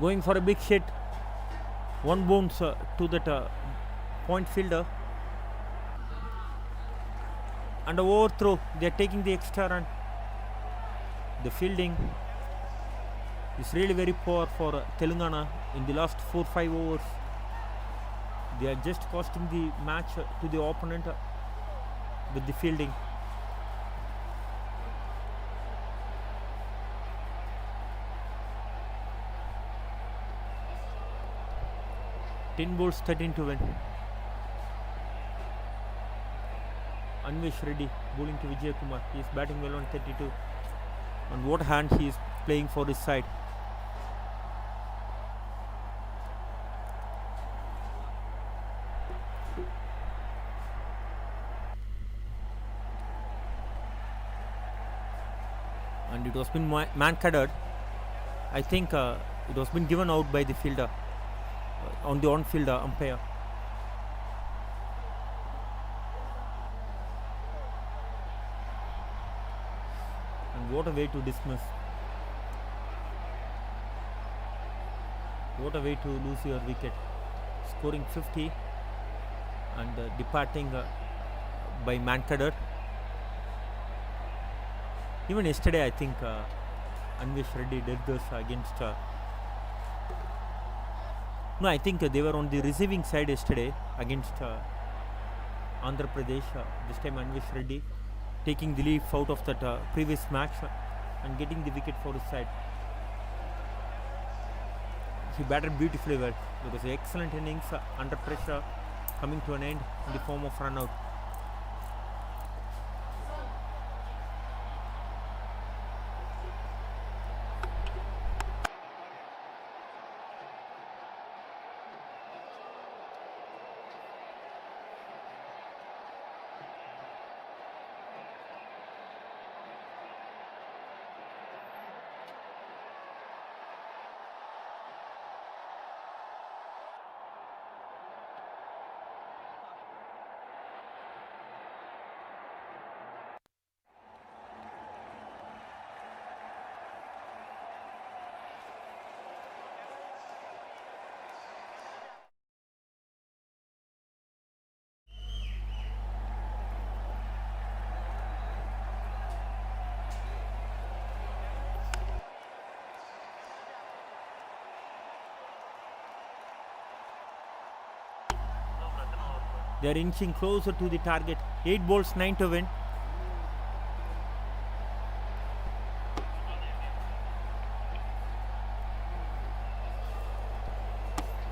Going for a big hit. One bounce to that point fielder. And a overthrow. They are taking the extra run. The fielding is really very poor for Telangana in the last 4-5 overs. They are just costing the match to the opponent with the fielding. Ten balls, 13 to win. Anvesh Reddy bowling to Vijay Kumar. He is batting well on 32. On what hand he is playing for his side. And it was been man-caddered. I think it was been given out by the fielder. On the on-field umpire. And what a way to dismiss. What a way to lose your wicket. Scoring 50 and departing by man-caddered. Even yesterday I think Anvesh Reddy did this against no, I think they were on the receiving side yesterday against Andhra Pradesh. This time Anvesh Reddy taking the lead out of that previous match and getting the wicket for his side. He batted beautifully well. It was an excellent innings under pressure, coming to an end in the form of run out. They are inching closer to the target. 8 balls, 9 to win.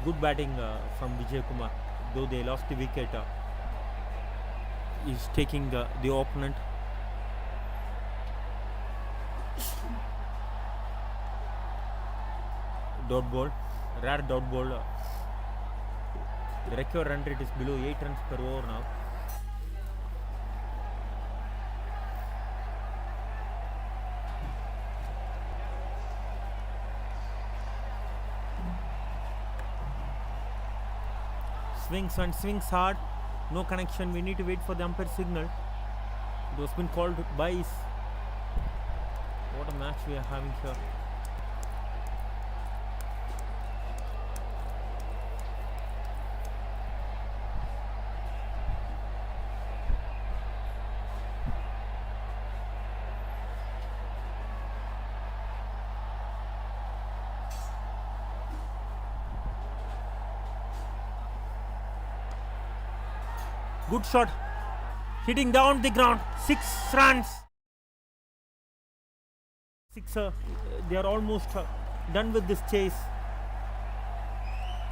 Good batting from Vijay Kumar. Though they lost the wicket, is taking the opponent. Dot ball, rare dot ball. The required run rate is below 8 runs per over now. Swings and swings hard. No connection. We need to wait for the umpire signal. It was been called byes. What a match we are having here. Good shot, hitting down the ground. 6 runs. They are almost done with this chase.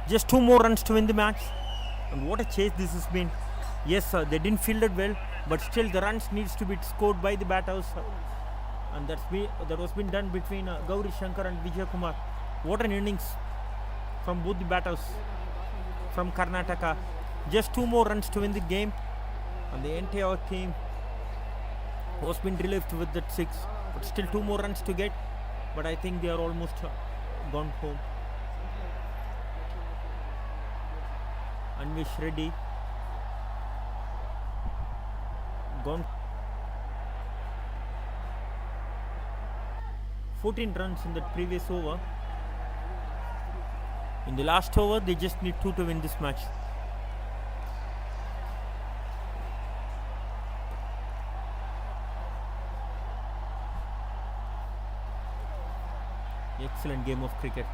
Just 2 more runs to win the match. And what a chase this has been. Yes, they didn't field it well, but still the runs needs to be scored by the batters. And that was been done between Gauri Shankar and Vijay Kumar. What an innings from both the batters from Karnataka. Just 2 more runs to win the game, and the entire team was been relieved with that 6. But still 2 more runs to get. But I think they are almost gone home. Anvish Reddy gone. 14 runs in the previous over. In the last over, they just need 2 to win this match. Excellent game of cricket.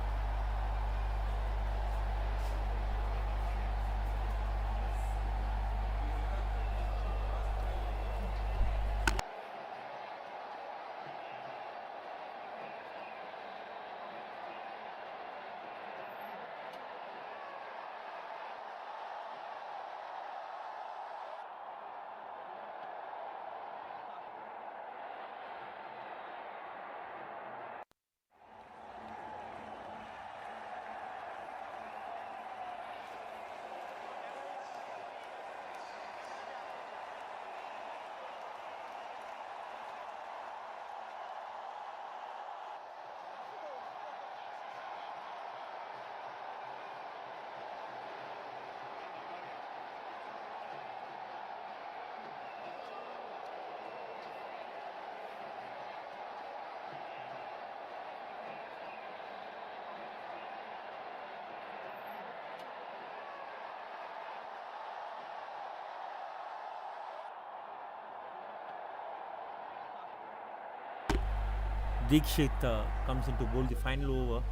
Dikshit comes into bowl the final over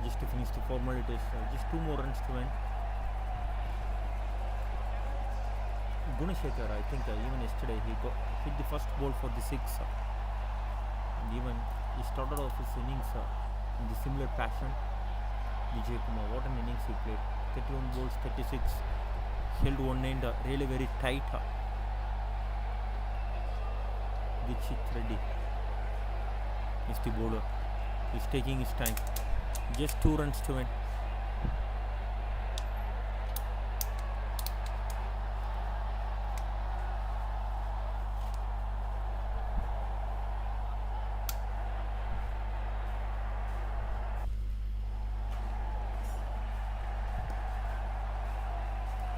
just to finish the formalities. Just 2 more runs to win. Gunashekar, I think even yesterday he hit the first ball for the 6. And even he started off his innings in the similar fashion. Vijay Kumar, what an innings he played. 31 balls, 36. Held one end really very tight. Dikshit Reddy is the bowler. He's taking his time. Just 2 runs to win.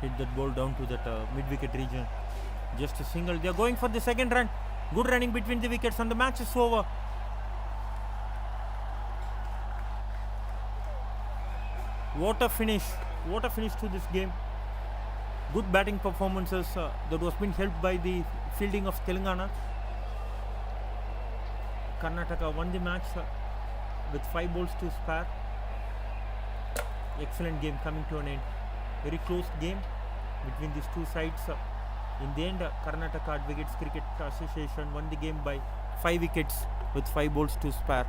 Hit that ball down to that mid-wicket region. Just a single. They are going for the second run. Good running between the wickets and the match is over. What a finish. What a finish to this game. Good batting performances that was been helped by the fielding of Telangana. Karnataka won the match with 5 balls to spare. Excellent game coming to an end. Very close game between these two sides. In the end, Karnataka Advocates Cricket Association won the game by 5 wickets with 5 balls to spare.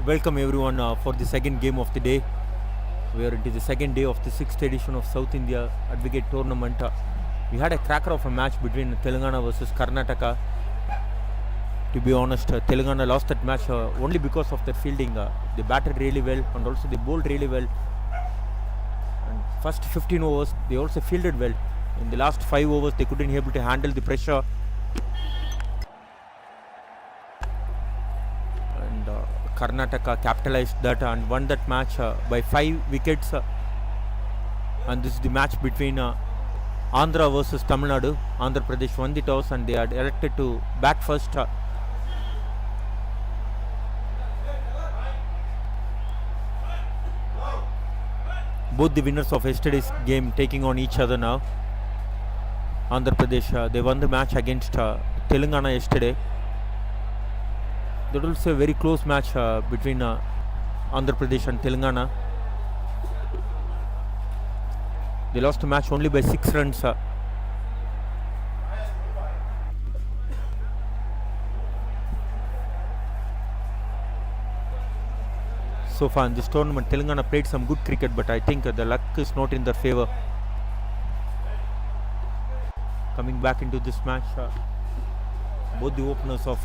Welcome everyone for the second game of the day. We are into the second day of the 6th edition of South India Advocate Tournament. We had a cracker of a match between Telangana versus Karnataka. To be honest, Telangana lost that match only because of their fielding. They batted really well and also they bowled really well. And first 15 overs, they also fielded well. In the last 5 overs, they couldn't be able to handle the pressure. And Karnataka capitalized that and won that match by 5 wickets. And this is the match between Andhra versus Tamil Nadu. Andhra Pradesh won the toss and they are elected to bat first. Both the winners of yesterday's game taking on each other now. Andhra Pradesh, they won the match against Telangana yesterday. That was a very close match between Andhra Pradesh and Telangana. They lost the match only by 6 runs. So far in this tournament, Telangana played some good cricket, but I think the luck is not in their favor. Coming back into this match, both the openers of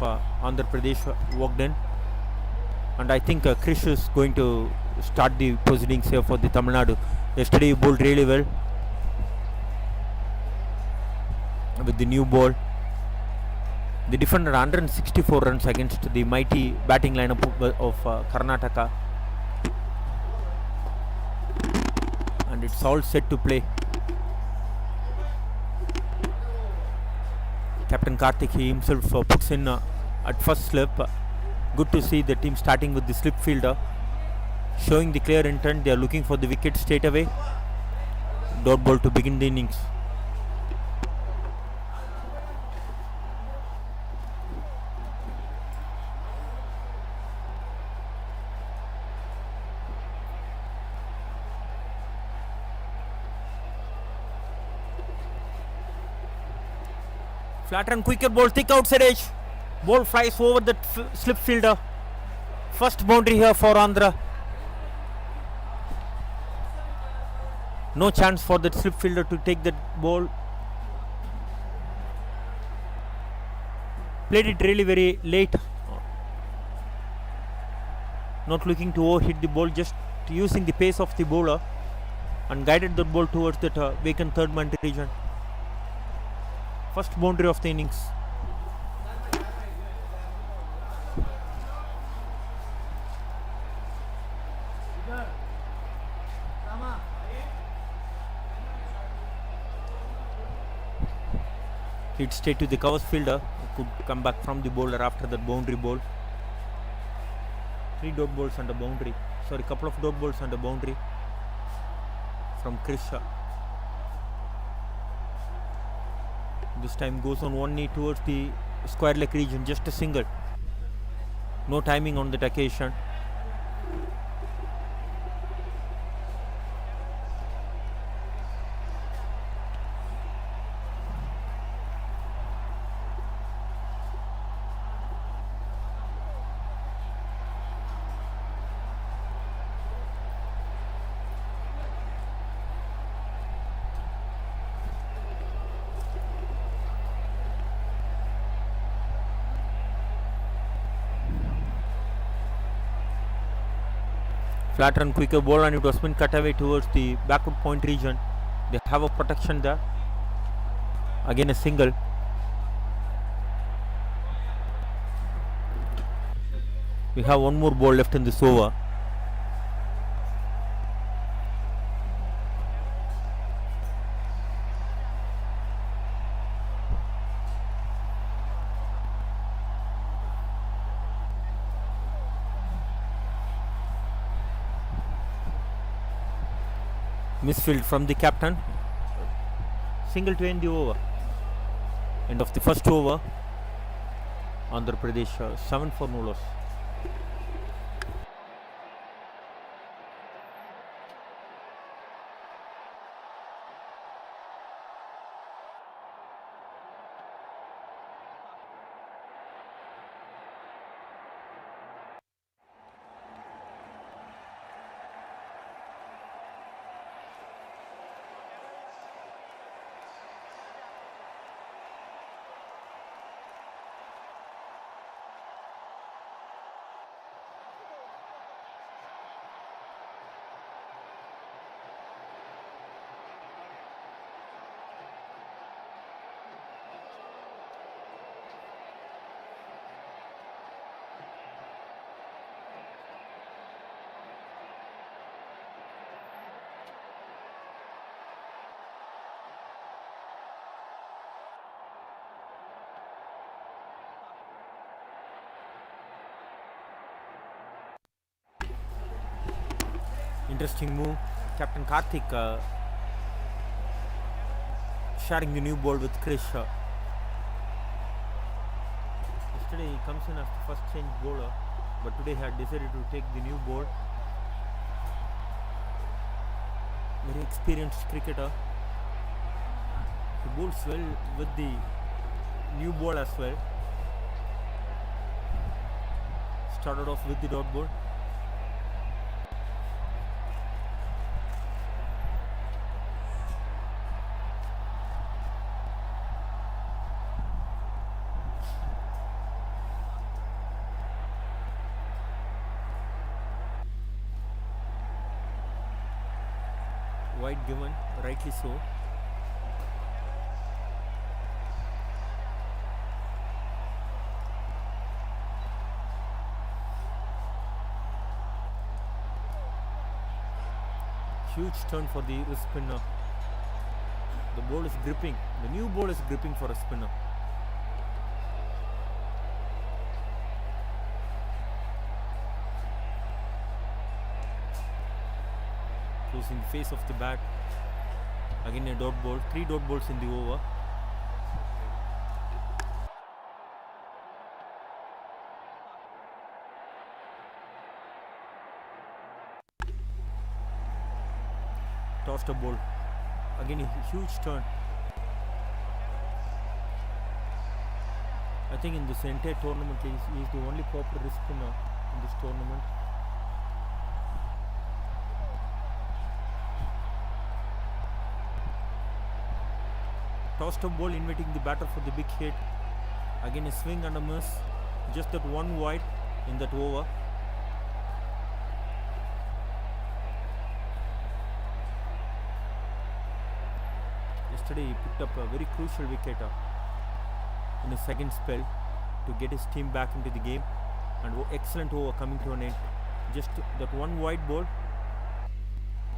Andhra Pradesh walked in, and I think Krish is going to start the proceedings here for the Tamil Nadu. Yesterday he bowled really well with the new ball. They defended 164 runs against the mighty batting lineup of Karnataka. And it's all set to play. Captain Karthik himself puts in at first slip. Good to see the team starting with the slip fielder, showing the clear intent. They are looking for the wicket straight away. Dot ball to begin the innings. Flat and quicker ball, thick outside edge. Ball flies over the slip fielder. First boundary here for Andhra. No chance for that slip fielder to take that ball. Played it really very late. Not looking to overhit the ball, just using the pace of the bowler and guided the ball towards that vacant third man region. First boundary of the innings. Hit straight to the covers fielder, who could come back from the bowler after that boundary ball. 3 dot balls and a boundary. Sorry, couple of dot balls and a boundary from Krisha. This time goes on one knee towards the square leg region, just a single. No timing on that occasion. Flat and quicker ball, and it was been cut away towards the backward point region. They have a protection there. Again a single. We have one more ball left in this over. Misfield from the captain. Single to end the over. End of the first over. Andhra Pradesh 7 for no loss. Interesting move. Captain Karthik sharing the new ball with Krish. Yesterday he comes in as the first change bowler, but today he had decided to take the new ball. Very experienced cricketer. He bowls well with the new ball as well. Started off with the dot ball. Wide given, rightly so. Huge turn for the wrist spinner. The ball is gripping. The new ball is gripping for a spinner. Closing the face of the bat. Again a dot ball. 3 dot balls in the over. Tossed a ball. Again a huge turn. I think in this entire tournament he is the only proper wrist spinner in this tournament. Tossed a ball inviting the batter for the big hit. Again a swing and a miss. Just that one wide in that over. Yesterday he picked up a very crucial wicket in his second spell to get his team back into the game, and excellent over coming to an end. Just that one wide ball.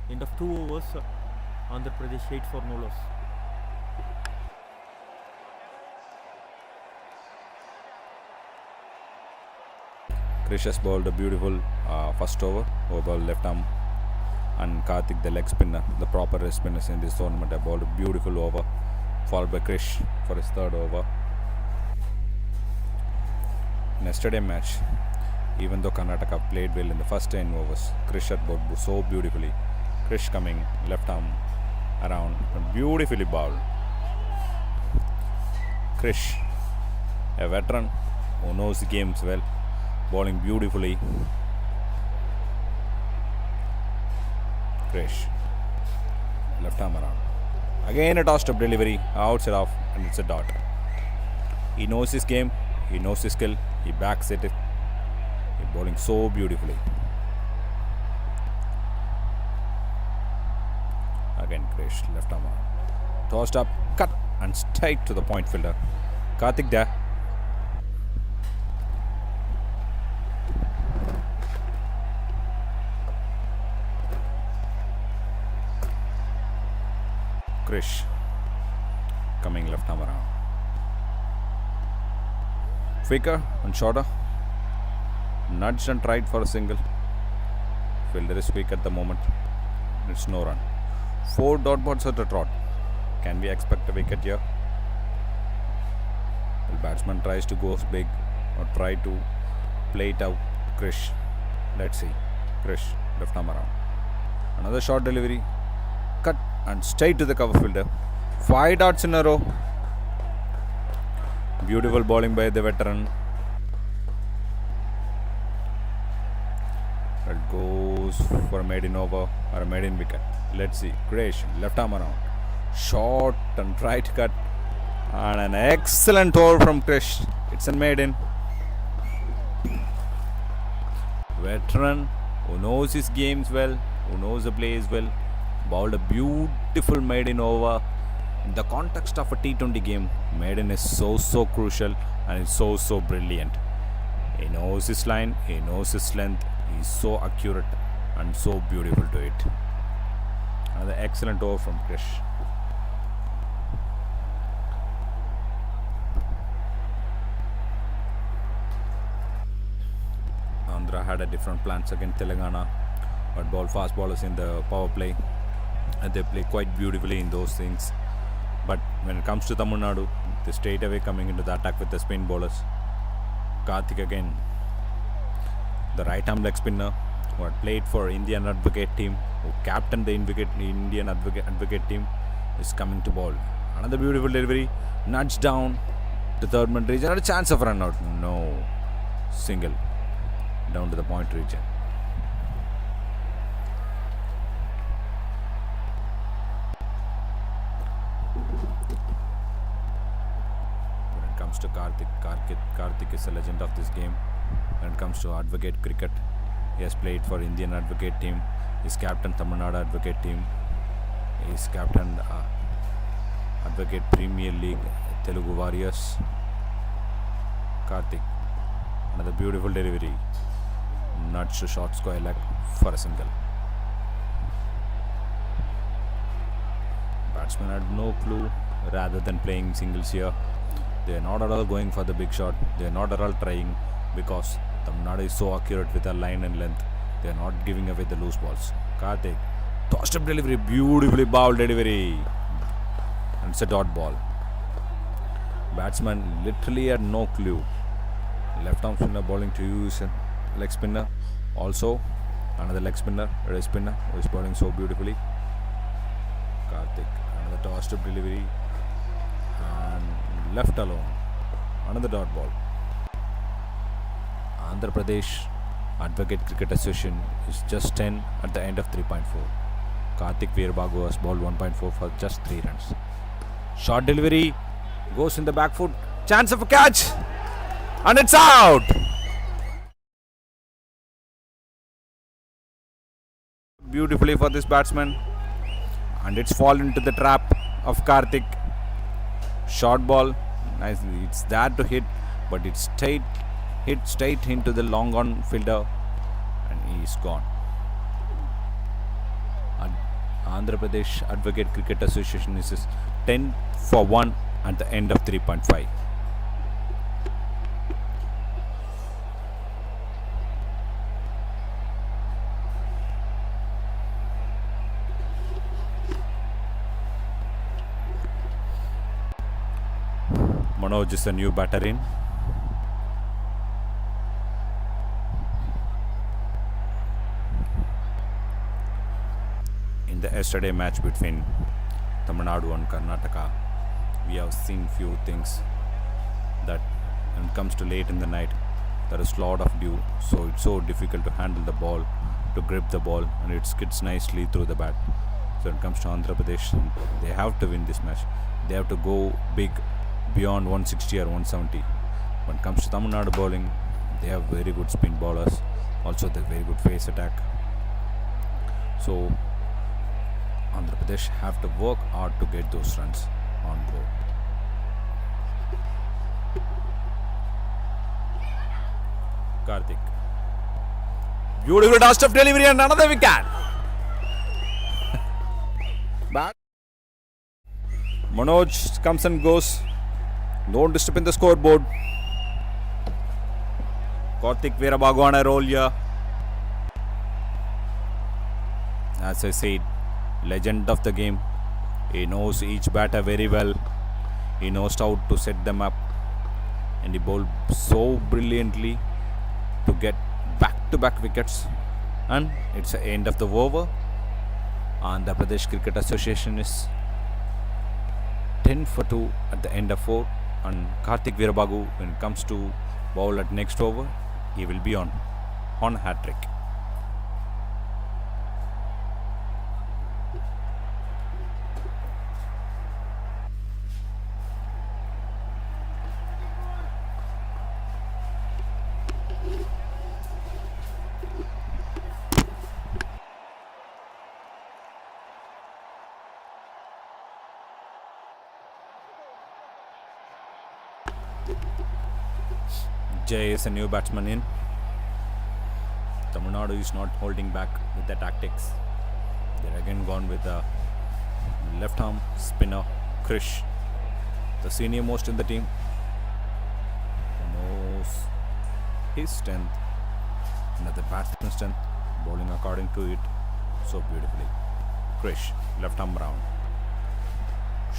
End of 2 overs. Andhra Pradesh 8 for no loss. Krish has bowled a beautiful first over ball left arm, and Karthik, the leg spinner, the proper wrist spinners in this tournament, have bowled a beautiful over, followed by Krish for his third over. In yesterday's match, even though Karnataka played well in the first 10 overs, Krish had bowled so beautifully. Krish coming left arm around and beautifully bowled. Krish, a veteran who knows the games well, bowling beautifully. Krish, left arm around. Again a tossed up delivery, outside off, and it's a dot. He knows his game, he knows his skill, he backs it. He's bowling so beautifully. Again Krish, left arm around. Tossed up, cut, and straight to the point fielder. Karthik there. Krish coming left arm around. Quicker and shorter. Nudged and tried for a single. Fielder is weak at the moment. It's no run. 4 dot balls at a trot. Can we expect a wicket here? The batsman tries to go big or try to play it out. Krish. Let's see. Krish, left arm around. Another short delivery. Cut and straight to the cover fielder. 5 dots in a row. Beautiful bowling by the veteran. That goes for a maiden over or a maiden wicket. Let's see. Krish, left arm around. Short and right cut. And an excellent over from Krish. It's a maiden. Veteran who knows his games well, who knows the plays well, bowled a beautiful maiden over. In the context of a T20 game, maiden is so crucial and is so brilliant. He knows his line, he knows his length, he is so accurate and so beautiful to it. Another excellent over from Krish. Andhra had a different plans against Telangana. but ball fast bowlers in the power play, and they play quite beautifully in those things. But when it comes to Tamil Nadu, they straight away coming into the attack with the spin bowlers. Karthik again, the right arm leg spinner who had played for Indian Advocate team, who captained the Indian Advocate team, is coming to ball. Another beautiful delivery, nudge down to third man region, and a chance of run out. No, single down to the point region. When it comes to Karthik is a legend of this game. When it comes to Advocate cricket, he has played for Indian Advocate team. He's captain Tamil Nadu Advocate team. He's captain Advocate Premier League Telugu Warriors. Karthik, another beautiful delivery, nudge to short square leg for a single. Batsmen had no clue. Rather than playing singles here, they are not at all going for the big shot. They are not at all trying, because Tamil Nadu is so accurate with their line and length. They are not giving away the loose balls. Karthik, tossed up delivery, beautifully bowled delivery, and it's a dot ball. Batsman literally had no clue. Left arm spinner bowling to use a leg spinner. Also, another leg spinner, red spinner, who is bowling so beautifully. Karthik, another tossed up delivery, and left alone. Another dot ball. Andhra Pradesh Advocate Cricket Association is just 10 at the end of 3.4. Karthik Veerabagu has bowled 1.4 for just 3 runs. Short delivery, goes in the back foot, chance of a catch, and it's out. Beautifully for this batsman, and it's fallen into the trap of Karthik. Short ball, nicely, it's there to hit, but it's hit straight into the long on fielder, and he's gone. Andhra Pradesh Advocate Cricket Association is 10 for 1 at the end of 3.5. Manoj is the new batter in. In the yesterday match between Tamil Nadu and Karnataka, we have seen few things that when it comes to late in the night, there is a lot of dew, so it's so difficult to handle the ball, to grip the ball, and it skids nicely through the bat. So when it comes to Andhra Pradesh, they have to win this match. They have to go big, beyond 160 or 170. When it comes to Tamil Nadu bowling, they have very good spin bowlers, also the very good face attack. So Andhra Pradesh have to work hard to get those runs on board. Karthik, beautiful toss of delivery and another wicket. Back. Manoj comes and goes. Don't disturb in the scoreboard. Karthik Veerabagu on a roll here. As I said, legend of the game. He knows each batter very well. He knows how to set them up, and he bowled so brilliantly to get back-to-back wickets. And it's the end of the over. Andhra Pradesh Cricket Association is 10 for 2 at the end of 4. And Karthik Veerabagu, when it comes to bowl at next over, he will be on hat-trick. Jay is a new batsman in. Tamil Nadu is not holding back with the tactics. They're again gone with the left arm spinner Krish, the senior most in the team, who knows his strength, another batsman's strength. Bowling according to it so beautifully. Krish, left arm round.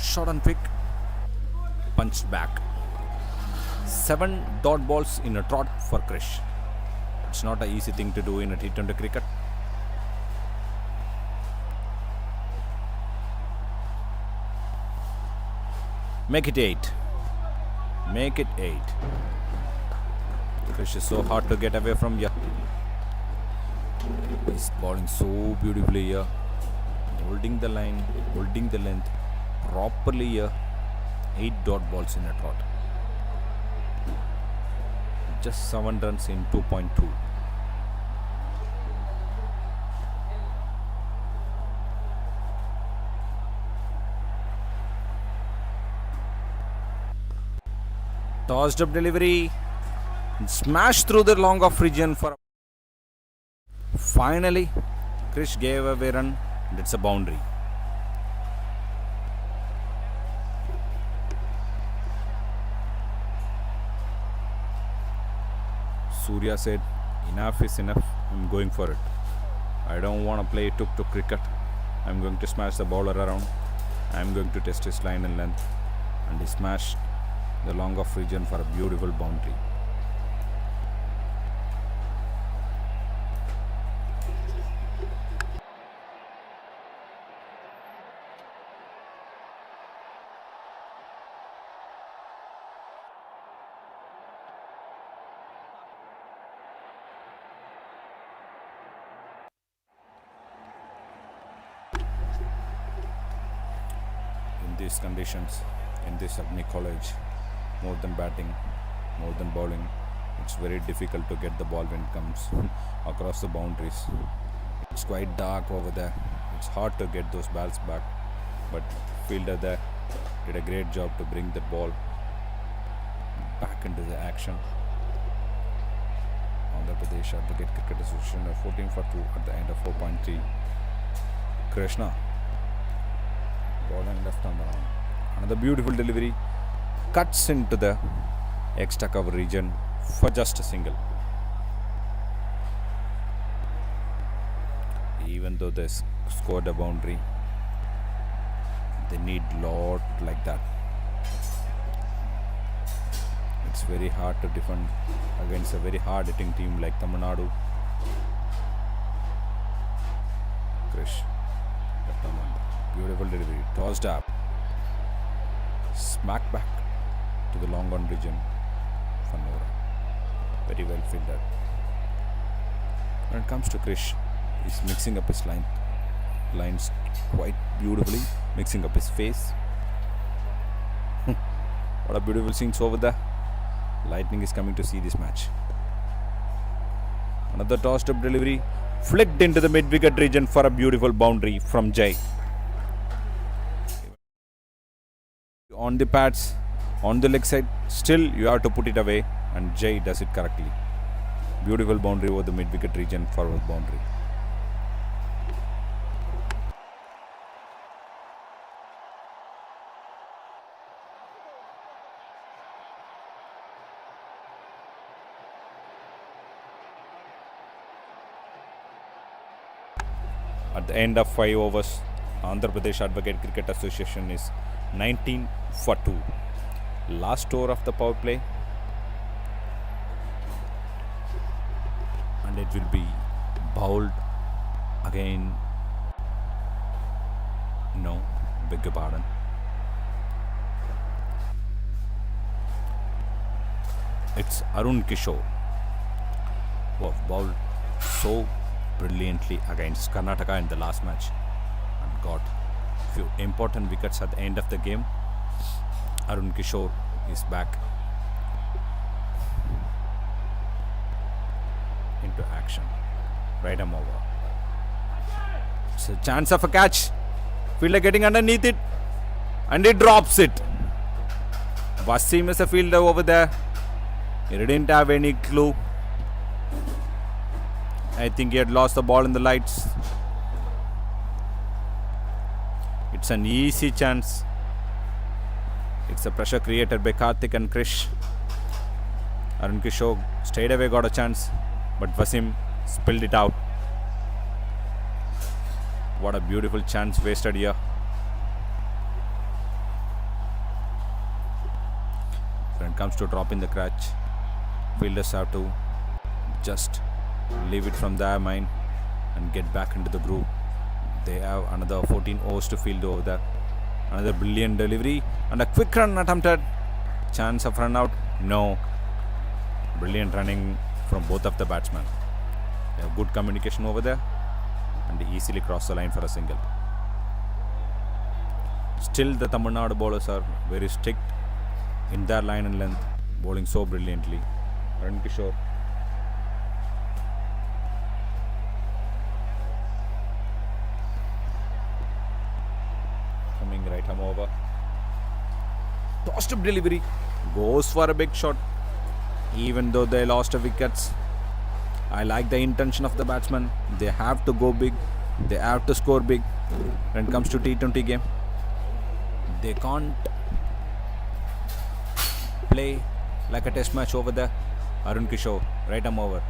Shot and quick. Punched back. 7 dot balls in a trot for Krish. It's not an easy thing to do in a T20 cricket. Make it 8. Make it 8. Krish is so hard to get away from here. He's bowling so beautifully here. Holding the line, holding the length properly here. 8 dot balls in a trot. Just 7 runs in 2.2. Tossed up delivery. Smashed through the long off region for. Finally, Krish gave away a run. And it's a boundary. Surya said, enough is enough. I'm going for it. I don't want to play tuk-tuk cricket. I'm going to smash the bowler around. I'm going to test his line and length. And he smashed the long off region for a beautiful boundary. In these conditions, in this Agni college, more than batting, more than bowling, it's very difficult to get the ball when it comes across the boundaries. It's quite dark over there. It's hard to get those balls back, but fielder there did a great job to bring the ball back into the action. Andhra Pradesh Advocate Cricket Association 14 for 2 at the end of 4.3. Krishna, ball and left arm around. Another beautiful delivery. Cuts into the extra cover region for just a single. Even though they scored a boundary, they need lot like that. It's very hard to defend against a very hard hitting team like Tamil Nadu. Krish, left arm on. Beautiful delivery. Tossed up. Smack back to the long on region for Nora. Very well fielded. When it comes to Krish, he's mixing up his lines quite beautifully, mixing up his face. What a beautiful scenes over there. Lightning is coming to see this match. Another tossed up delivery, flicked into the mid-wicket region for a beautiful boundary from Jai. On the pads, on the leg side, still you have to put it away, and Jai does it correctly. Beautiful boundary over the mid-wicket region, forward boundary. At the end of 5 overs, Andhra Pradesh Advocate Cricket Association is 19 for 2. Last over of the power play, and it will be bowled again. No, beg your pardon. It's Arun Kishore, who have bowled so brilliantly against Karnataka in the last match and got few important wickets at the end of the game. Arun Kishore is back into action. Right arm over. It's a chance of a catch. Fielder getting underneath it, and he drops it. Wasim is a fielder over there. He didn't have any clue. I think he had lost the ball in the lights. It's an easy chance. It's a pressure created by Karthik and Krish. Arun Kishore stayed away, got a chance, but Wasim spilled it out. What a beautiful chance wasted here. When it comes to dropping the crutch, fielders have to just leave it from their mind and get back into the groove. They have another 14 overs to field over there. Another brilliant delivery and a quick run attempted. Chance of run out? No. Brilliant running from both of the batsmen. They have good communication over there and they easily cross the line for a single. Still the Tamil Nadu bowlers are very strict in their line and length, bowling so brilliantly. Arun Kishore coming right arm over. Tossed up delivery. Goes for a big shot. Even though they lost wickets, I like the intention of the batsman. They have to go big. They have to score big when it comes to T20 game. They can't play like a test match over there. Arun Kishore, right arm over.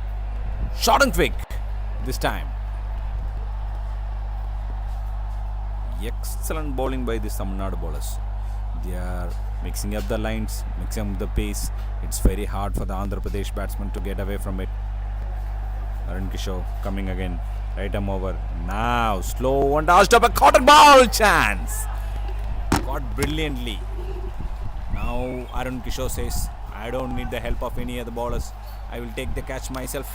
Short and quick this time. Excellent bowling by the Tamil Nadu bowlers. They are mixing up the lines, mixing up the pace. It's very hard for the Andhra Pradesh batsman to get away from it. Arun Kishore coming again. Right arm over. Now slow and dashed up a cotton ball chance. Caught brilliantly. Now Arun Kishore says, I don't need the help of any other bowlers. I will take the catch myself.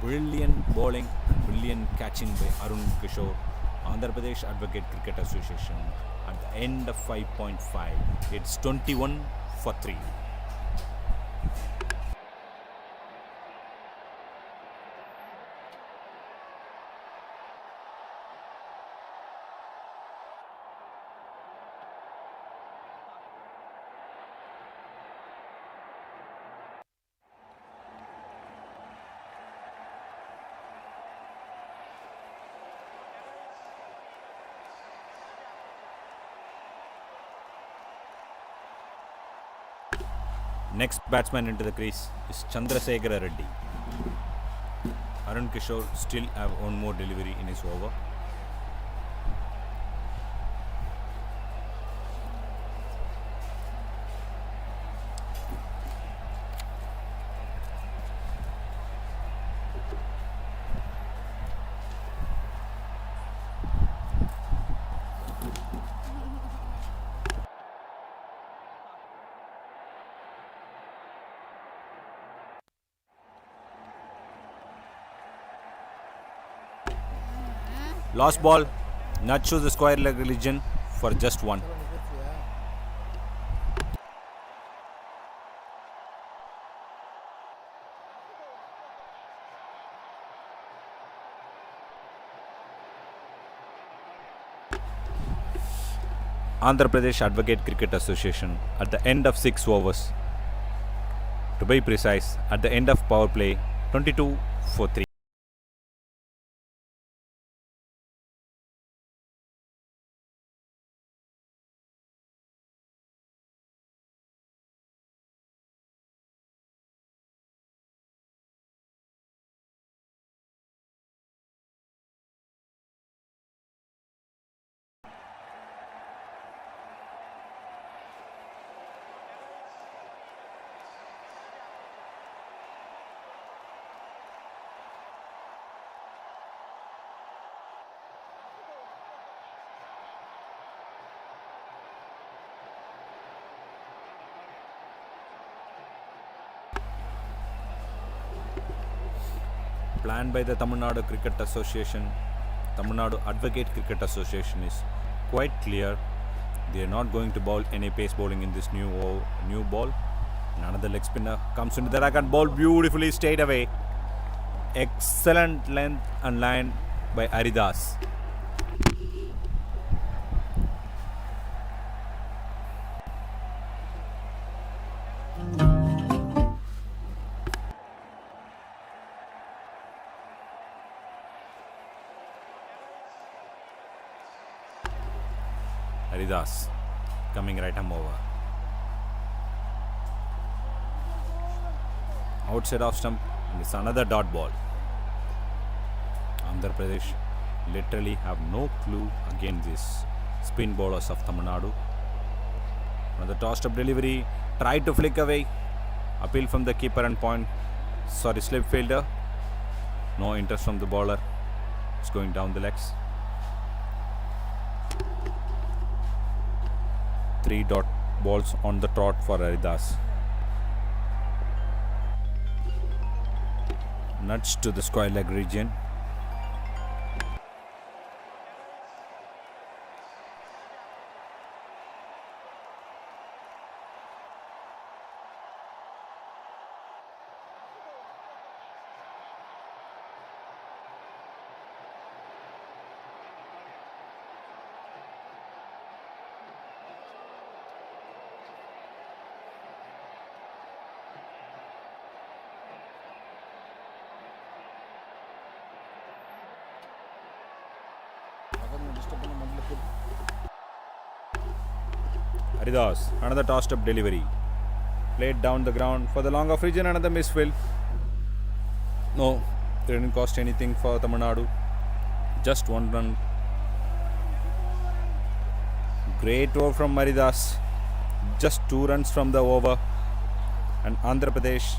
Brilliant bowling and brilliant catching by Arun Kishore. Andhra Pradesh Advocate Cricket Association at the end of 5.5. It's 21 for 3. Next batsman into the crease is Chandrasekhara Reddy. Arun Kishore still have one more delivery in his over. Lost ball. Not choose the square leg religion for just one. Andhra Pradesh Advocate Cricket Association at the end of 6 overs. To be precise, at the end of power play, 22 for 3. Planned by the Tamil Nadu Cricket Association, Tamil Nadu Advocate Cricket Association is quite clear. They are not going to bowl any pace bowling in this new ball. And another leg spinner comes into the rack and ball beautifully stayed away. Excellent length and line by Haridas. Haridas coming right arm over. Outside off stump and it's another dot ball. Andhra Pradesh literally have no clue against these spin bowlers of Tamil Nadu. Another tossed up delivery, tried to flick away. Appeal from the keeper and point. Sorry, slip fielder. No interest from the bowler. It's going down the legs. 3 dot balls on the trot for Haridas. Nudge to the square leg region. Haridas, another tossed up delivery. Played down the ground for the long off region, another misfill. No, they didn't cost anything for Tamil Nadu. Just 1 run. Great over from Haridas. Just 2 runs from the over. And Andhra Pradesh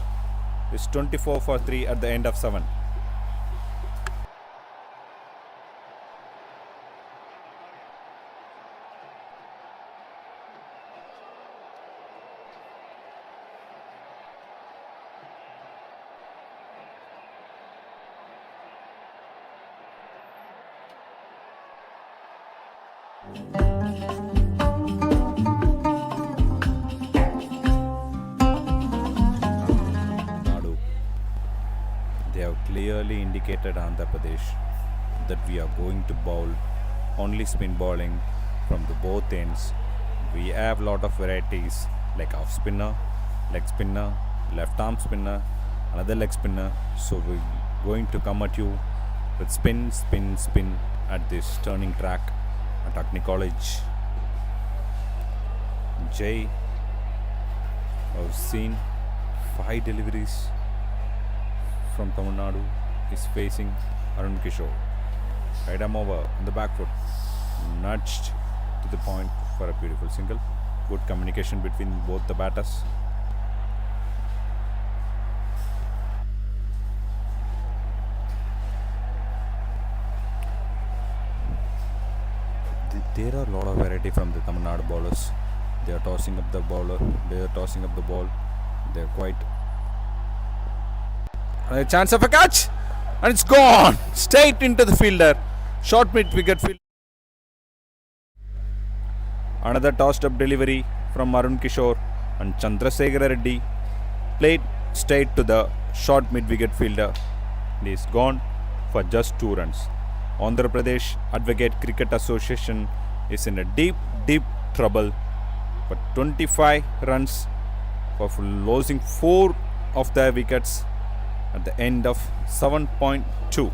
is 24 for 3 at the end of 7. Nadu. They have clearly indicated Andhra Pradesh that we are going to bowl only spin bowling from the both ends. We have lot of varieties like off spinner, leg spinner, left arm spinner, another leg spinner. So we're going to come at you with spin, spin, spin at this turning track at Agni College. Jay, I've seen 5 deliveries from Tamil Nadu. Is facing Arun Kishore. Right arm over on the back foot, nudged to the point for a beautiful single. Good communication between both the batters. There are a lot of variety from the Tamil Nadu bowlers. They are tossing up the bowler. They are tossing up the ball. They are quite. A chance of a catch, and it's gone straight into the fielder. Short mid wicket field. Another tossed up delivery from Arun Kishore, and Chandrasekhara Reddy played straight to the short mid wicket fielder. He is gone for just 2 runs. Andhra Pradesh Advocate Cricket Association is in a deep trouble for 25 runs for losing 4 of their wickets at the end of 7.2.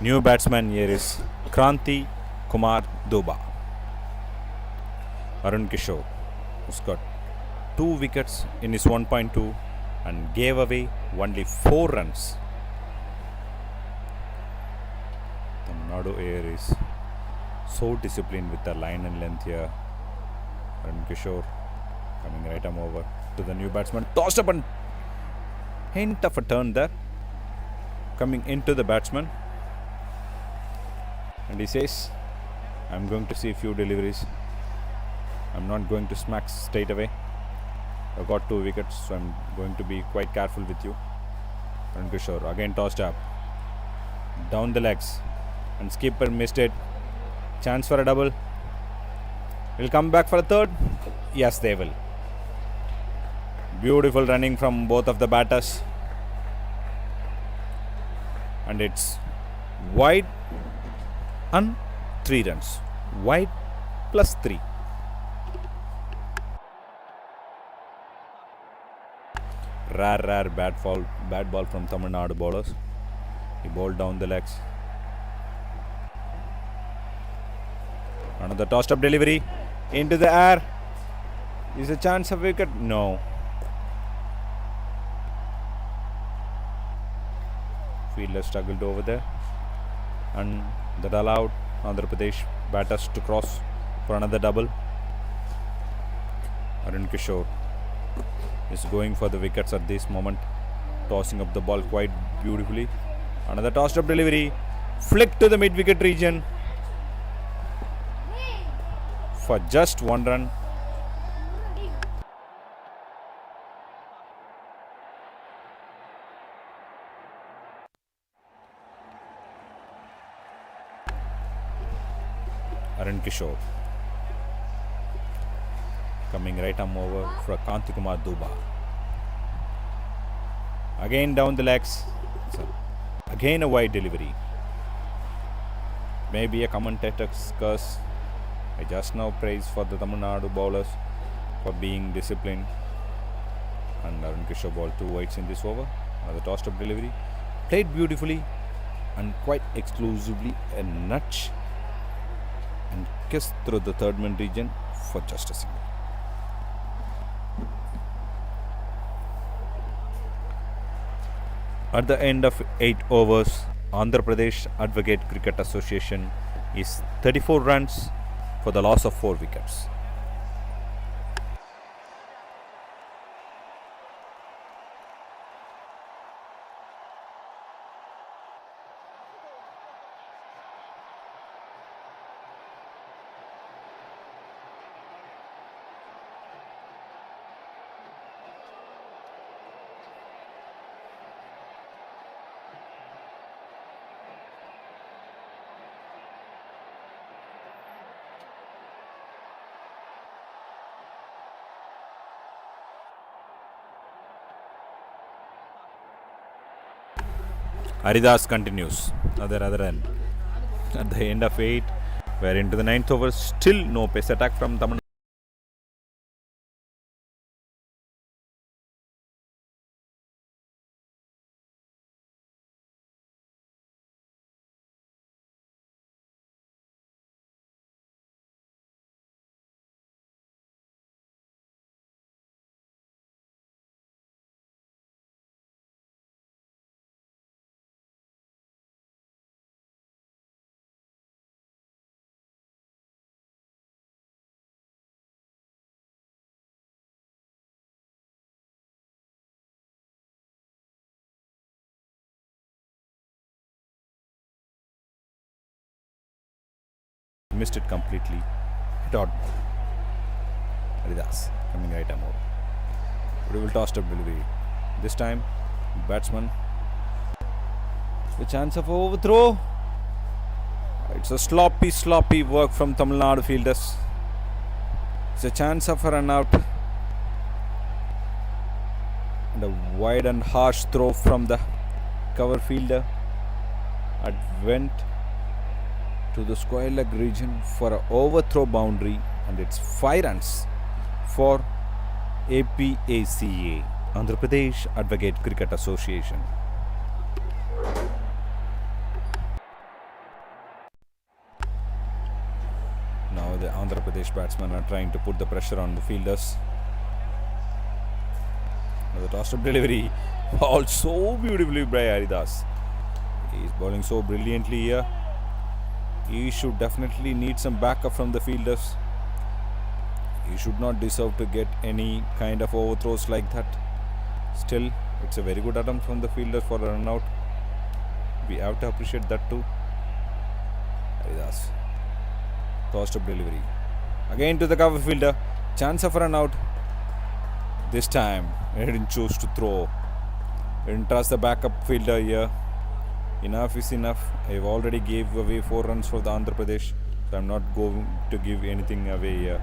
New batsman here is Kranti Kumar Duba. Arun Kishore, who's got 2 wickets in his 1.2 and gave away only 4 runs. Tamil Nadu air is so disciplined with the line and length here. Arun Kishore coming right arm over to the new batsman. Tossed up and hint of a turn there. Coming into the batsman. And he says, I'm going to see a few deliveries. I'm not going to smack straight away. I've got 2 wickets, so I'm going to be quite careful with you. Arun Kishore again tossed up. Down the legs. And skipper missed it. Chance for a double. He'll come back for a third. Yes, they will. Beautiful running from both of the batters. And it's wide and 3 runs. Wide plus 3. Rare bad ball from Tamil Nadu bowlers. He bowled down the legs. Another tossed up delivery into the air. Is a chance of wicket? No. Fielder struggled over there, and that allowed Andhra Pradesh batters to cross for another double. Arun Kishore is going for the wickets at this moment, tossing up the ball quite beautifully. Another tossed up delivery, flick to the mid wicket region for just 1 run. Arun Kishore coming right arm over for Kantikumar Duba. Again down the legs. So again a wide delivery. Maybe a commentator's curse. I just now praise for the Tamil Nadu bowlers for being disciplined. And Arun Kishore bowled 2 wides in this over. Another tossed up delivery. Played beautifully and quite exclusively a nudge and kiss through the third man region for just a single. At the end of 8 overs, Andhra Pradesh Advocate Cricket Association is 34 runs for the loss of 4 wickets. Haridas continues. Other end. At the end of 8, we're into the 9th over. Still no pace attack from Tamil. Missed it completely. Dot ball. Haridas coming right arm over. Beautiful tossed up delivery. This time, batsman. The chance of overthrow. It's a sloppy work from Tamil Nadu fielders. It's a chance of a run out. And a wide and harsh throw from the cover fielder. It went to the square leg region for an overthrow boundary, and it's 5 runs for APACA, Andhra Pradesh Advocate Cricket Association. Now the Andhra Pradesh batsmen are trying to put the pressure on the fielders. Now the toss up delivery, ball so beautifully by Haridas. He is bowling so brilliantly here. He should definitely need some backup from the fielders. He should not deserve to get any kind of overthrows like that. Still, it's a very good attempt from the fielders for a run out. We have to appreciate that too. Haridas. Tossed up delivery. Again to the cover fielder. Chance of a run out. This time, he didn't choose to throw. He didn't trust the backup fielder here. Enough is enough. I've already gave away 4 runs for the Andhra Pradesh, so I'm not going to give anything away here.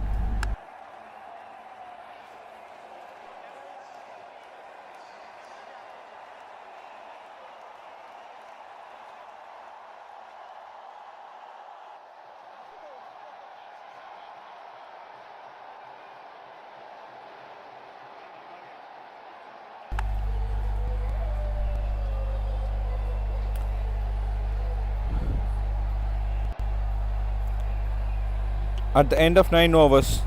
At the end of 9 overs,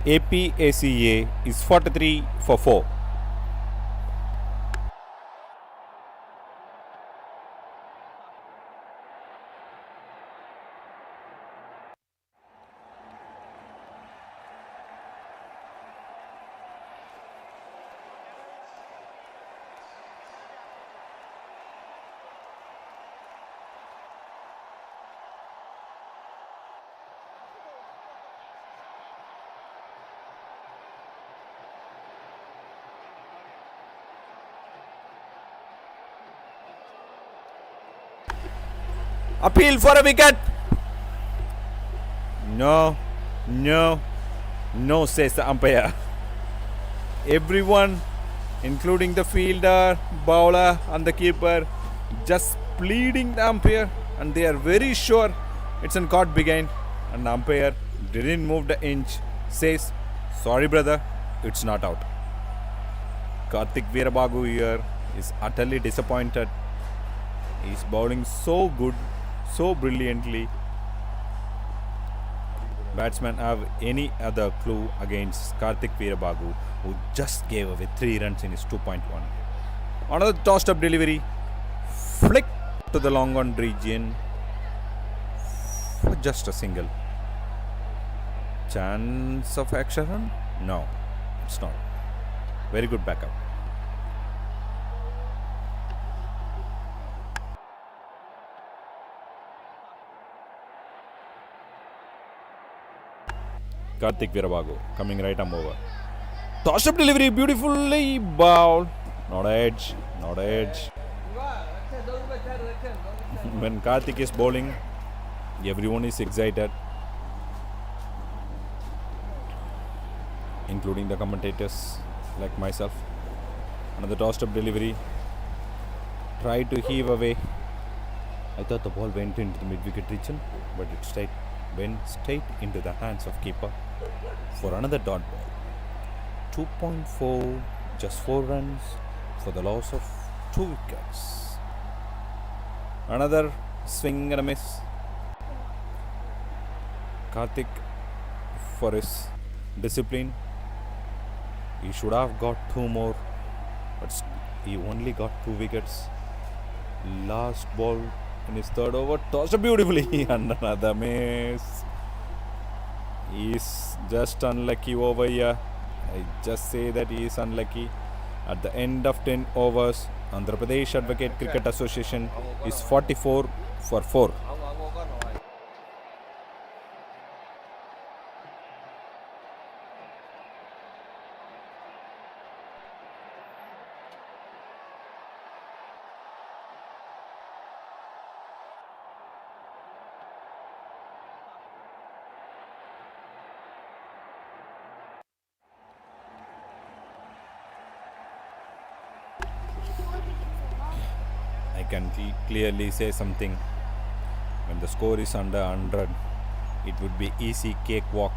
APACA is 43 for 4. Appeal for a wicket. No, no, no, says the umpire. Everyone, including the fielder, bowler, and the keeper, just pleading the umpire, and they are very sure it's an caught behind. And the umpire didn't move the inch, says, "Sorry, brother, it's not out." Karthik Veerabagu here is utterly disappointed. He's bowling so good, so brilliantly. Batsmen have any other clue against Karthik Veerabagu, who just gave away 3 runs in his 2.1. Another tossed up delivery, flick to the long on region for just a single. Chance of extra run? No, it's not. Very good backup. Karthik Veerabagu coming right arm over. Toss up delivery, beautifully bowled. Not edge, not edge. When Karthik is bowling, everyone is excited, including the commentators like myself. Another tossed up delivery. Tried to heave away. I thought the ball went into the mid-wicket region, but it went straight into the hands of keeper for another dot ball. 2.4, just 4 runs for the loss of 2 wickets. Another swing and a miss. Karthik, for his discipline, he should have got 2 more, but he only got 2 wickets. Last ball in his 3rd over, tossed beautifully and another miss. He's just unlucky over here. I just say that he is unlucky. At the end of 10 overs, Andhra Pradesh Advocate Cricket Association is 44 for 4. I can clearly say something. When the score is under 100, it would be easy cakewalk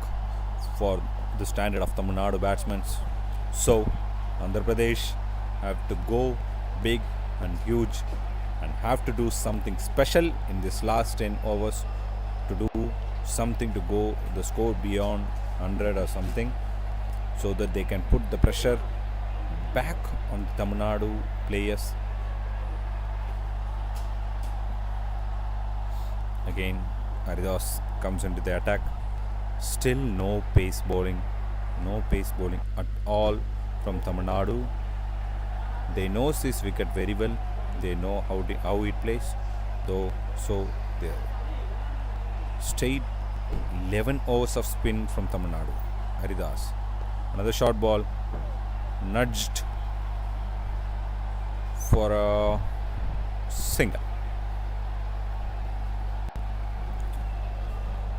for the standard of Tamil Nadu batsmen. So, Andhra Pradesh have to go big and huge and have to do something special in this last 10 overs to do something to go the score beyond 100 or something, so that they can put the pressure back on Tamil Nadu players. Again, Haridas comes into the attack. Still no pace bowling at all from Tamil Nadu. They know this wicket very well. They know how it plays. So they straight 11 overs of spin from Tamil Nadu. Haridas, another short ball, nudged for a single.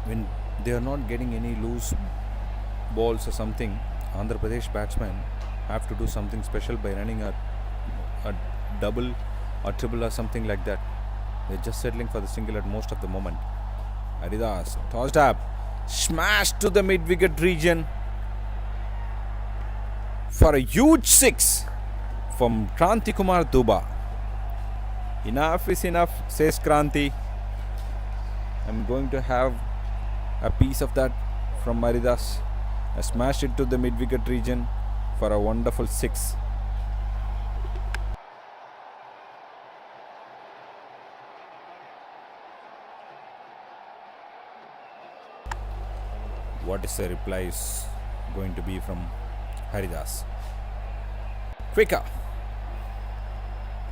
When they are not getting any loose balls or something, Andhra Pradesh batsmen have to do something special by running a double or triple or something like that. They're just settling for the single at most of the moment. Haridas tossed up, smashed to the mid-wicket region for a huge 6 from Kranti Kumar Duba. Enough is enough, says Kranti. I'm going to have a piece of that from Maridas. Smashed it to the mid-wicket region for a wonderful 6. What is the reply is going to be from Haridas? Quicker!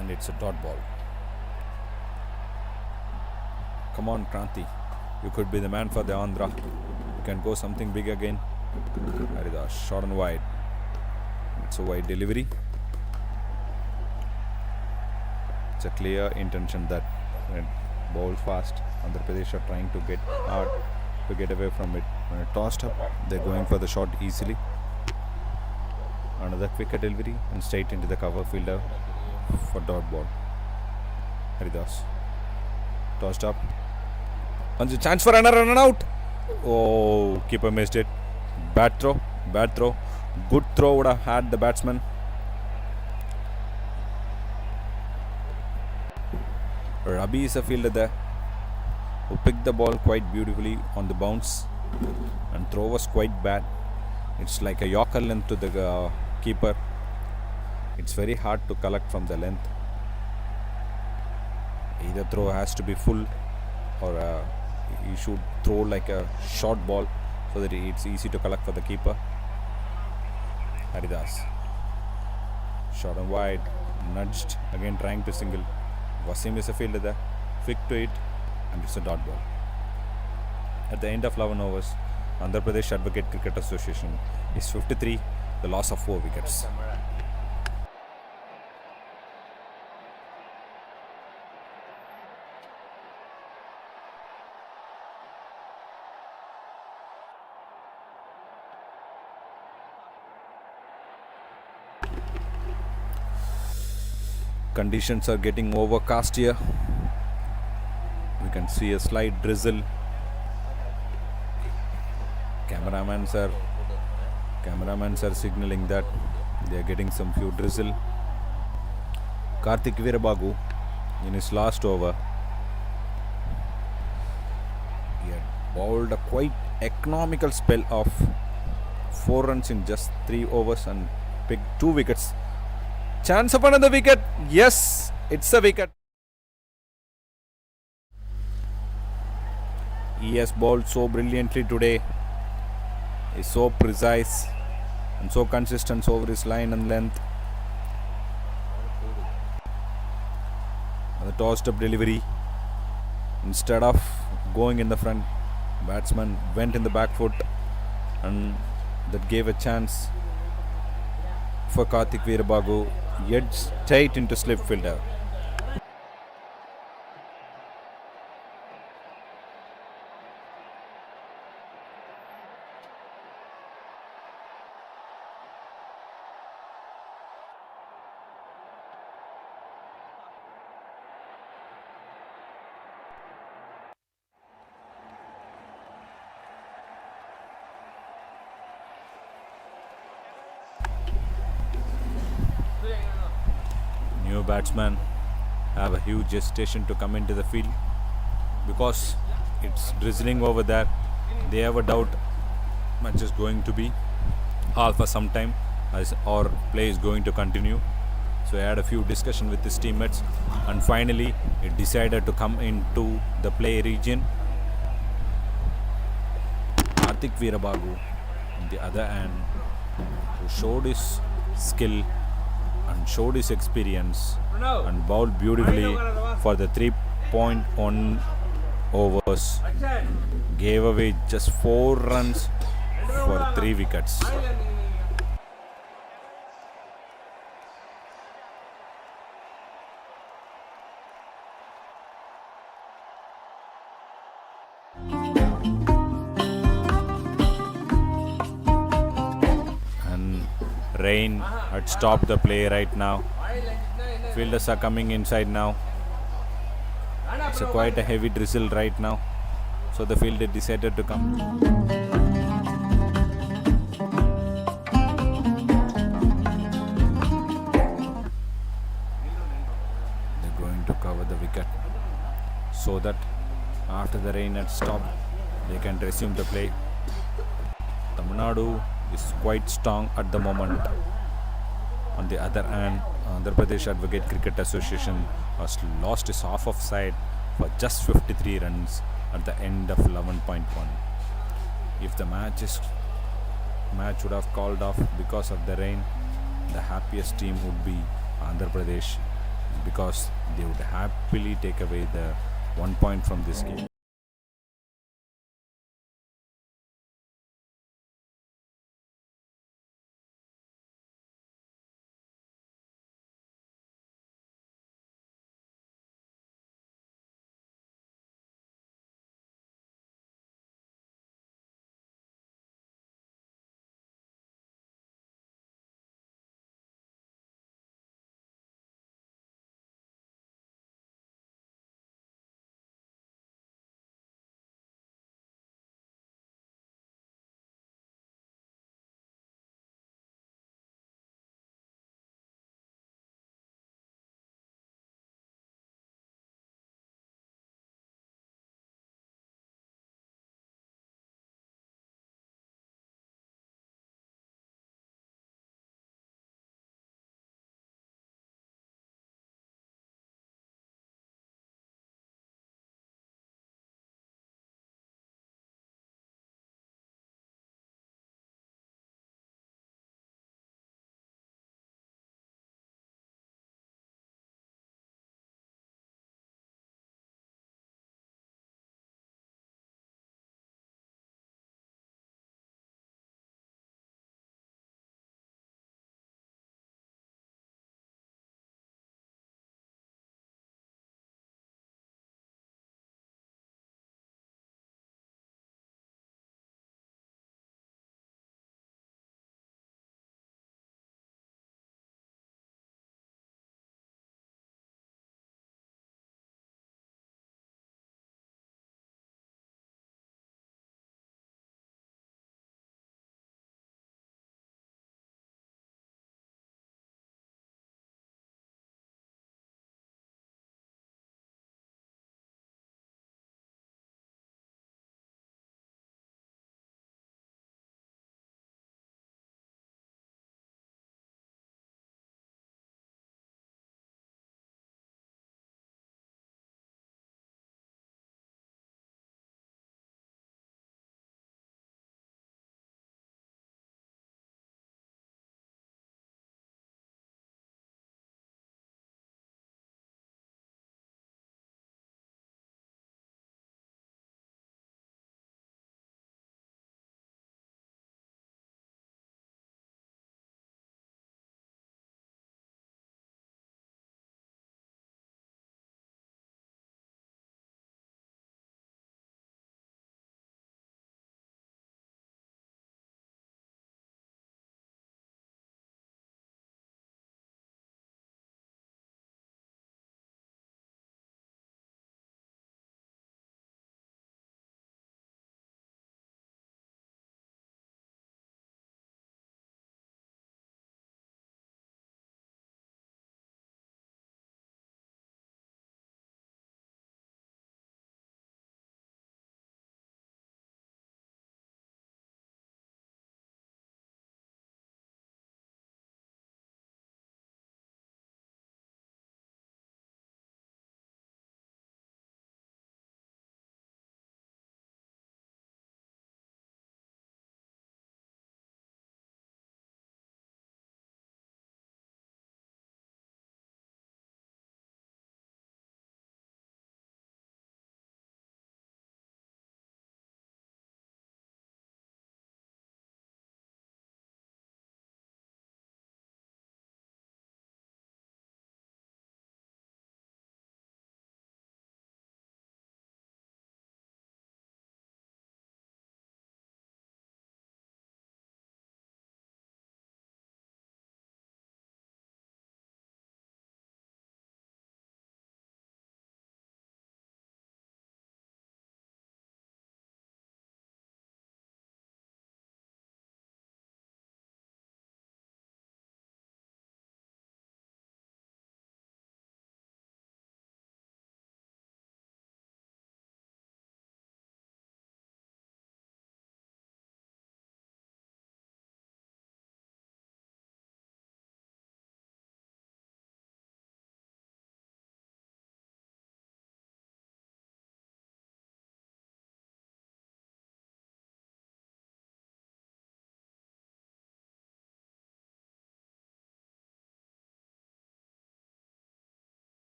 And it's a dot ball. Come on, Kranti. You could be the man for the Andhra. You can go something big again. Haridas, short and wide. It's a wide delivery. It's a clear intention that when it bowls fast, Andhra Pradesh are trying to get hard to get away from it. When it tossed up, they're going for the shot easily. Another quicker delivery and straight into the cover fielder for dot ball. Haridas tossed up. And the chance for another run out. Oh, keeper missed it. Bad throw. Good throw would have had the batsman. Rabi is a fielder there who picked the ball quite beautifully on the bounce, and throw was quite bad. It's like a Yorker length to the keeper. It's very hard to collect from the length. Either throw has to be full, or you should throw like a short ball so that it's easy to collect for the keeper. Haridas, short and wide, nudged, again trying to single. Wasim is a fielder there, flick to it, and it's a dot ball. At the end of 11 overs, Andhra Pradesh Advocate Cricket Association is 53, the loss of 4 wickets. Conditions are getting overcast here. We can see a slight drizzle. Cameramans are signaling that they are getting some few drizzle. Karthik Veerabagu in his last over, he had bowled a quite economical spell of 4 runs in just 3 overs and picked 2 wickets. Chance of another wicket. Yes, it's a wicket. He has bowled so brilliantly today. He's so precise and so consistent over his line and length. The tossed up delivery. Instead of going in the front, batsman went in the back foot, and that gave a chance for Karthik Veerabagu, yet straight into slip fielder. New batsmen have a huge hesitation to come into the field because it's drizzling over there. They have a doubt match is going to be half for some time as our play is going to continue. So I had a few discussion with his teammates, and finally it decided to come into the play region. Karthik Veerabagu on the other hand, who showed his skill and showed his experience and bowled beautifully for the 3.1 overs, gave away just 4 runs for 3 wickets. And rain had stopped the play right now. Fielders are coming inside now. It's quite a heavy drizzle right now, so the fielder decided to come. They're going to cover the wicket so that after the rain had stopped, they can resume the play. Tamil Nadu is quite strong at the moment. On the other hand, Andhra Pradesh Advocate Cricket Association has lost his half of side for just 53 runs at the end of 11.1. If the match would have called off because of the rain, the happiest team would be Andhra Pradesh because they would happily take away the 1 point from this game.